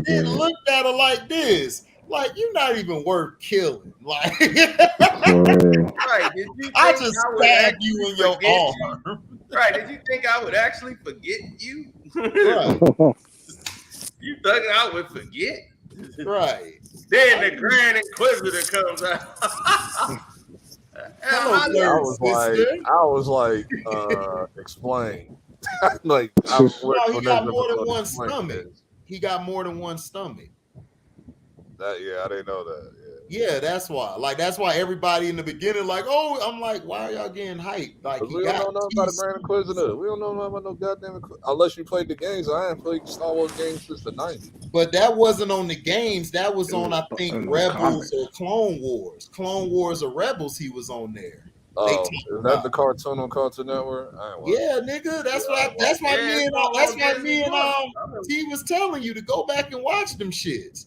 then looked at her like this. Like, you're not even worth killing. Like, right. Did you I think just would stabbed actually you in your forget arm. you? Right. Did you think I would actually forget you? Right. You thought I would forget? Right. Then the Grand Inquisitor comes out. I was like, explain. Like, no, he got more than one stomach. He got more than one stomach. I didn't know that. Yeah, that's why. Like, that's why everybody in the beginning, like, oh, I'm like, why are y'all getting hyped? Like, we don't know nothing about the Grand Inquisitor. We don't know nothing about no goddamn unless you played the games. I haven't played Star Wars games since the 90s. But that wasn't on the games. That was on, I think, Rebels or Clone Wars. Clone Wars or Rebels, he was on there. Oh, is that the cartoon on Cartoon Network? Yeah, nigga. That's why me and T was telling you to go back and watch them shits.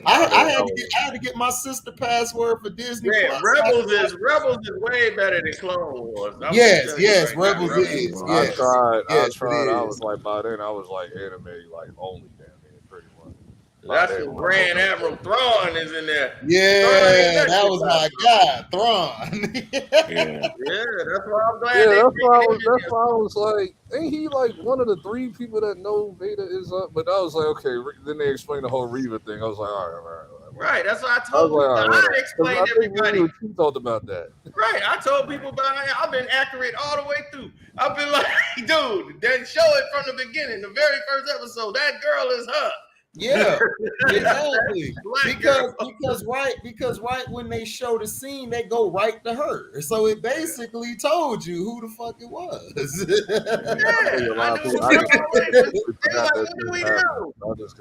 I had to get my sister password for Disney. Yeah, Rebels is way better than Clone Wars. Yes, Rebels is. I tried. I was like, by then I was like anime, like only damn near pretty much. That's when Grand Admiral Thrawn is in there. Yeah, that was my guy, Thrawn. Yeah, that's why I'm glad. Yeah, that's why I was like, ain't he like one of the 3 people that know Vader is up? But I was like, okay. Then they explained the whole Reva thing. I was like, all right. Right, that's what I told you. I explained everybody. You thought about that. Right, I told people about it. I've been accurate all the way through. I've been like, dude, they show it from the beginning, the very first episode. That girl is her. Yeah, exactly. because right when they show the scene, they go right to her. So it basically told you who the fuck it was.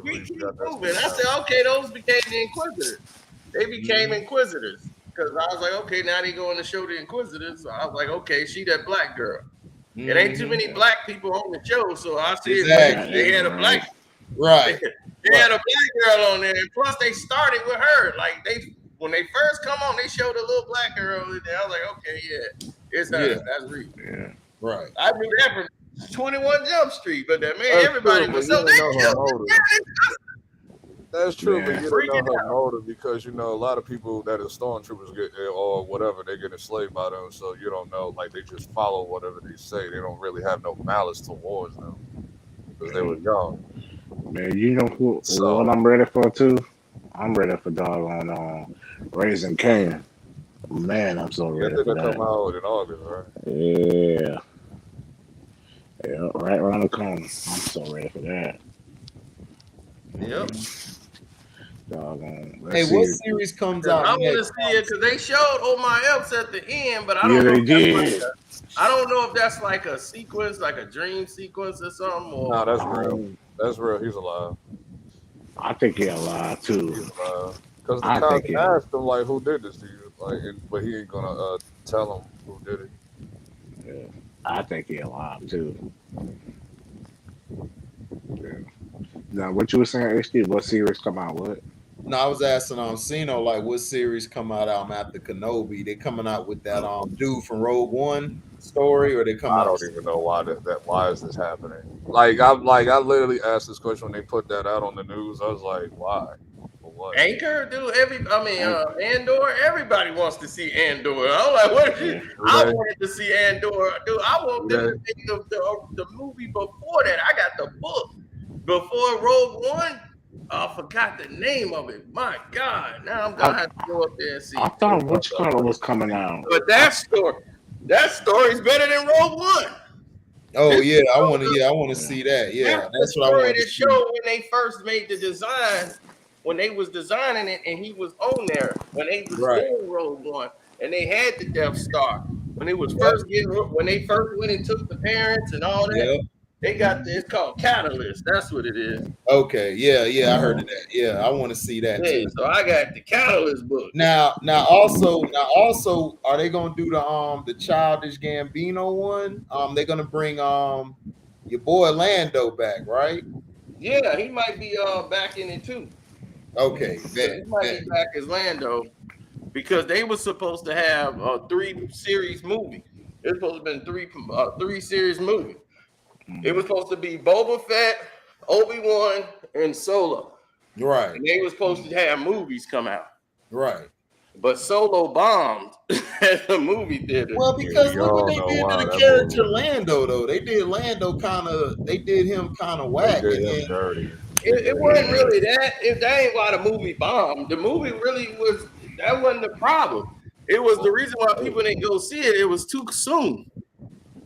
We keep moving. I said, okay, those became the Inquisitors. They became Inquisitors. Because I was like, okay, now they going to show the Inquisitors. So I was like, okay, she that black girl. It ain't too many black people on the show, so I see they had a black. Right. They had a black girl on there, and plus they started with her. Like when they first come on, they showed a little black girl in there. I was like, okay, yeah, it's her. Yeah. That's Reva. Yeah. Right. I knew that from 21 Jump Street, but that man, everybody was so they That's true, but Man. you don't know her motive because you know a lot of people that are stormtroopers get or whatever they get enslaved by them, so you don't know. Like they just follow whatever they say. They don't really have no malice towards them because they were young. Man, you know what So I'm ready for too? I'm ready for doggone Raising Cane. Man, I'm so yeah, I ready think for they come that. out in August, right? Yeah. Yeah, right around the corner. I'm so ready for that. Yep. Doggone. Hey, Let's what see. series comes 'Cause out I want to next? see it because they showed Oh My Epps at the end, but I Yeah, don't know they if that's like did. I don't know if that's like a sequence, like a dream sequence or something. Nah, Or that's real. That's real. He's alive. I think he'll lie too. He's alive. Because the I cops think he'll. asked him like, "Who did this to you?" Like, but he ain't gonna tell him who did it. Yeah, I think he'll lie too. Yeah. Now, what you were saying, HD? What series come out? What? No, I was asking Cino like what series come out after Kenobi? They coming out with that dude from Rogue One story, or they come I out? don't even know why why is this happening. Like I literally asked this question when they put that out on the news. I was like, why? For what? Anchor, dude. Andor. Everybody wants to see Andor. I'm like, what? Yeah. I wanted to see Andor, dude. I want them to Okay. make the movie before that. I got the book before Rogue One. I forgot the name of it. My God! Now I'm gonna have to go up there and see. I thought Which Color was coming out. But that story's better than Rogue One. Oh This yeah, I show- want to see that. Yeah, That's the that's what I story want to that see. showed when they first made the design, when they was designing it, and he was on there when they was Right. doing Rogue One, and they had the Death Star when it was first when they first went and took the parents and all that. Yep. They got it's called Catalyst. That's what it is. Okay, yeah, I heard of that. Yeah, I want to see that Yeah, too. so I got the Catalyst book. Now also, are they gonna do the Childish Gambino one? They're gonna bring your boy Lando back, right? Yeah, he might be back in it too. Okay, He might be back as Lando because they were supposed to have a 3-series movie. It was supposed to have been three series movie. It was supposed to be Boba Fett, Obi-Wan, and Solo. Right. And they were supposed to have movies come out. Right. But Solo bombed at the movie theater. Well, because look what they did to the character Lando, though. They did him kind of whack. They did him dirty. It wasn't really that. That ain't why the movie bombed. The movie really was. That wasn't the problem. It was the reason why people didn't go see it. It was too soon.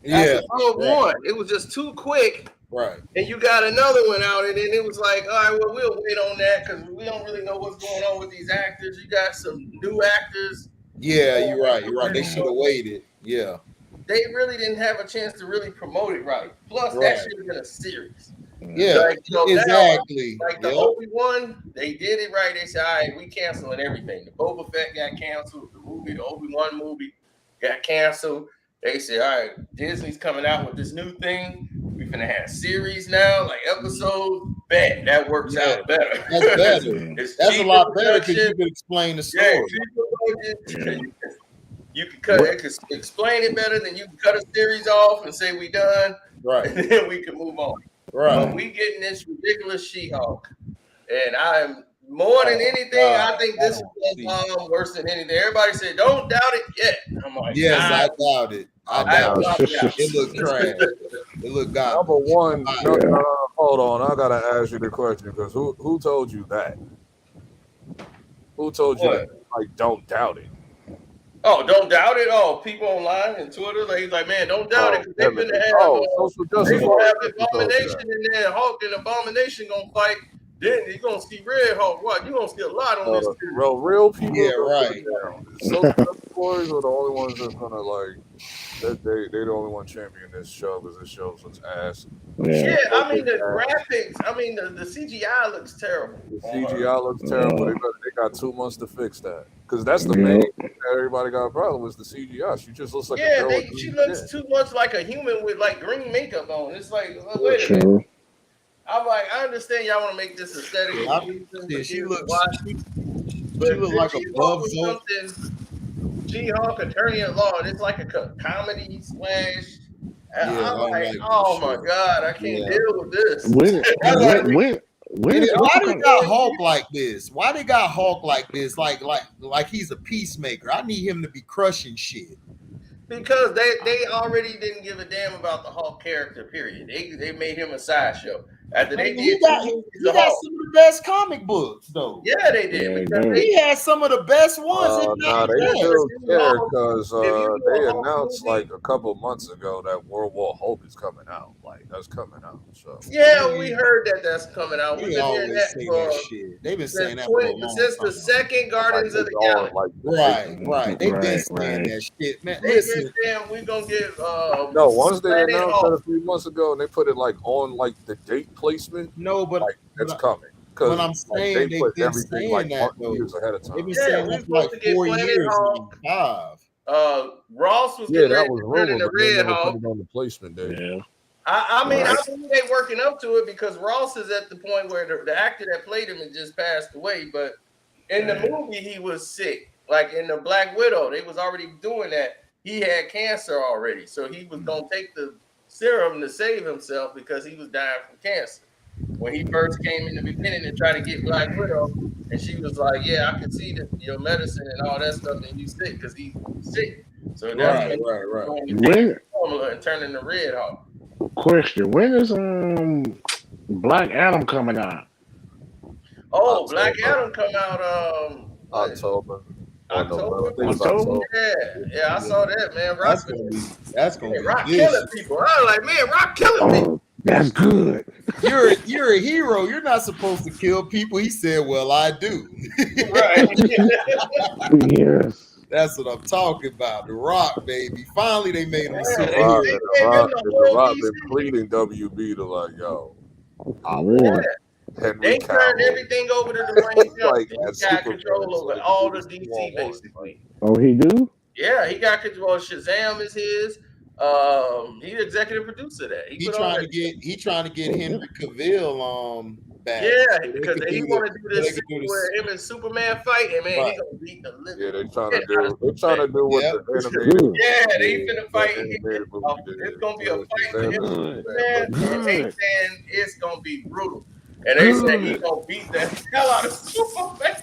Yeah. Rogue One. It was just too quick. Right. And you got another one out, and then it was like, all right, well, we'll wait on that because we don't really know what's going on with these actors. You got some new actors. Yeah, you're right. They should have waited. Yeah. They really didn't have a chance to really promote it right. Plus, that Right. should have been a series. Yeah, exactly. Now, like the Obi-Wan, they did it right. They said, all right, we canceling everything. The Boba Fett got canceled. The Obi-Wan movie got canceled. They said, all right, Disney's coming out with this new thing. We finna have series now, like episodes. Bet that works out better. That's better. That's a lot better because you can explain the story. You can cut it, explain it better than you can cut a series off and say we done. Right. And then we can move on. Right. But we getting this ridiculous She-Hulk. And I'm more than anything, I think this is worse than anything. Everybody said, don't doubt it yet. I'm like, yes, I doubt it. I doubt it. It looked trash. It looked god. Number one, hold on. I gotta ask you the question because who told you that? Who told you that? Like, don't doubt it. Oh, don't doubt it. Oh, people online and Twitter, like man, don't doubt it because they're gonna have social justice. They gonna have Abomination in there. Hulk and Abomination gonna fight. Then you're gonna see Red Hulk. What? You're gonna see a lot on this. Bro, real people. Yeah, right. Social justice warriors are the only ones that's gonna like. They the only one champion this show because this show looks ass. Yeah, I mean the graphics. I mean the CGI looks terrible. The CGI looks terrible. They got 2 months to fix that because that's the main thing that everybody got a problem with the CGI. She just looks like a girl. She looks too much like a human with like green makeup on. It's like wait a minute. I'm like, I understand y'all want to make this aesthetic. She looks like a buff something. She-Hulk, Attorney at Law. It's like a comedy slash. Yeah, I'm like, oh my god, I can't deal with this. Why they got Hulk like this? Why they got Hulk like this? Like he's a peacemaker. I need him to be crushing shit. Because they already didn't give a damn about the Hulk character. Period. They made him a sideshow. After they did He got some of the best comic books though. Yeah, they did. Because He had some of the best ones. Nah, they still care because they announced like a couple months ago that World War Hulk is coming out. Like that's coming out. So yeah, we heard that's coming out. We've They been always hearing that say for that shit. They've been saying that for a long since the second Guardians of the Galaxy. Right. They've been saying that shit, man. They been saying we're gonna get no, once they Planet announced Hulk. that a few months ago and they put it like on like the date placement. No, but like, it's coming. What I'm saying, they they've put been everything saying like that years ahead of time. They've been saying we're that for like supposed to get 4 Planet years. Hulk. 5. Ross was Yeah, getting that ready was to turn rumored, into but they Red never Hulk. put it on the placement day. Yeah. I mean, I believe they working up to it because Ross is at the point where the actor that played him had just passed away. But in the movie, he was sick. Like in the Black Widow, they was already doing that. He had cancer already, so he was gonna take the serum to save himself because he was dying from cancer. When he first came in the beginning to try to get Black Widow, and she was like, "Yeah, I can see that your medicine and all that stuff, and you sick because he's sick." So that's right. When, formula and turning the Red Hulk. question: when is Black Adam coming out? Oh, Black Adam come out October. October. October? Yeah, I saw that, man. Rock, that's gonna be Rock vicious. killing people. I was like, man, Rock killing people. That's good. You're a hero. You're not supposed to kill people. He said, "Well, I do." Right. Yes. That's what I'm talking about. The Rock, baby. Finally, they made him a The superhero. Rock been pleading WB to like, yo, I Really? want Henry They Cavill. turned everything over to Dwayne Johnson. Like, He as got Superman, control so over they all can the do DC, what they want. basically. Oh, he do? Yeah, he got control. Shazam is his. He's the executive producer of that. He trying to get Henry Cavill back. Yeah, So they because could he do want to the- do they this could do scene this- where him and Superman fight, and man, Right. he gonna beat the living. Yeah, they trying to shit out of do. They trying to do what Yep. the animated. Yeah, they finna fight. animated movie It's did. gonna be a fight for him and Good. Superman, and they saying it's gonna be brutal. And they say he gonna beat the hell out of Superman.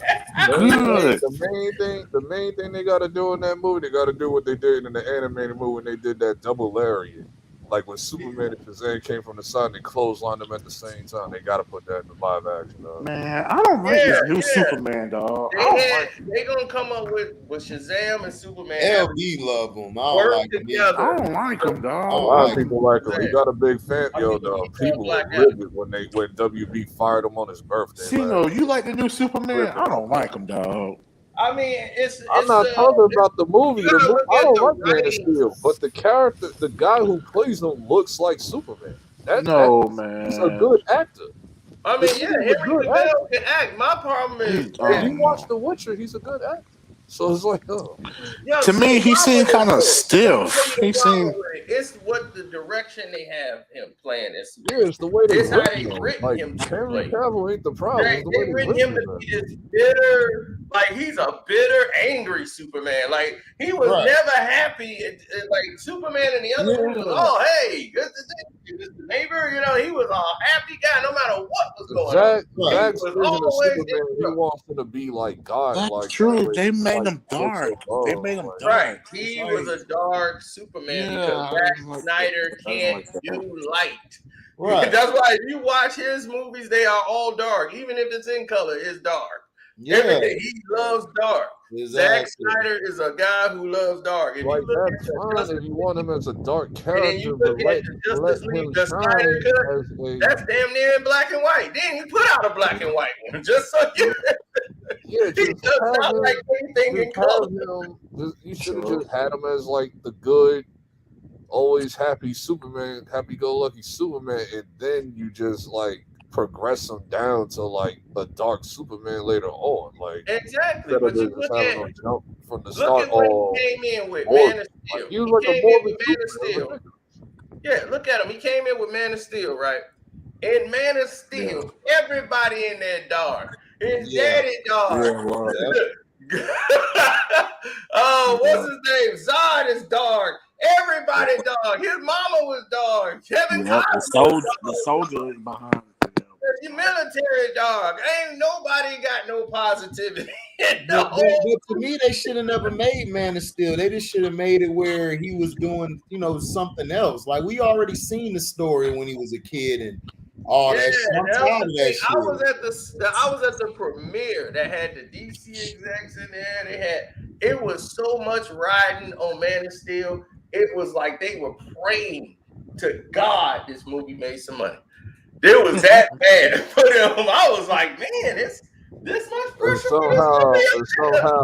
The main thing they got to do in that movie, they got to do what they did in the animated movie when they did that double lariat. Like when Superman and Shazam came from the sun, they clotheslined them at the same time. They got to put that in the live action. Man, I don't like this new Superman, dog. They gonna come up with Shazam and Superman. LB love him. I don't work like him. together. I don't like him, A dog. lot of people like him. He got a big fan. Yo, dog. People were Black livid when WB fired him on his birthday. Cino, you like the new Superman? I don't like him, dog. I mean, I'm not talking about the movie. I don't like Man of Steel, but the character, the guy who plays him, looks like Superman. Man, he's a good actor. I mean, yeah, Henry Cavill can act. My problem is, If you watch The Witcher, he's a good actor. So it's like, To me, he seemed kind of stiff. He seemed. It's what the direction they have him playing. It's the way they it's how written they him. written Like, him to Henry play. Cavill ain't the problem. They It's the way they written him written to him. be this bitter, like he's a bitter, angry Superman. Like he was Right. never happy. Like Superman and the other one was, oh hey, good to this neighbor. You know, he was a happy guy no matter what was going on. Zach's He vision was of always Superman, he wants him to be like God. That's like, true. like, They made like, him dark. looks They above, made him like- dark. Right, he was a dark Superman because Zack Snyder can't do light. Right. That's why if you watch his movies, they are all dark. Even if it's in color, it's dark. Yeah. Everything. He loves dark. Zack Exactly. Snyder is a guy who loves dark. If Like, you look that's at fine Justice, if you want him as a dark and then character, you but look let at the Justice him League, the shine Snyder cut, as a that's damn near in black and white. Then he put out a black and white one, just so you. Yeah, He just does have not him- like anything in just have color. you should have just had him as like the good, always happy Superman, happy-go-lucky Superman, and then you just like progress him down to like a dark Superman later on, like Exactly, instead but of you just look having at him jump from the look start. at what all he came in with, morbid. Man of Steel. Like, he was He like a came in morbid with Man of Superman. Steel. Yeah, look at him. He came in with Man of Steel, right? In Man of Steel, everybody in there dark. His daddy dark. Yeah, well, Oh, what's his name? Zod is dark. Everybody dark. His mama was dark. Kevin Yep, Costner was the soldier is behind. dark. you military, dog. Ain't nobody got no positivity. But to me, they should have never made Man of Steel. They just should have made it where he was doing, something else. Like we already seen the story when he was a kid and all that shit. I'm tired of that shit. I was at the premiere that had the DC execs in there. It was so much riding on Man of Steel. It was like they were praying to God this movie made some money. It was that bad for them. I was like, man, this much pressure. Somehow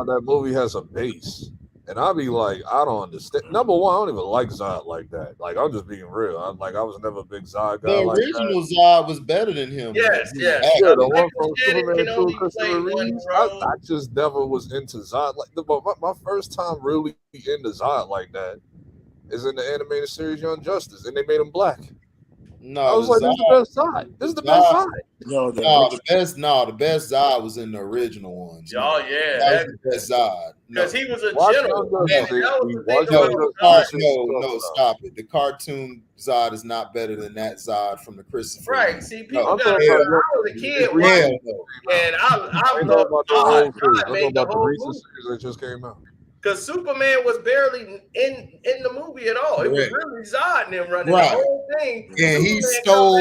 that movie has a base. And I'll be like, I don't understand. Number one, I don't even like Zod like that. Like, I'm just being real. I was never a big Zod guy. The original Zod was better than him. Yes. Yeah, the one from Superman 2, Christopher Reeves. I just never was into Zod. Like, my first time really into Zod like that is in the animated series Young Justice, and they made him black. No, I was like, this is the best Zod. This is the best Zod. The best Zod was in the original ones. Oh yeah, that was the best Zod. Because he was a general. No, stop it. The cartoon Zod is not better than that Zod from the Christopher. Right. See, people got. I was a kid watching, and I know about the whole God I know made the about the whole recent movie. series that just came out. Because Superman was barely in the movie at all. It was really Zod and them running the whole thing. And he stole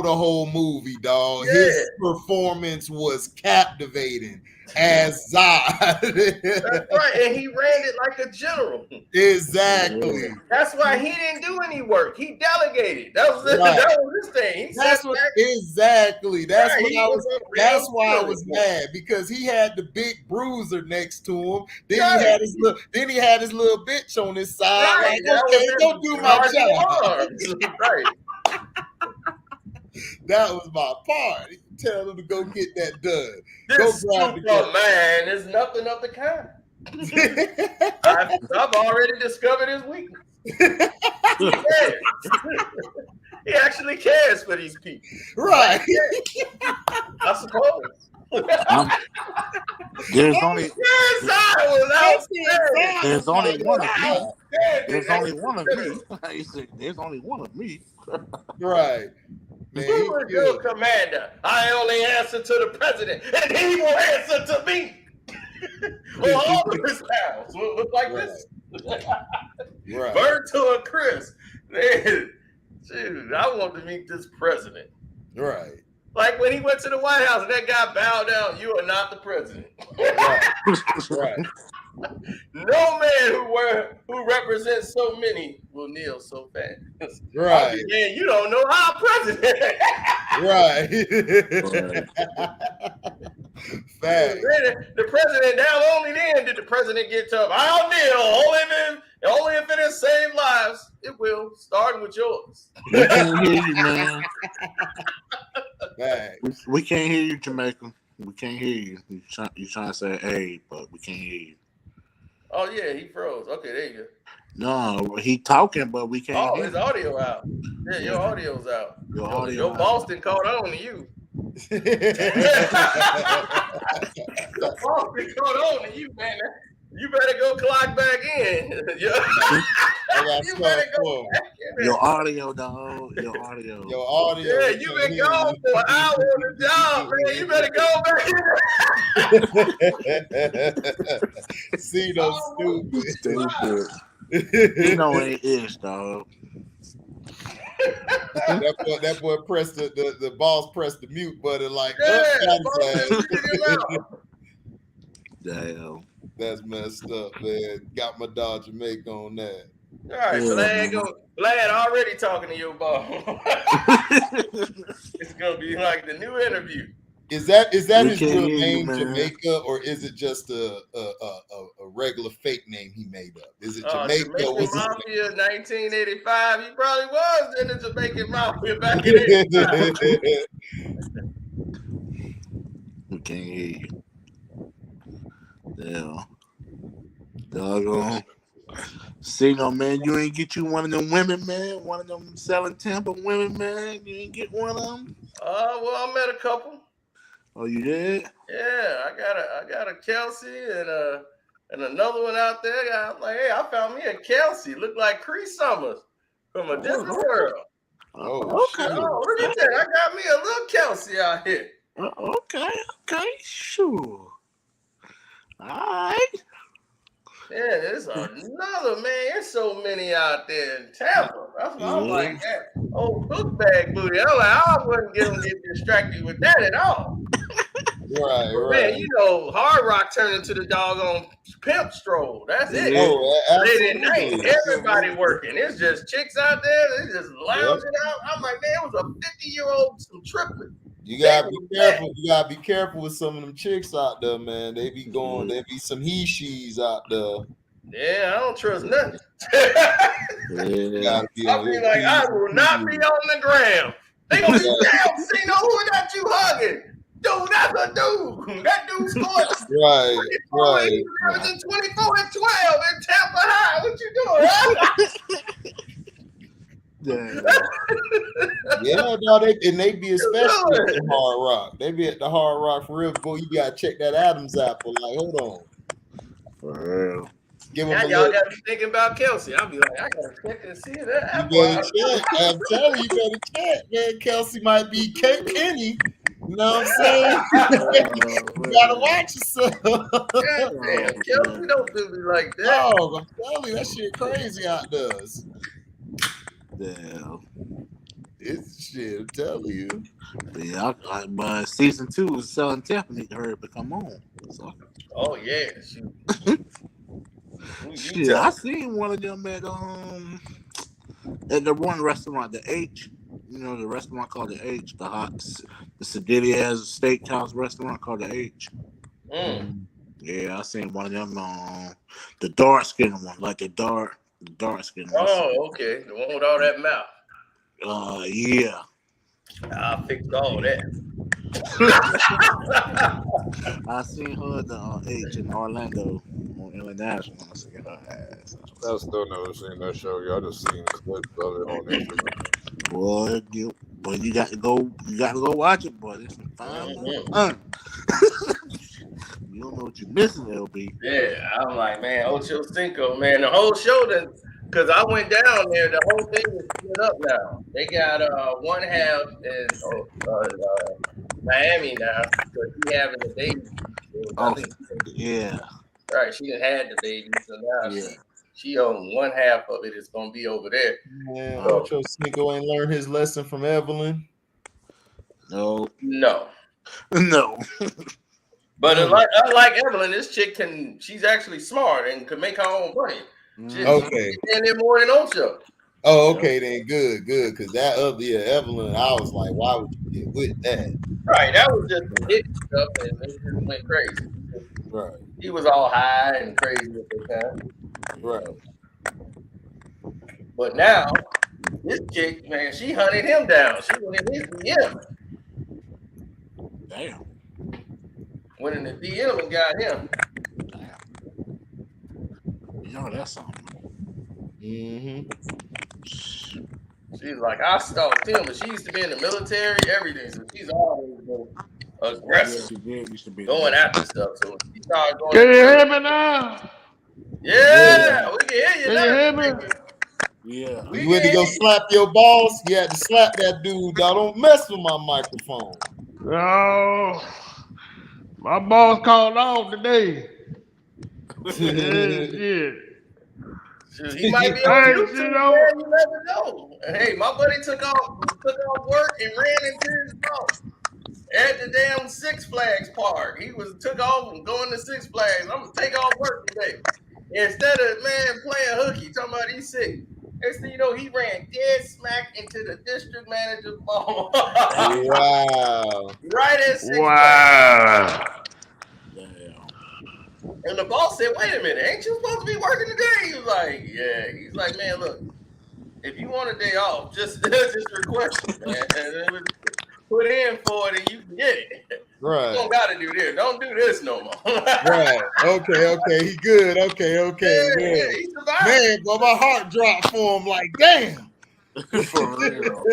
the whole movie, dog. Yeah. His performance was captivating as Zod. That's right. And he ran it like a general. Exactly. That's why he didn't do any work. He delegated. That was his thing. Exactly. That's why I was mad, because he had the big bruiser next to him. Then he had his little bitch on his side. Right. Like, okay, go do my job. Right. That was my part. Tell him to go get that done. This Superman is nothing of the kind. I've already discovered his weakness. He actually cares for these people. Right. I suppose. There's only one of me. There's only one of me. He said, "There's only one of me." Right. Who is your commander? I only answer to the president, and he will answer to me. Well, all of his pals will look like this. Right. Bird to a crisp. Man, dude, I want to meet this president. Right. Like when he went to the White House and that guy bowed down, you are not the president. Right. No man who represents so many will kneel so fast. Right. Man, you don't know how president. Right. Fact. The president, now only then did the president get tough. I'll kneel only if it has saved lives. It will, starting with yours. We can't hear you, man. Fact. We can't hear you, Jamaica. We can't hear you. You trying to say hey, but we can't hear you. Oh yeah, he froze. Okay, there you go. No, he talking, but we can't hear his audio out. Yeah, your audio's out. Your Boston caught on to you. Boston caught on to you, man. You better go clock back in. You better go back in. Your audio, dog. Your audio. Yeah, you've been gone for an hour on the job, man. You better go back in. See those stupid. You know what it is, dog. that boy pressed the boss pressed the mute button like damn. That's messed up, man. Got my dog Jamaica on that. All right, Glad already talking to your boss. It's gonna be like the new interview. Is that his real name, Jamaica, or is it just a regular fake name he made up? Is it Jamaica? Jamaican Mafia 1985. He probably was in the Jamaican Mafia back in 85. We can't hear you. Yeah. Doggone. See, no, man, you ain't get you one of them women, man. One of them selling Tampa women, man. You ain't get one of them. Well, I met a couple. Oh, you did? Yeah, I got a Kelsey and another one out there. I'm like, hey, I found me a Kelsey. Looked like Cree Summers from a different world. Okay. Oh, look at that. I got me a little Kelsey out here. Okay. Sure. All right. Yeah, there's another, man. There's so many out there in Tampa. That's what I'm like, that old book bag booty. I'm like, I wouldn't get distracted with that at all. Right, But man, you know, Hard Rock turned into the doggone pimp stroll. That's it. Oh, Late at night, absolutely. everybody working. It's just chicks out there. They just lounging out. I'm like, man, it was a 50-year-old, some triplet. You gotta be careful. You gotta be careful with some of them chicks out there, man. They be going. There be some he-she's out there. Yeah, I don't trust nothing. You gotta be I'll be like, I will not be on the gram. They gonna be down. See, no, who that you hugging? Dude, that's a dude. That dude scored. Right. He was averaging 24 and 12 in Tampa High. What you doing? Yeah, no, they be especially at the Hard Rock. They be at the Hard Rock for real. Boy, you gotta check that Adams apple. Like, hold on. For real. Give Now him y'all gotta be thinking about Kelsey. I'll be like, I gotta check and see that apple. You better check. I'm telling you, better check, man. Kelsey might be Kenny. You know what I'm saying? You gotta watch yourself. Damn, Kelsey don't do me like that. Oh, I'm telling you, that shit crazy out there. Damn. It's shit, I'm telling you. Yeah, but season 2 is selling Tampa. Need to hurry up and come on. So. Oh yeah, shoot. Shit, I seen one of them at the one restaurant, the H. You know, the restaurant called the H, the Sedilli has a steakhouse restaurant called the H. Yeah, I seen one of them the dark skinned one, like the dark skinned one. Oh, okay. The one with all that mouth. Yeah. I'll fix all that. I seen her at the H in Orlando on International. I seen her ass. I still never seen that show. Y'all just seen clips of it on Instagram. Boy, you got to go watch it, boy. It's fine. You don't know what you're missing, LB. Yeah, I'm like, man, Ocho Cinco, man. The whole show done, because I went down there, the whole thing is split up now. They got one half in Miami now, because she having the baby. Yeah. Right, she done had the baby, so now she on one half of it is gonna be over there. Man, Ocho Cinco ain't learned his lesson from Evelyn. No. But unlike Evelyn, this chick she's actually smart and can make her own money. Okay. And then more than Ocho. Oh, okay, then good, because that other Evelyn, I was like, why would you get with that? Right, that was just the hit stuff, and it just went crazy. Right. He was all high and crazy at the time. Right. But now, this chick, man, she hunted him down. She went in his DM. Damn. Went in the DM and got him. You know that's something. She's like, I stalked him, but she used to be in the military, everything. So she's always been aggressive, going after stuff. So she started going. Can you hear me now? Yeah, we can hear you now. Can you hear me? Yeah. You went to go slap your boss, you had to slap that dude. Dog, don't mess with my microphone. No. My boss called off today. Yeah. He might be on YouTube, man. You never know. Hey, my buddy took off work and ran into his boss at the damn Six Flags park. He took off and going to Six Flags. I'm gonna take off work today. Instead of playing hooky, talking about he's sick. Next thing you know, he ran dead smack into the district manager's ball. Wow. Right at Six Flags. And the boss said, wait a minute, ain't you supposed to be working today? He was like, yeah. He's like, man, look, if you want a day off, just request it, man. And put in for it and you can get it. Right. You don't got to do this. Don't do this no more. Right. Okay. He good. Okay. Yeah, he survived. Man, but my heart dropped for him like, damn. For real.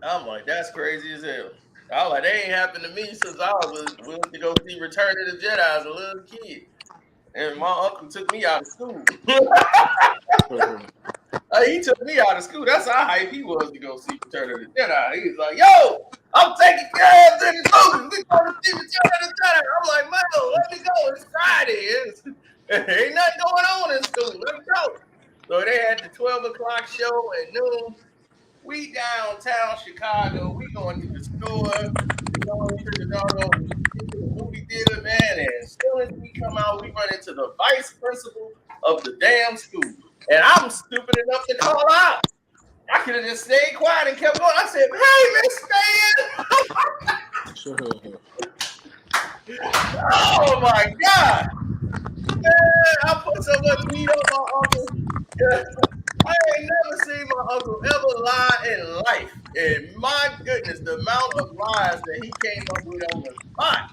I'm like, that's crazy as hell. I was like, that ain't happened to me since I was willing to go see Return of the Jedi as a little kid. And my uncle took me out of school. He took me out of school. That's how hype he was to go see Return of the Jedi. He was like, "Yo, I'm taking your ass to the movie. We going to see Return of the Jedi." I'm like, "Man, let me go. It's Friday. Ain't nothing going on in school. Let me go." So they had the 12 o'clock show at noon. We downtown Chicago. We going to the store. We going to the doggone into the movie theater, man. And as soon as we come out, we run into the vice principal of the damn school. And I'm stupid enough to call out. I could have just stayed quiet and kept going. I said, "Hey, Miss Fan." Oh my God. Man, I put so much heat on my uncle. Yeah. I ain't never seen my uncle ever lie in life. And my goodness, the amount of lies that he came up with on the spot.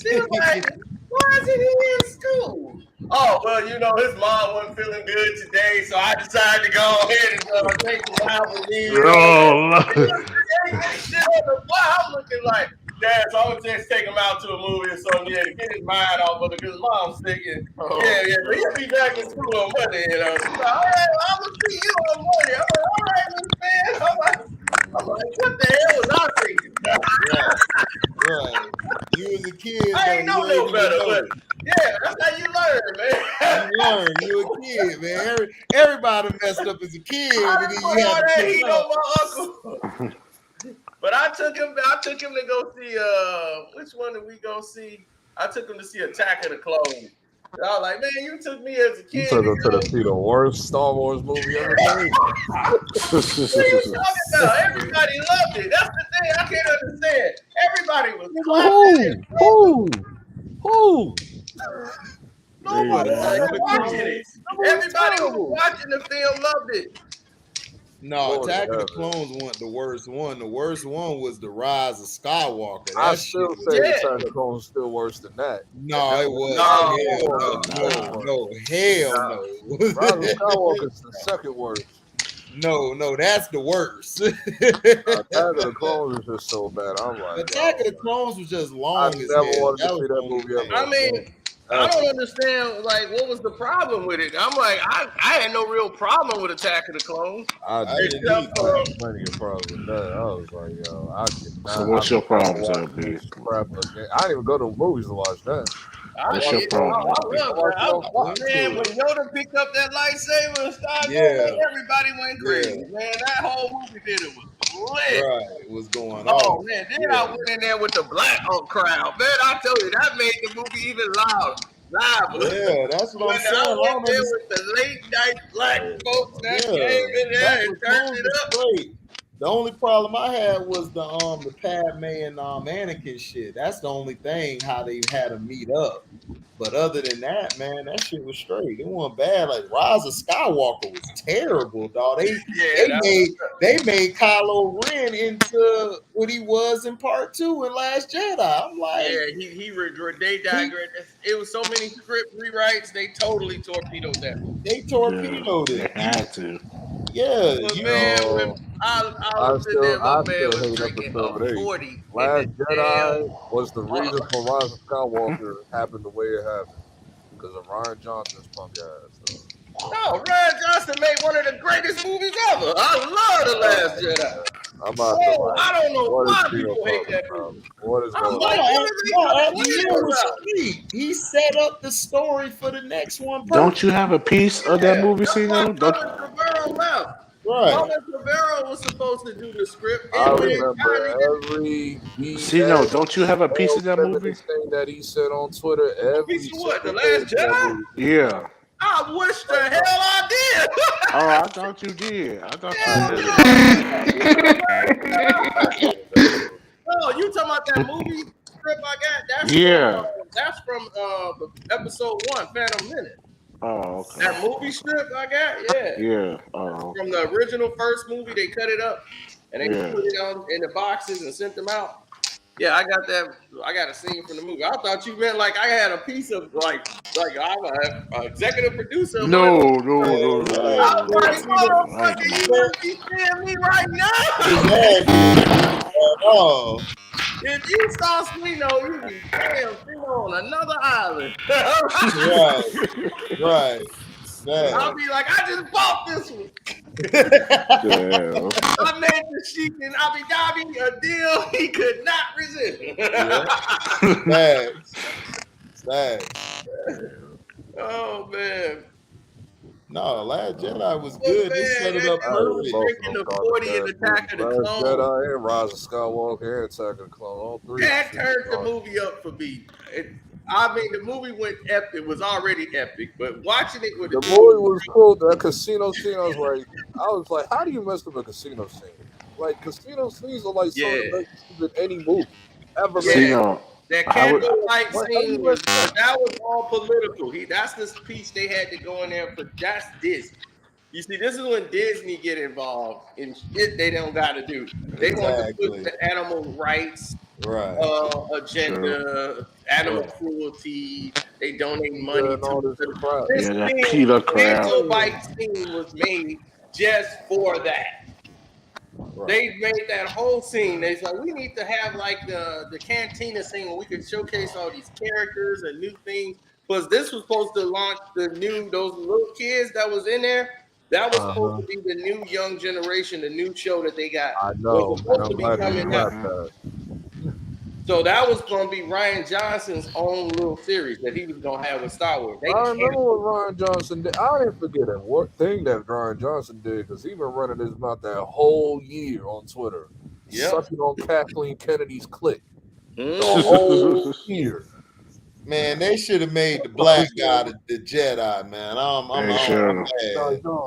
She was like, "Why isn't he in school?" "Oh, well, you know, his mom wasn't feeling good today, so I decided to go ahead and take him out with me." You know, Oh, he was creating this shit on the fly. I'm looking like, "Dad, so I'm gonna just take him out to a movie or something, yeah, to get his mind off of it because his mom's sick. And yeah, but he'll be back in school on Monday, you know." She's like, "All right, well, I'm gonna see you on Monday." I'm like, "All right, Miss Man." I'm like, what the hell was I thinking? Right. You was a kid, I ain't know no better, but yeah, that's how you learn, man. You learn. You a kid, man. Everybody messed up as a kid, and then you had to that pick heat up. on my uncle. But I took him to go see which one did we go see? I took him to see Attack of the Clones. And I was like, "Man, you took me as a you kid took to him to go." see the worst Star Wars movie ever made. What are you talking about? Everybody loved it. That's the thing I can't understand. Everybody was clapping. Who? Nobody Attack of was the watching it. Clones. Everybody who was watching the film loved it. No, Lord Attack of the heaven. Clones wasn't the worst one. The worst one was The Rise of Skywalker. I That still shit was say Attack of the Clones is still worse than that. No, it was. Hell no. Rise of Skywalker is the second worst. No, that's the worst. Attack of the Clones is just so bad. I'm like, Attack of the Clones was just long I as never hell. wanted to see that movie ever. I mean, I don't understand, like, what was the problem with it? I'm like, I had no real problem with Attack of the Clones. I Except had for plenty of problems with that. I was like, yo, I cannot. So what's your problem, LB? I didn't even go to the movies to watch that. What's your problem? I love that. Man, when Yoda picked up that lightsaber and started Yeah. going, everybody went crazy. Man, that whole movie theater was lit. Right, it was going Oh off. man, then I went in there with the black crowd. Man, I tell you, that made the movie even louder. Yeah, that's what I'm When saying. I I went don't there understand. with the late night black folks that came in there Attack and of the turned Clones it was up. great. The only problem I had was the Padme and Anakin shit. That's the only thing how they had to meet up. But other than that, man, that shit was straight. It wasn't bad. Like Rise of Skywalker was terrible, dog. They made Kylo Ren into what he was in Part 2 in Last Jedi. I'm like, They digressed. It was so many script rewrites. They totally torpedoed that movie. They torpedoed it. They had to. Yeah, But man, when I was sitting there, my man was hate drinking episode a 8. 40 in Last the Jedi was the reason for Rise of Skywalker happened the way it happened. Because of Ryan Johnson's punk ass. No, Ryan Johnson made one of the greatest movies ever. I love The Last Jedi. I'm about to like, I don't know what why is Peter people hate talking that about? movie. What is I'm going like, on? what are they complaining was about? straight. He set up the story for the next one. Don't you have a piece of that movie, Cino? Don't Trevorrow left. Right. Paulus Trevorrow was supposed to do the script. I remember every Cino, don't you have a piece of that movie? thing that he said on Twitter. Every piece of what? The single Last thing that Jedi? movie. Yeah. I wish the hell I did. Oh, I thought you did. I thought you did. No, you talking about that movie script I got? That's from the episode 1, Phantom Menace. Oh, okay. That movie strip I got, yeah. Yeah. Oh. From the original first movie, they cut it up and they Yeah. put it on in the boxes and sent them out. Yeah, I got that. I got a scene from the movie. I thought you meant like I had a piece of like I'm an executive producer. No. I'm like, motherfucker, you must be seeing me right now. Oh. If you saw Swino, you'd be damn Swino on another island. Right. I'll be like, I just bought this one. Yeah. I made the Sheik and Abu Dhabi a deal he could not resist. Facts. Oh man. No, Last Jedi was good. They set it up perfect. Drinking the 40 and Attack of the Last Clones. Jedi and Rise of Skywalker and Attack of the Clone. All three. That turned the movie up for me. I mean, the movie went epic. It was already epic, but watching it with the movie was cool. That casino scene, I was like, how do you mess up a casino scene? Like casino scenes are like some of the best scenes in any movie ever made. That candlelight scene that was all political. That's the piece they had to go in there for. That's Disney. You see, this is when Disney get involved in shit they don't got to do. They want to put the animal rights agenda, animal cruelty. They donate money to that Peter crowd. Candlelight scene was made just for that. They made that whole scene. They's like, we need to have like the cantina scene where we could showcase all these characters and new things. Because this was supposed to launch those little kids that was in there. That was supposed to be the new young generation, the new show that they got. I know. Was supposed to be coming out. So that was going to be Ryan Johnson's own little series that he was going to have with Star Wars. I remember what Ryan Johnson did. I didn't forget that one thing that Ryan Johnson did because he been running his mouth that whole year on Twitter, sucking on Kathleen Kennedy's click the whole year. Man, they should have made the black guy the Jedi, man. I'm mad.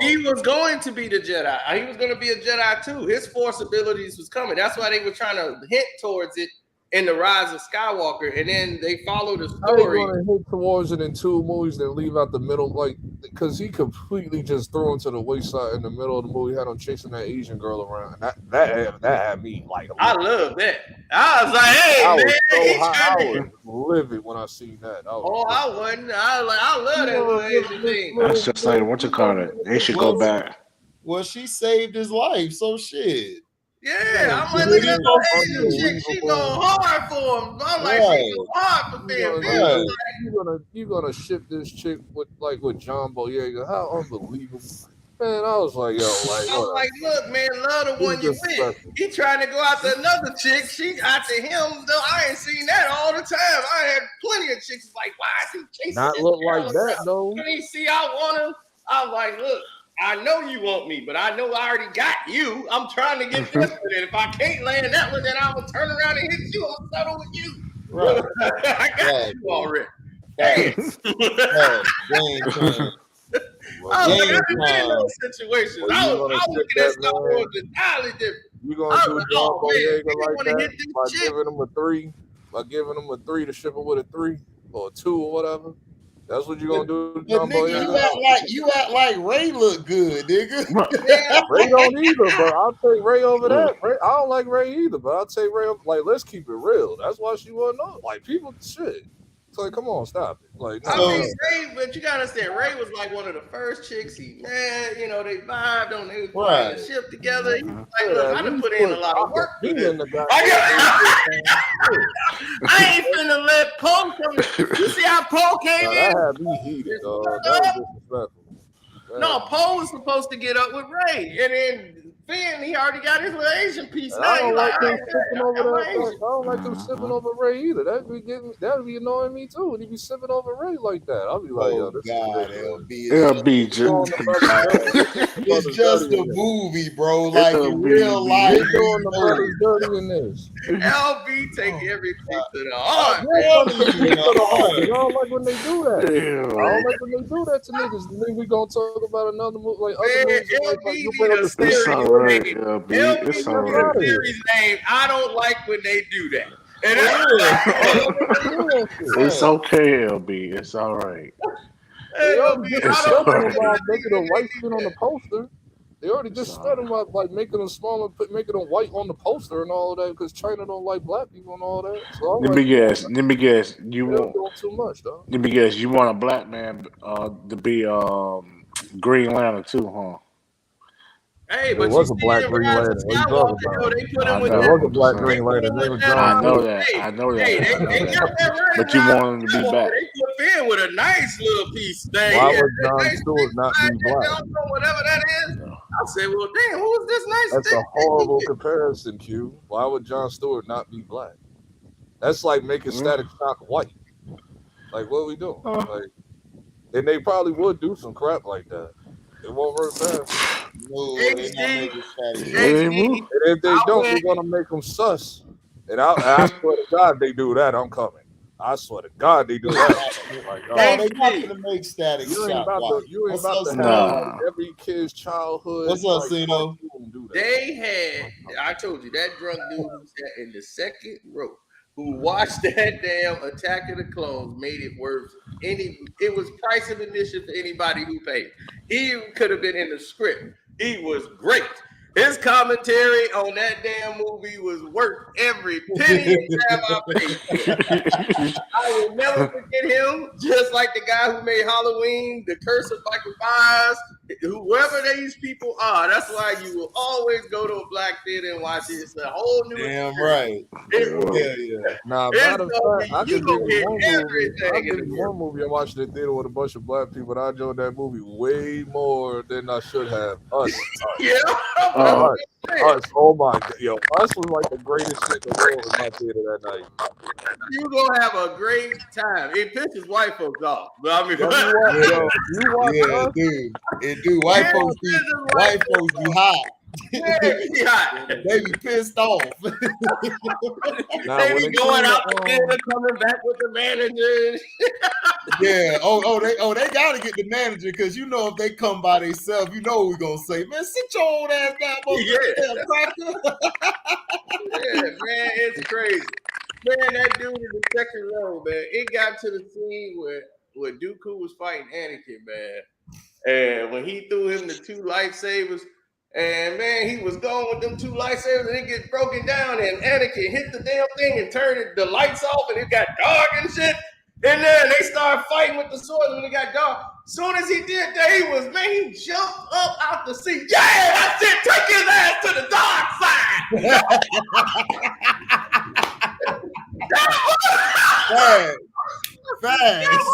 He was going to be the Jedi. He was going to be a Jedi too. His Force abilities was coming. That's why they were trying to hint towards it in the Rise of Skywalker, and then they follow the story. How you gonna hit towards it in two movies, then leave out the middle, like because he completely just threw into the wayside in the middle of the movie. Had him chasing that Asian girl around. That had me like. I love that. I was like, hey, I man, was so high. I was livid when I seen that. I wasn't. I was like, I love that little Asian thing. That's just like what you call it. They should go back. Well, she saved his life, so shit. Yeah, I'm like, look at that Asian chick. She going hard for him. I'm like, she going hard for them. You're gonna ship this chick with John Boyega. How unbelievable. Man, I was like, yo, I was like, look, man, love the one you with. He trying to go after another chick. She after him, though. I ain't seen that all the time. I had plenty of chicks like, why is he chasing not look like that, though. Can he see I want him? I was like, look, I know you want me, but I know I already got you. I'm trying to get this one. And if I can't land that one, then I will turn around and hit you. I'll settle with you. Right. I got you already. I was like, I've been in those situations. I was looking at Star Wars entirely different. You gonna do John Boyega like that by giving him a 3? By giving him a 3 to ship him with a 3 or a 2 or whatever? That's what you gonna do, John Boyega? You act like Ray look good, nigga. Ray don't either, but I'll take Ray over that. I don't like Ray either, but I'll take Ray over. Like, let's keep it real. That's why she wasn't on. Like, people shit. It's like, come on, stop it. Like, I mean, Ray, but you gotta understand, Ray was like one of the first chicks. They vibed on. They was flying the ship together. He was like, look, I done put in a lot of work for this. I ain't finna let Poe come. You see how Poe came in? That had me heated, dog. That was disrespectful. No, Poe was supposed to get up with Ray, and then Finn, he already got his little Asian piece. I don't like him sipping over that. I don't like him sipping over Ray either. That'd be annoying me too. When he be sipping over Ray like that, I'll be like, yo, this LB just it's just a movie, bro. Like in real life, you're doing the brothers dirty in this. LB take everything to the heart. I don't like when they do that. I don't like when they do that to niggas. And then we gonna talk about another movie, like other movies. Like you bring up the it's all right, LB. It's all right. Series name. I don't like when they do that. It's okay, LB. It's all right. They already just said about making a white skin on the poster. They already just said about like making them smaller, making them white on the poster and all of that because China don't like black people and all that. So let me guess. You want too much, though. Let me guess. You want a black man to be Green Lantern too, huh? Hey, but there was a black Green Lantern. They put him with there was a black Green Lantern. I know that. They got that right. But you want him to be back. They put Finn with a nice little piece thing. Why He had would that Jon nice Stewart big not be side black? Velcro, whatever that is. I said, well, damn, who is this nice That's thing? a horrible comparison, Q. Why would Jon Stewart not be black? That's like making Static Shock white. Like, what are we doing? Like, and they probably would do some crap like that. It won't work fast. No, they not making Static Shock. HD, And if they don't, they're gonna make them sus. And I swear to God, they do that. I'm coming. I swear to God, they do that. Like, No, they not gonna make Static you ain't Shock about white. to. You ain't What's about up, to Sino? have like every kid's childhood. What's up, like, Sino? cartoon do that. They had, I told you, that drunk dude who sat in the second row who watched that damn Attack of the Clones made it worth it was price of admission for anybody who paid. He could have been in the script. He was great. His commentary on that damn movie was worth every penny and time I paid. I will never forget him, just like the guy who made Halloween, The Curse of Michael Myers, whoever these people are. That's why you will always go to a black theater and watch it. It's a whole new Damn experience. right. Yeah. Nah, It's matter of gonna fact, be- I you could gonna give get you one movie. I everything give in you the one movie I watched in the theater with a bunch of black people. And I enjoyed that movie way more than I should have. Us. Yeah. Us. Oh my God. Yo, Us was like the greatest shit in the world in my theater that night. You gonna have a great time. It pisses white folks off. But I mean, You watch Yeah, Us? dude. White folks be hot. Yeah, they be hot. They be pissed off. Nah, They when be it going came out to, the theater, coming back with the manager. Yeah. They gotta get the manager because you know if they come by themselves, you know what we're gonna say, man, sit your old ass down, Yeah, man, it's crazy. Man, that dude in the second row, man, it got to the scene where Dooku was fighting Anakin, man. And when he threw him the two lightsabers, and man, he was going with them two lightsabers, and it get broken down, and Anakin hit the damn thing and turned the lights off, and it got dark and shit. And then they started fighting with the swords when it got dark. Soon as he did that, he jumped up out the seat. Yeah, that's it. Take his ass to the dark side. Fast.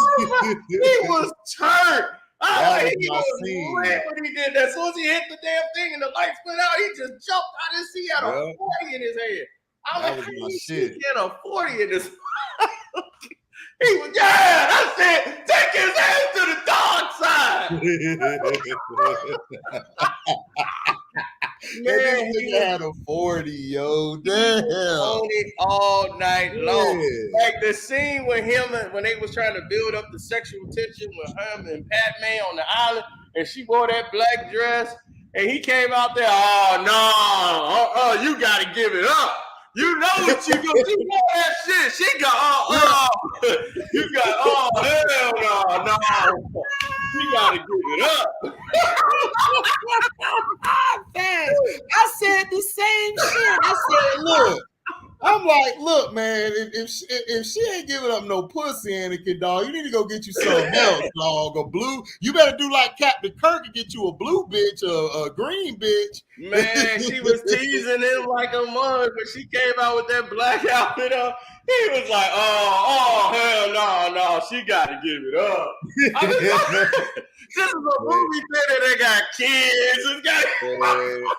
He was turned. That was He my was scene. lit when he did that. As soon as he hit the damn thing and the lights went out, he just jumped out of his seat, had a 40 in his hand. I That was was like, my he shit. had a 40 in his He was, yeah, that's it. Take his ass to the dark side. Man, he had a 40, yo. Damn. On it all night long. Yeah. Like the scene with him and when they was trying to build up the sexual tension with him and Padme on the island, and she wore that black dress, and he came out there, oh no, you gotta give it up. You know what you do. She know that shit. She got, you got, hell no. You gotta give it up. I said the same shit. I said, look. I'm like, look, man, if she ain't giving up no pussy, Anakin, dog, you need to go get you something else, dog. A blue. You better do like Captain Kirk and get you a blue bitch, a green bitch. Man, she was teasing him like a mug, but she came out with that black outfit on. He was like, hell no, she gotta give it up. I mean, this is a movie theater that got kids. It's got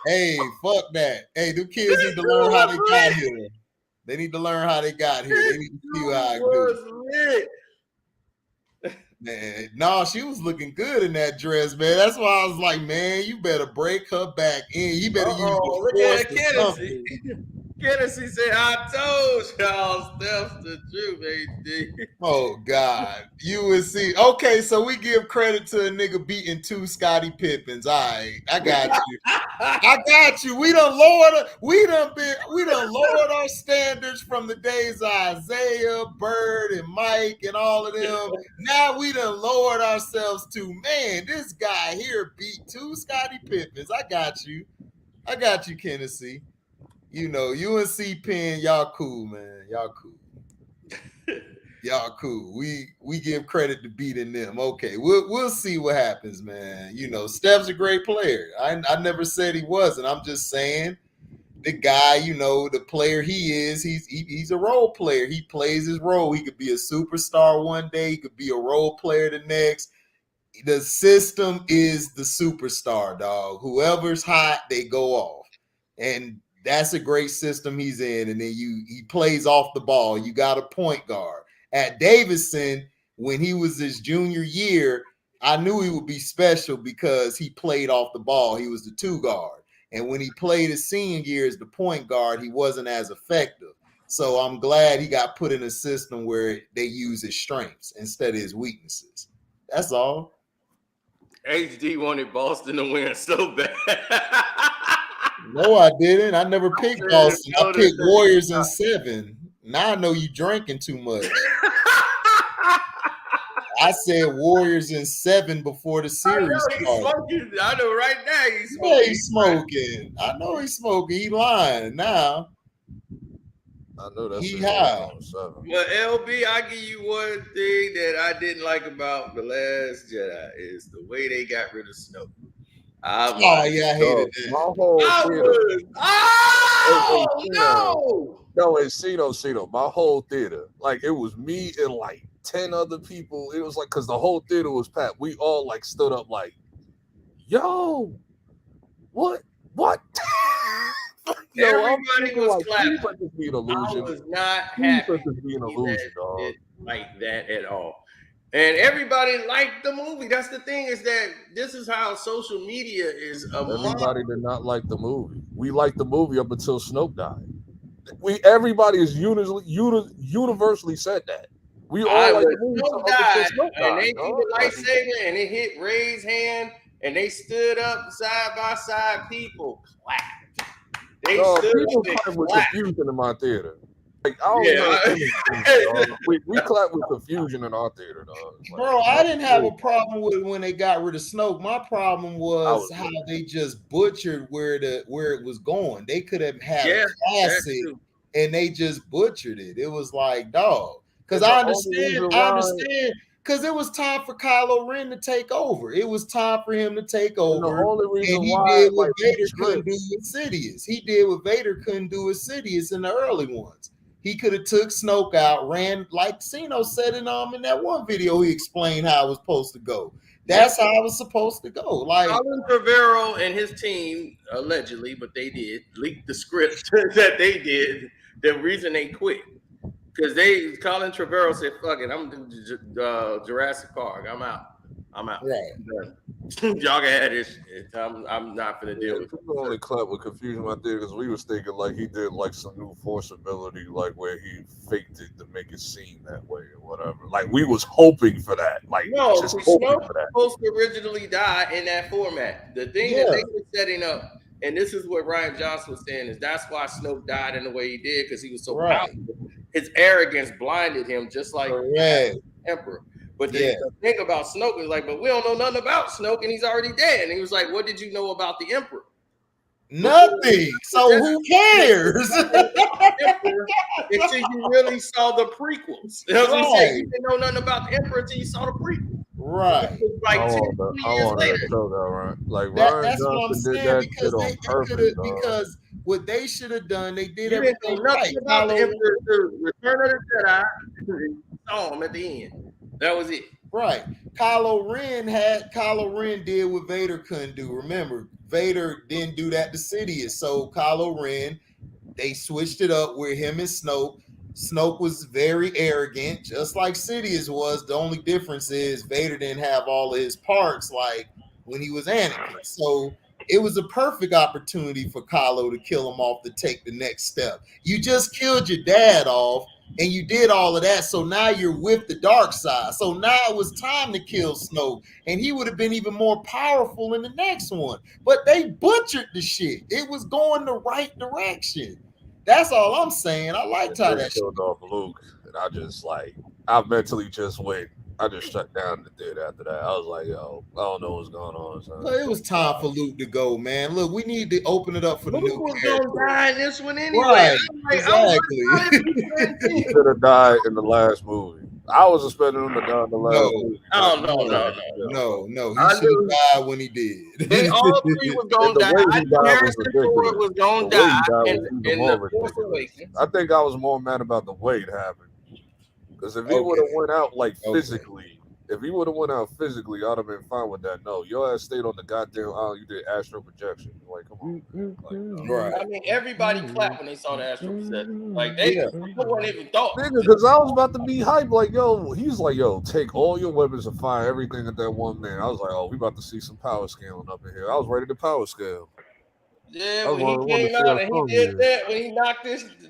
Hey, fuck that. Hey, the kids need to learn how they got here. They need to learn how they got here. They need to see how I do. Lit. Man, no, she was looking good in that dress, man. That's why I was like, man, you better break her back in. You better use Look the at force or something. Kennedy said, I told y'all Steph's the truth, HD. Oh, God. You would see. Okay, so we give credit to a nigga beating 2 Scottie Pippins. All right, I got you. I got you. We done lowered our standards from the days of Isaiah, Bird, and Mike, and all of them. Now we done lowered ourselves to, man, this guy here beat 2 Scottie Pippins. I got you, Kennedy. You know, UNC Penn, y'all cool, man. Y'all cool. Y'all cool. We give credit to beating them. Okay, we'll see what happens, man. You know, Steph's a great player. I never said he wasn't. I'm just saying the guy, you know, the player he is. He's a role player. He plays his role. He could be a superstar one day. He could be a role player the next. The system is the superstar, dog. Whoever's hot, they go off. And that's a great system he's in. And then he plays off the ball. You got a point guard. At Davidson, when he was his junior year, I knew he would be special because he played off the ball. He was the 2 guard. And when he played his senior year as the point guard, he wasn't as effective. So I'm glad he got put in a system where they use his strengths instead of his weaknesses. That's all. HD wanted Boston to win so bad. No, I didn't. I never picked Boston. I picked Warriors in 7. Now I know you drinking too much. I said Warriors in 7 before the series started. I know right now he's smoking. Yeah, he's smoking. I know he's smoking. He lying now. I know that's he high. But LB, I give you one thing that I didn't like about The Last Jedi is the way they got rid of Snoke. I hated that. My whole theater. No, it's Cito. My whole theater, like it was me and like 10 other people. It was like because the whole theater was packed. We all like stood up like, yo, what? Everybody was like, clapping. Be an illusion. I was not happy be an illusion, dog. Like that at all. And everybody liked the movie. That's the thing, is that this is how social media is. Everybody did not like the movie. We liked the movie up until Snoke died. Everybody is universally said that. We all like the movie Snoke died, and they did the lightsaber, and it hit Rey's hand, and they stood up side by side. People clapped. People clapped with confusion in my theater. Like, we clapped with confusion in our theater, dog. Like, bro, I didn't have a problem with when they got rid of Snoke. My problem was how they just butchered where it was going. They could have had a classic, and they just butchered it. It was like, dog, because I understand. Because it was time for Kylo Ren to take over. It was time for him to take over. The only reason and he why, did what Vader couldn't do with Sidious. He did what Vader couldn't do with Sidious in the early ones. He could have took Snoke out, ran like Cino said in that one video. He explained how it was supposed to go. That's how it was supposed to go. Like Colin Trevorrow and his team allegedly, but they did leak the script that they did. The reason they quit. Because Colin Trevorrow said, "Fuck it, I'm doing Jurassic Park. I'm out. Right. Y'all can have this shit. I'm not gonna deal with it." People only clap with confusion right there because we was thinking like he did like some new force ability, like where he faked it to make it seem that way or whatever. Like we was hoping for that. Like no, just Snoke hoping for was that. supposed to originally die in that format. The thing that they were setting up, and this is what Ryan Johnson was saying, is that's why Snoke died in the way he did, because he was so powerful. His arrogance blinded him, just like the Emperor. But the thing about Snoke is like, but we don't know nothing about Snoke, and he's already dead. And he was like, what did you know about the Emperor? Nothing. So who cares? Until you really saw the prequels. As we say, you didn't know nothing about the Emperor until you saw the prequels. Right. Like I 10 years want later. to show that, right? Like Ryan Johnson did that shit on purpose, dog. Because what they should have done, they did You didn't know everything nothing right. about the Emperor to Return of the Jedi. You saw him at the end. That was it. Right. Kylo Ren did what Vader couldn't do. Remember, Vader didn't do that to Sidious. So Kylo Ren, they switched it up with him and Snoke. Snoke was very arrogant, just like Sidious was. The only difference is Vader didn't have all of his parts like when he was Anakin. So it was a perfect opportunity for Kylo to kill him off to take the next step. You just killed your dad off, and you did all of that. So now you're with the dark side. So now it was time to kill Snoke, and he would have been even more powerful in the next one. But they butchered the shit. It was going the right direction. That's all I'm saying. I liked how that shit killed off Luke, and I mentally just went. I just shut down the theater after that. I was like, yo, I don't know what's going on. Son. Well, it was time for Luke to go, man. Look, we need to open it up for the new was character. gonna die in this one anyway. Right, Exactly. He should have died in the last movie. I was expecting him to die in the last movie. Oh No. I He should knew have died when he did. they all three was gonna And the die. way I he knew died was Harrison Ford ridiculous. was The gonna way die he died in, was even in more the Force ridiculous. Awakens. I think I was more mad about the way it happened. Because if he Okay. would have went out like Okay. physically, if he would have went out physically, I'd have been fine with that. No, your ass stayed on the goddamn island. You did astral projection. Like, come on, man. Like, no. Right. I mean, everybody clapped when they saw the astral projection. Like they wouldn't even thought. Nigga, because I was about to be hyped. Like, yo, he's like, yo, take all your weapons and fire everything at that one man. I was like, oh, we about to see some power scaling up in here. I was ready to power scale. Yeah, I when he wanted to came see how out and strong he he did is. that, when he knocked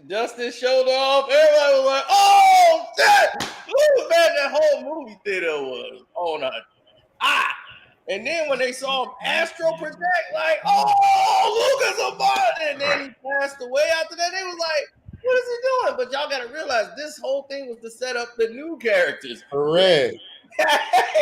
Dustin's shoulder off, everybody was like, "Oh, shit!" Ooh, man, that whole movie theater was on a And then when they saw him astral project, like, "Oh, Lucas Abad!" And then he passed away after that. They was like, "What is he doing?" But y'all got to realize this whole thing was to set up the new characters. Correct.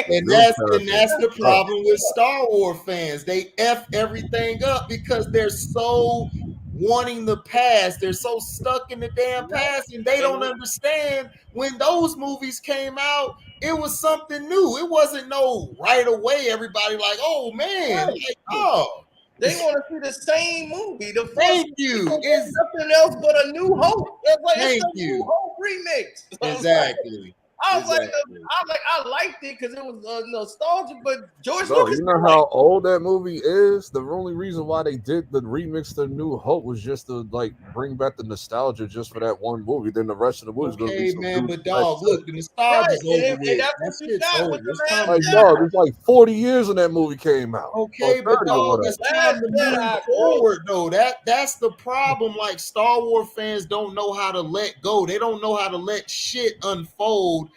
And that's the problem with Star Wars fans. They F everything up because they're so wanting the past. They're so stuck in the damn past, and they don't understand when those movies came out, it was something new. It wasn't no right away. Everybody like, oh man, like, oh. They want to see the same movie. The Thank you. It's nothing else but a New Hope. It's like Thank it's a you. New Hope remix. Exactly. I liked it because it was nostalgic, but George No, Lucas. you know how old that movie is? The only reason why they did the remix to New Hope was just to like bring back the nostalgia just for that one movie. Then the rest of the movie is gonna be Okay, some man, new but dog, type look, the nostalgia's Right, over and with. that's That what you shit's got over. with the It's Last time like to dog, move. it's like 40 years when that movie came out. Okay, or 30 but or dog, whatever. it's time to move forward though. That's the problem. Like Star Wars fans don't know how to let go. They don't know how to let shit unfold.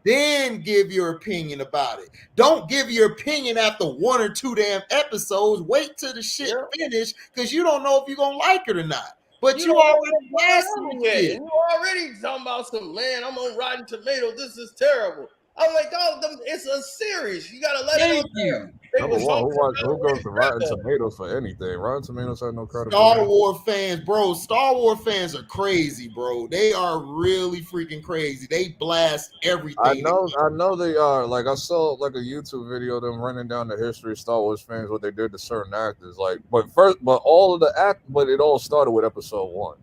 Then give your opinion about it. Don't give your opinion after one or two damn episodes. Wait till the shit finish because you don't know if you're gonna like it or not. But you don't know already what's blasting going on the yet, shit. and you already talking about some man. I'm on Rotten Tomatoes. This is terrible. I'm like, dog, it's a series. You gotta let it Thank on you. there. They Number was one, talking who about goes to Rotten Rebecca. Tomatoes for anything? Rotten Tomatoes have no Star credibility. Wars fans, bro. Star Wars fans are crazy, bro. They are really freaking crazy. They blast everything. I know they are. Like I saw like a YouTube video of them running down the history of Star Wars fans, what they did to certain actors. Like, but it all started with episode 1.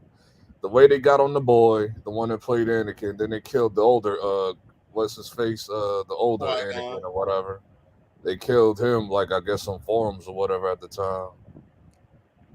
The way they got on the boy, the one that played Anakin, then they killed the older what's his face? The older Anakin or whatever. They killed him, like I guess on forums or whatever at the time.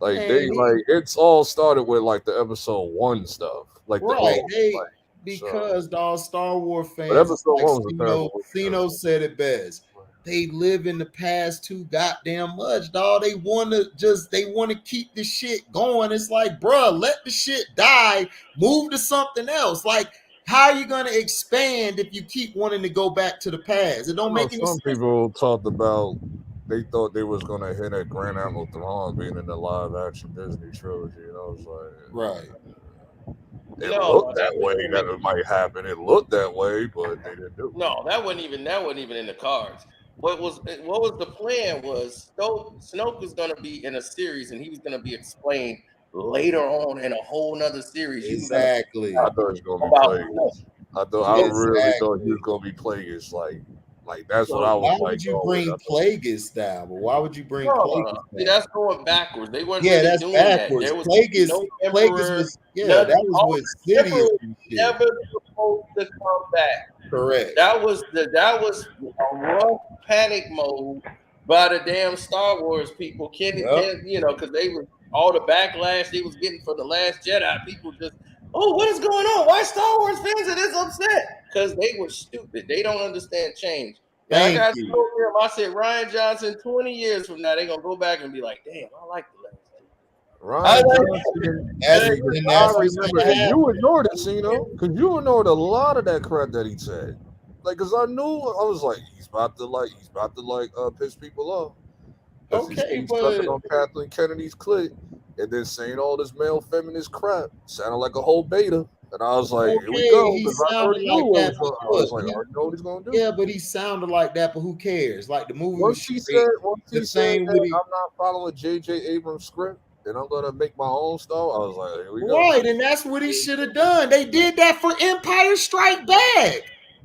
Like it's all started with like the episode 1 stuff. Like the right. old, Because dog Star Wars But fans, episode like 1 was a terrible Cino said it best. They live in the past too goddamn much, dog. They want to keep the shit going. It's like, bruh, let the shit die. Move to something else. Like, how are you gonna expand if you keep wanting to go back to the past? It don't make any some sense. people talked about they thought they was gonna hit at Grand Admiral Thrawn being in the live action Disney trilogy, and I was like, right. It looked that way that it might happen. It looked that way, but they didn't do it. No, that wasn't even in the cards. What was the plan was Snoke was going to be in a series and he was going to be explained later on in a whole nother series. Exactly. I thought he was going to be Plagueis. I really thought he was going to be Plagueis. Like that's what I was why like. Why would you bring Plagueis down? But why would you bring Plagueis down? See, that's going backwards. They weren't really doing backwards. that. There was Plagueis was that was with Sidious and shit. Never supposed to come back. Correct. That was a rough panic mode by the damn Star Wars people. Because they were all the backlash they was getting from the Last Jedi. People just, what is going on? Why Star Wars fans are this upset? Because they were stupid. They don't understand change. I told them, I said, Ryan Johnson, 20 years from now, they're gonna go back and be like, damn, I like the Last Jedi. Ryan Johnson, I remember, and you ignored it, Cino, because you ignored a lot of that crap that he said. Like, cause I was like, he's about to piss people off. Okay, he's sucking on Kathleen Kennedy's clit, and then saying all this male feminist crap, sounded like a whole beta. And I was like, here we go. He I sounded already knew like that. I was like, I already know what he's gonna do. Yeah, but he sounded like that. But who cares? Like the movie Once he said, I'm not following J.J. Abrams' script. and I'm gonna make my own stuff. I was like, here we go. Right, and that's what he should have done. They did that for Empire Strike Back.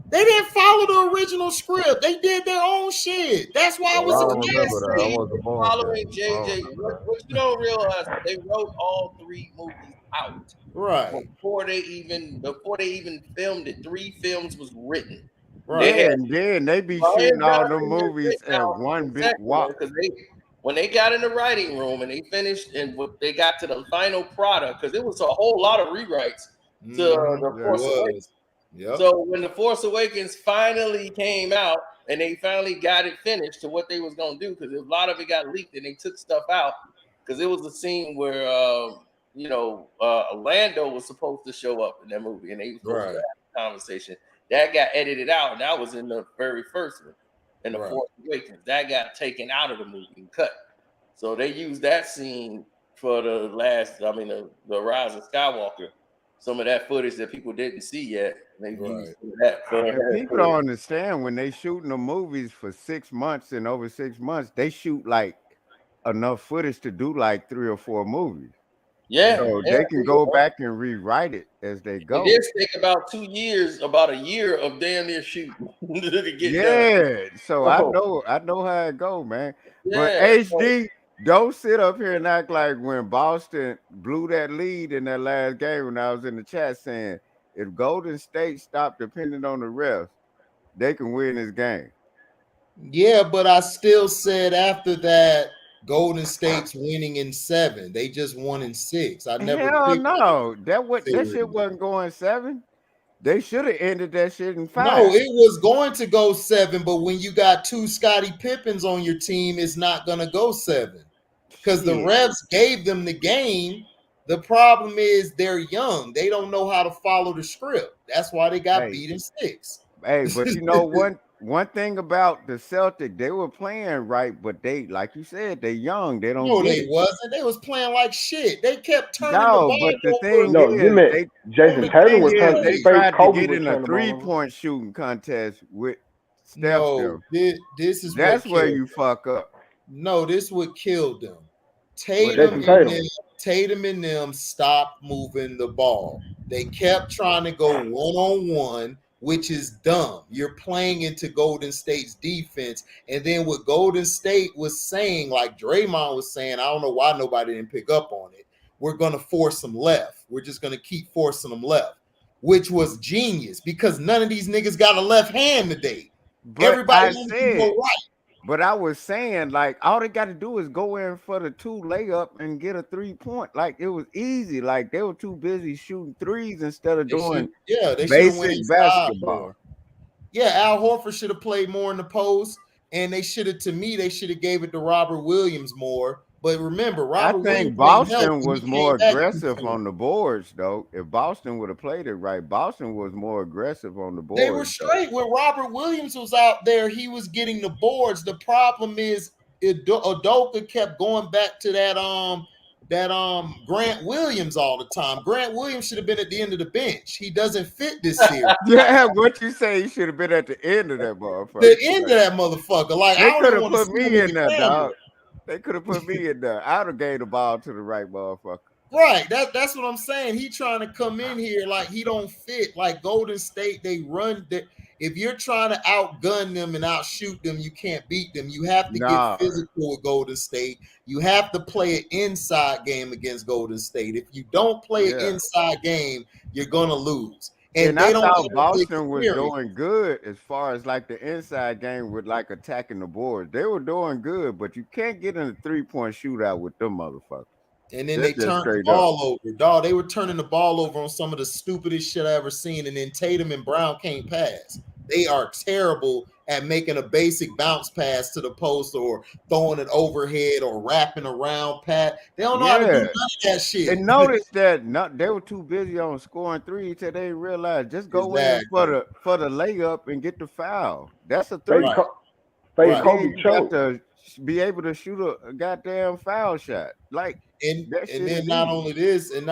They didn't follow the original script. They did their own shit. That's why it was I a don't remember that. I classic. wasn't born Following then. JJ, what you don't realize, they wrote all 3 movies out. Right. Before they even filmed it. 3 films was written. Right. Yeah, and then they be shooting all them movies at one big walk. Because when they got in the writing room and they finished and they got to the final product, because it was a whole lot of rewrites to the Force Awakens. Yep. So when the Force Awakens finally came out and they finally got it finished to what they was gonna do, because a lot of it got leaked and they took stuff out, because it was a scene where Orlando was supposed to show up in that movie and they was supposed to have a conversation. That got edited out, and that was in the very first one. In the Force Awakens, that got taken out of the movie and cut. So they used that scene for the Rise of Skywalker. Some of that footage that people didn't see yet. They used that for People don't understand when they shooting the movies for 6 months and over 6 months, they shoot like enough footage to do like 3 or 4 movies. Yeah, so they can go back and rewrite it as they go. It did take about 2 years, about a year of damn near shooting to get done. So I know how it go, man. But HD, don't sit up here and act like when Boston blew that lead in that last game when I was in the chat saying if Golden State stopped depending on the refs, they can win this game. Yeah, but I still said after that Golden State's winning in 7. They just won in 6. I never Hell no. That shit wasn't going 7. They should have ended that shit in 5. No, it was going to go 7, but when you got 2 Scottie Pippins on your team, it's not going to go 7 because the refs gave them the game. The problem is they're young. They don't know how to follow the script. That's why they got beat in 6. Hey, but you know one thing about the Celtics, they were playing right, but they, like you said, they young. They don't. No, they wasn't. They was playing like shit. They kept turning the No, ball but the over. thing is, Jason Tatum was turning they tried to get in a 3-point shooting contest with Steph. No, this is that's what where killed you fuck up. No, this what killed them. Tatum Tatum and them stopped moving the ball. They kept trying to go one-on-one, which is dumb. You're playing into Golden State's defense. And then what Golden State was saying, like Draymond was saying, I don't know why nobody didn't pick up on it. We're going to force them left. We're just going to keep forcing them left, which was genius because none of these niggas got a left hand today. But everybody can go right. But I was saying, like, all they got to do is go in for the 2 layup and get a 3-point. Like, it was easy. Like, they were too busy shooting threes instead of doing basic basketball. Yeah, Al Horford should have played more in the post, and they should have gave it to Robert Williams more. But remember, Robert Williams Boston was more aggressive on the boards, though. If Boston would have played it right, Boston was more aggressive on the boards. They were straight. When Robert Williams was out there, he was getting the boards. The problem is Udoka kept going back to that Grant Williams all the time. Grant Williams should have been at the end of the bench. He doesn't fit this series. Yeah, what you say? He should have been at the end of that motherfucker. The end of that motherfucker. Like they could have put me in there, dog. They could have put me in there. I'd have gave the ball to the right motherfucker. Right. That's what I'm saying. He trying to come in here like he don't fit. Like Golden State, they run. If you're trying to outgun them and outshoot them, you can't beat them. You have to get physical with Golden State. You have to play an inside game against Golden State. If you don't play an inside game, you're gonna lose. And I thought Boston was doing good as far as like the inside game with like attacking the boards. They were doing good, but you can't get in a 3-point shootout with them motherfuckers. And then they turned the ball over. Dog, they were turning the ball over on some of the stupidest shit I ever seen. And then Tatum and Brown can't pass. They are terrible at making a basic bounce pass to the post or throwing it overhead or wrapping around pat. They don't know how to do none of that shit. And notice that they were too busy on scoring 3 till they realized just go in for the layup and get the foul. That's a 3. You have to be able to shoot a goddamn foul shot. Like and then not only this is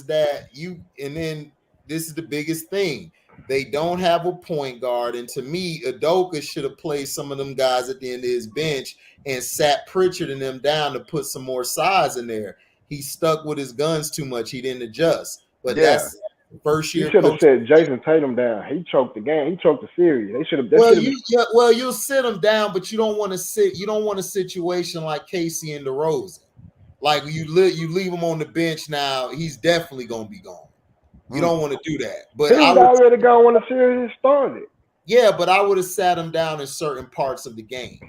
that this is the biggest thing. They don't have a point guard. And to me, Udoka should have played some of them guys at the end of his bench and sat Pritchard and them down to put some more size in there. He stuck with his guns too much. He didn't adjust. But that's first You year should have coach. said Jason Tatum down. He choked the game. He choked the series. They should have. Well, you'll sit him down, but you don't want to sit. You don't want a situation like Casey and DeRozan. Like you leave him on the bench now. He's definitely gonna be gone. You don't want to do that. But He was already gone when the series started. Yeah, but I would have sat him down in certain parts of the game.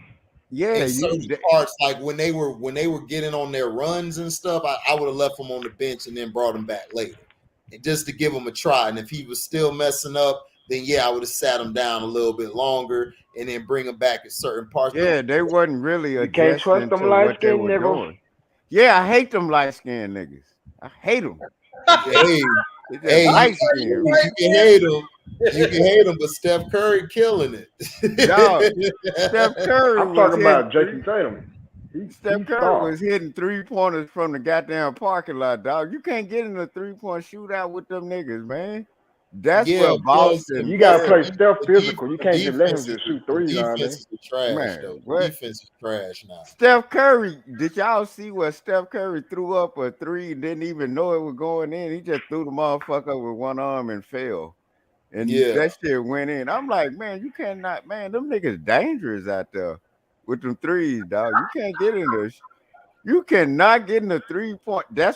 Yeah, in certain parts, like when they were getting on their runs and stuff, I would have left him on the bench and then brought him back later, and just to give him a try. And if he was still messing up, then yeah, I would have sat him down a little bit longer and then bring him back at certain parts. Yeah, they wasn't really You can't adjusting trust them to what they light-skinned were niggas. doing. Yeah, I hate them light-skinned niggas. I hate them. Hey, light-skinned. you can hate him. You can hate him, but Steph Curry killing it. Dog, Steph Curry. I'm talking about Jason Tatum. Steph Curry was hitting 3-pointers from the goddamn parking lot, dog. You can't get in a 3-point shootout with them niggas, man. That's where Boston. You gotta play Steph physical. You can't just let him just shoot threes on there. Defense is trash, Man, though. what? Defense is trash now. Steph Curry, did y'all see where Steph Curry threw up a three and didn't even know it was going in? He just threw the motherfucker with one arm and fell. And that shit went in. I'm like, man, you cannot, man, them niggas dangerous out there with them threes, dog. You can't get in there. You cannot get in the 3-point. That's